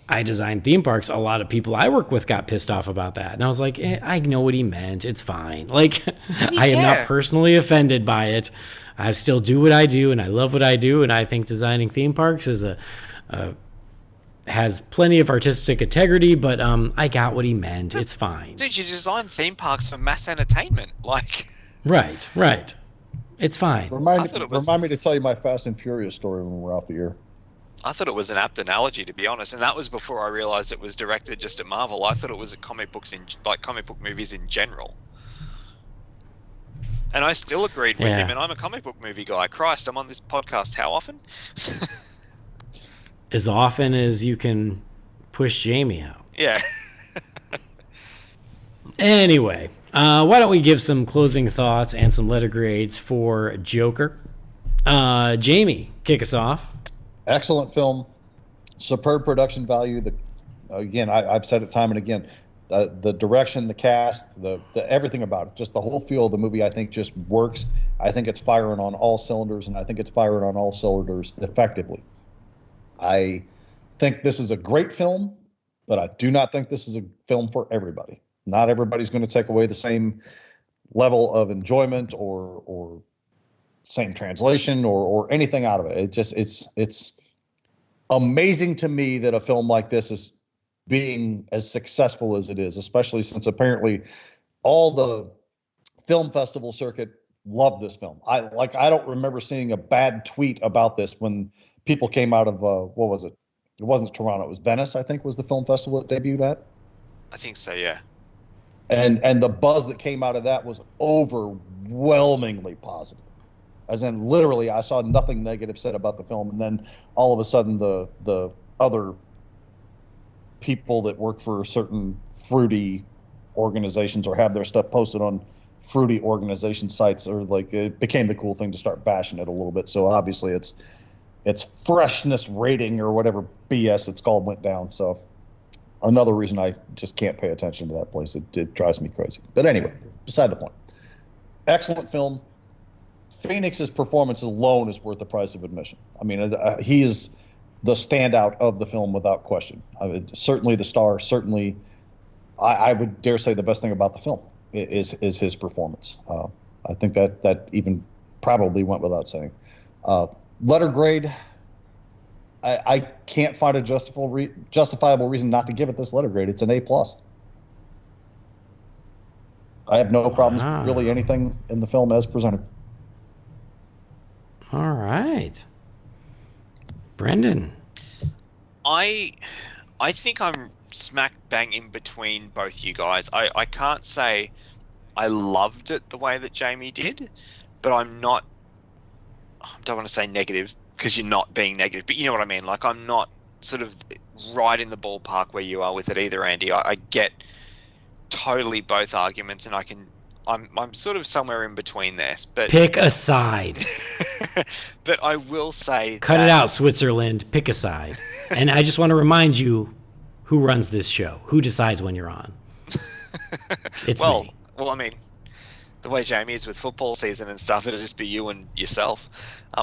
I design theme parks. A lot of people I work with got pissed off about that. And I was like, I know what he meant. It's fine. Like, I am not personally offended by it. I still do what I do, and I love what I do, and I think designing theme parks is has plenty of artistic integrity, but I got what he meant. It's fine. Dude, you design theme parks for mass entertainment. Like... Right. It's fine. Remind me to tell you my Fast and Furious story when we're off the air. I thought it was an apt analogy, to be honest, and that was before I realized it was directed just at Marvel. I thought it was at comic book movies in general. And I still agreed with him, and I'm a comic book movie guy. Christ, I'm on this podcast how often? As often as you can push Jamie out. Yeah. Anyway, why don't we give some closing thoughts and some letter grades for Joker? Jamie, kick us off. Excellent film, superb production value. I've said it time and again. The direction, the cast, the everything about it, just the whole feel of the movie, I think just works. I think it's firing on all cylinders, and I think it's firing on all cylinders effectively. I think this is a great film, but I do not think this is a film for everybody. Not everybody's going to take away the same level of enjoyment or same translation or anything out of it. It's amazing to me that a film like this is being as successful as it is, especially since apparently all the film festival circuit loved this film. I don't remember seeing a bad tweet about this when people came out of what was it? It wasn't Toronto. It was Venice, I think, was the film festival it debuted at. I think so, yeah. And the buzz that came out of that was overwhelmingly positive. As in, literally, I saw nothing negative said about the film, and then all of a sudden, the other people that work for certain fruity organizations or have their stuff posted on fruity organization sites, or like it became the cool thing to start bashing it a little bit. So obviously, its freshness rating or whatever BS it's called went down. So another reason I just can't pay attention to that place. It drives me crazy. But anyway, beside the point. Excellent film. Phoenix's performance alone is worth the price of admission. I mean, he's the standout of the film without question. Certainly the star. Certainly, I would dare say the best thing about the film is his performance. I think that even probably went without saying. Letter grade. I can't find a justifiable reason not to give it this letter grade. It's an A+. I have no problems with really anything in the film as presented. All right. Brendan. I think I'm smack bang in between both you guys. I can't say I loved it the way that Jamie did, but I don't want to say negative because you're not being negative, but you know what I mean. Like, I'm not sort of right in the ballpark where you are with it either, Andy. I get totally both arguments, and I'm sort of somewhere in between there. But pick a side. But I will say, cut it out, Switzerland. Pick a side. And I just want to remind you who runs this show, who decides when you're on. It's me. Well, I mean, the way Jamie is with football season and stuff, it'll just be you and yourself.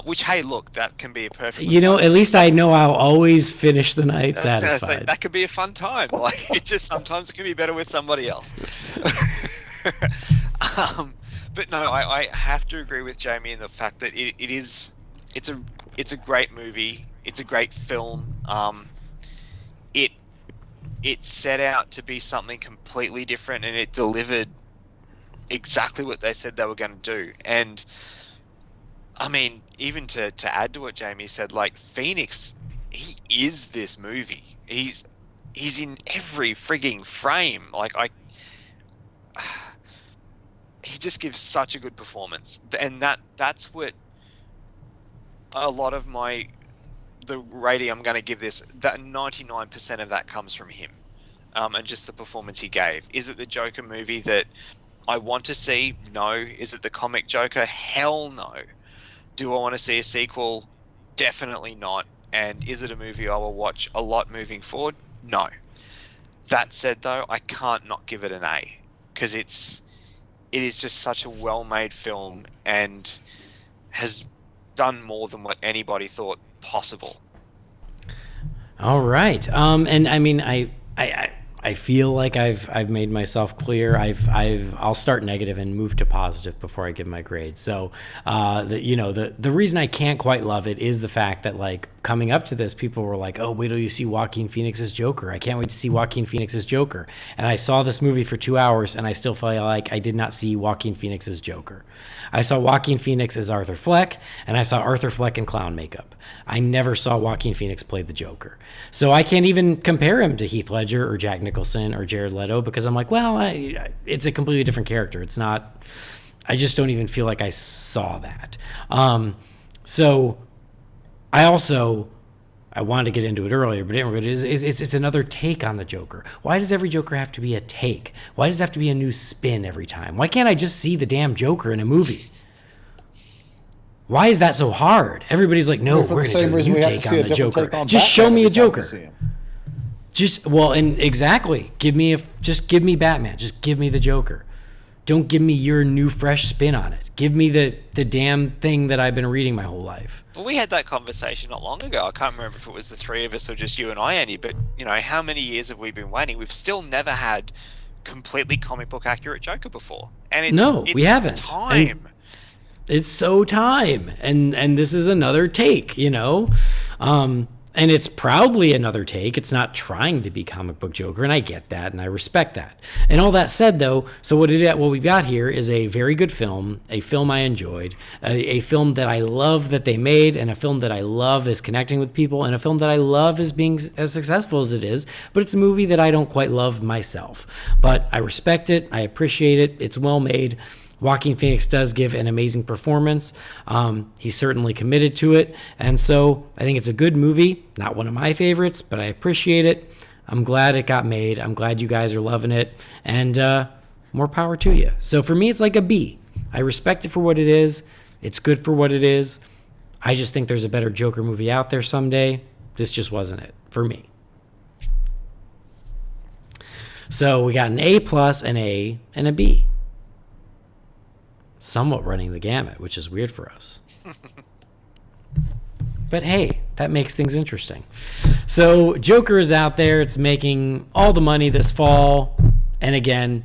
Which, hey, look, that can be a perfect. You know, at least I know I'll always finish the night satisfied. Say, that could be a fun time. Like, it just sometimes it can be better with somebody else. But no, I have to agree with Jamie in the fact that it's a great movie. It's a great film. It set out to be something completely different, and it delivered exactly what they said they were going to do. And I mean, even to add to what Jamie said, like, Phoenix, he is this movie. He's in every frigging frame. Like, he just gives such a good performance, and that's what a lot of the rating I'm going to give this, that 99% of that comes from him, and just the performance he gave. Is it the Joker movie that I want to see? No. Is it the comic Joker? Hell no. Do I want to see a sequel? Definitely not. And is it a movie I will watch a lot moving forward? No. That said, though, I can't not give it an A, because it is just such a well-made film and has done more than what anybody thought possible. All right. And I mean, I I feel like I've made myself clear. I'll start negative and move to positive before I give my grade. So, the reason I can't quite love it is the fact that, like, coming up to this, people were like, "Oh, wait till you see Joaquin Phoenix's Joker. I can't wait to see Joaquin Phoenix's Joker." And I saw this movie for 2 hours, and I still feel like I did not see Joaquin Phoenix's Joker. I saw Joaquin Phoenix as Arthur Fleck, and I saw Arthur Fleck in clown makeup. I never saw Joaquin Phoenix play the Joker. So I can't even compare him to Heath Ledger or Jack Nicholson or Jared Leto because I'm like, well, it's a completely different character. It's not, I just don't even feel like I saw that. So I wanted to get into it earlier, but it's another take on the Joker. Why does every Joker have to be a take? Why does it have to be a new spin every time? Why can't I just see the damn Joker in a movie? Why is that so hard? Everybody's like, no, we're going to do a new take on the Joker. Just show me a Joker. Exactly. Give me Batman. Just give me the Joker. Don't give me your new fresh spin on it. Give me the damn thing that I've been reading my whole life. Well, we had that conversation not long ago. I can't remember if it was the three of us or just you and I, Andy, but, how many years have we been waiting? We've still never had completely comic book accurate Joker before. And we haven't. Time. It's so time. And this is another take, and it's proudly another take. It's not trying to be comic book Joker, and I get that, and I respect that. And all that said, though, so what we've got here is a very good film, a film I enjoyed, a film that I love that they made, and a film that I love is connecting with people, and a film that I love is being as successful as it is, but it's a movie that I don't quite love myself. But I respect it, I appreciate it, it's well made. Joaquin Phoenix does give an amazing performance. He's certainly committed to it. And so I think it's a good movie. Not one of my favorites, but I appreciate it. I'm glad it got made. I'm glad you guys are loving it. And more power to you. So for me, it's like a B. I respect it for what it is. It's good for what it is. I just think there's a better Joker movie out there someday. This just wasn't it for me. So we got an A+, an A, and a B. Somewhat running the gamut, which is weird for us. But hey, that makes things interesting. So Joker is out there. It's making all the money this fall. And again,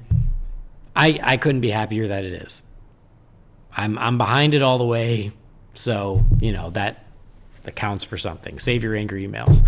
I couldn't be happier that it is. I'm behind it all the way. So, that counts for something. Save your angry emails.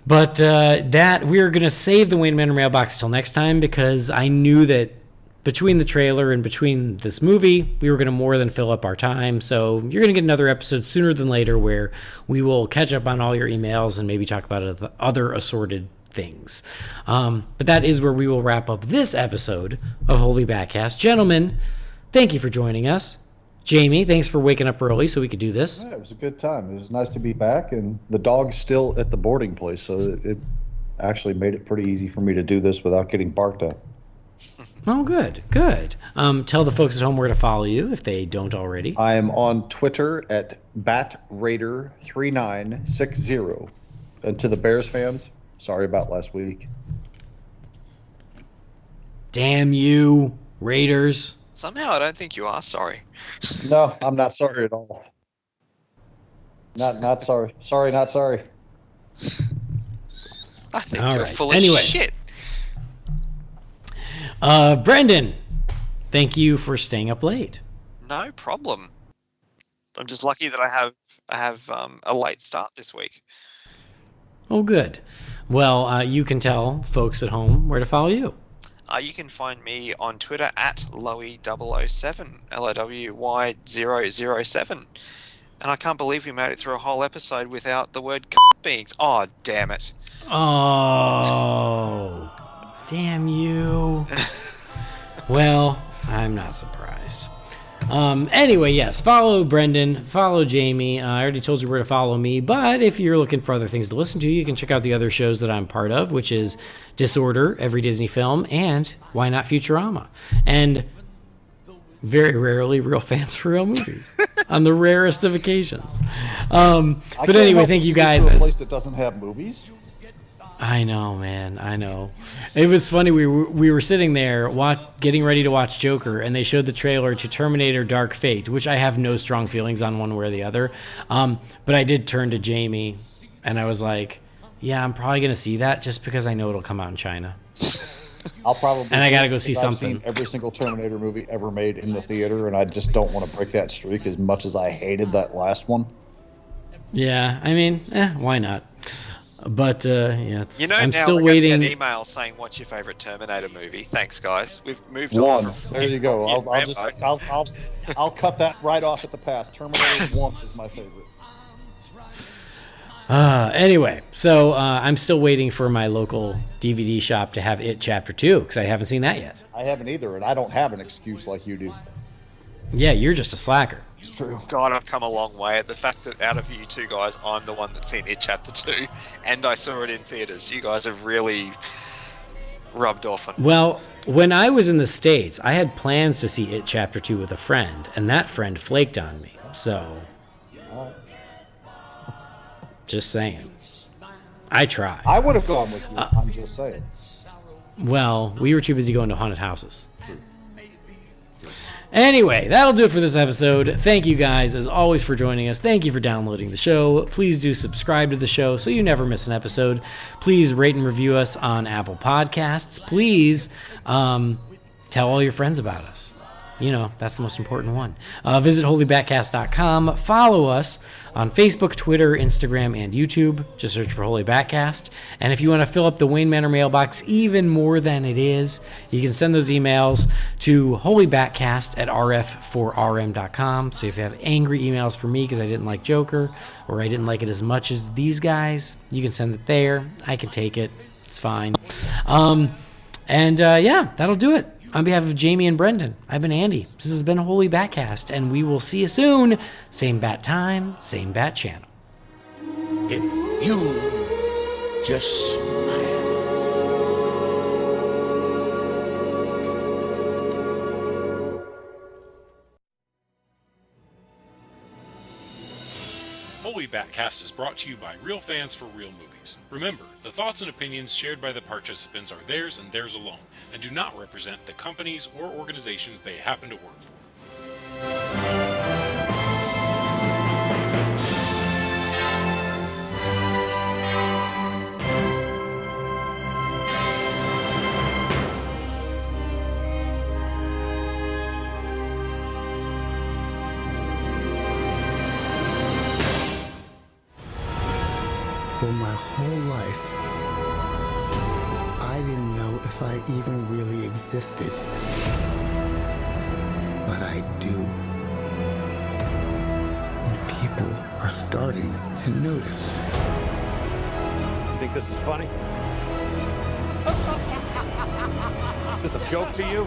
But that we're going to save the Wayne Manor mailbox till next time because I knew that between the trailer and between this movie, we were going to more than fill up our time. So you're going to get another episode sooner than later where we will catch up on all your emails and maybe talk about other assorted things. But that is where we will wrap up this episode of Holy BatCast. Gentlemen, thank you for joining us. Jamie, thanks for waking up early so we could do this. Yeah, it was a good time. It was nice to be back, and the dog's still at the boarding place, so it actually made it pretty easy for me to do this without getting barked at. Oh, good. Tell the folks at home where to follow you if they don't already. I am on Twitter at BatRaider3960. And to the Bears fans, sorry about last week. Damn you, Raiders. Somehow I don't think you are sorry. No, I'm not sorry at all. Not sorry. Sorry, not sorry. I think all you're right. full of shit. Brendan, thank you for staying up late. No problem. I'm just lucky that I have a late start this week. Oh, good. Well, you can tell folks at home where to follow you. You can find me on Twitter at Lowy007, LOWY007. And I can't believe we made it through a whole episode without the word being. Oh, damn it. Oh, damn you. Well, I'm not surprised. Anyway, yes, follow Brendan, follow Jamie. I already told you where to follow me, but if you're looking for other things to listen to, you can check out the other shows that I'm part of, which is Disorder, Every Disney Film, and Why Not Futurama. And very rarely Real Fans for Real Movies, on the rarest of occasions. But anyway, thank you guys. A place that doesn't have movies? I know, man. I know. It was funny. We were sitting there getting ready to watch Joker, and they showed the trailer to Terminator Dark Fate, which I have no strong feelings on one way or the other. But I did turn to Jamie, and I was like, yeah, I'm probably gonna see that just because I know it'll come out in China. I'll probably. And I gotta go see I've something. seen every single Terminator movie ever made in the theater, and I just don't want to break that streak as much as I hated that last one. Yeah, I mean, why not? But yeah, You know, I'm now still we're going to waiting. get emails saying, "What's your favorite Terminator movie?" Thanks, guys. We've moved One. on. From There you go. Rambo. I'll cut that right off at the pass. Terminator 1 is my favorite. Anyway, so I'm still waiting for my local DVD shop to have It Chapter 2 because I haven't seen that yet. I haven't either, and I don't have an excuse like you do. Yeah, you're just a slacker. It's true. God, I've come a long way. The fact that out of you two guys, I'm the one that's seen It Chapter 2, and I saw it in theaters. You guys have really rubbed off on me. Well, when I was in the States, I had plans to see It Chapter 2 with a friend, and that friend flaked on me. So, just saying. I tried. I would have gone with you. I'm just saying. Well, we were too busy going to haunted houses. Anyway, that'll do it for this episode. Thank you guys, as always, for joining us. Thank you for downloading the show. Please do subscribe to the show so you never miss an episode. Please rate and review us on Apple Podcasts. Please tell all your friends about us. You know, that's the most important one. Visit holybatcast.com. Follow us on Facebook, Twitter, Instagram, and YouTube. Just search for Holy BatCast. And if you want to fill up the Wayne Manor mailbox even more than it is, you can send those emails to holybatcast@rf4rm.com. So if you have angry emails for me because I didn't like Joker or I didn't like it as much as these guys, you can send it there. I can take it. It's fine. Yeah, that'll do it. On behalf of Jamie and Brendan, I've been Andy. This has been Holy BatCast, and we will see you soon. Same bat time, same bat channel. If you just smile. Holy BatCast is brought to you by real fans for real movies. Remember, the thoughts and opinions shared by the participants are theirs and theirs alone, and do not represent the companies or organizations they happen to work for. For my whole life, I didn't know if I even really existed. But I do. And people are starting to notice. You think this is funny? Is this a joke to you?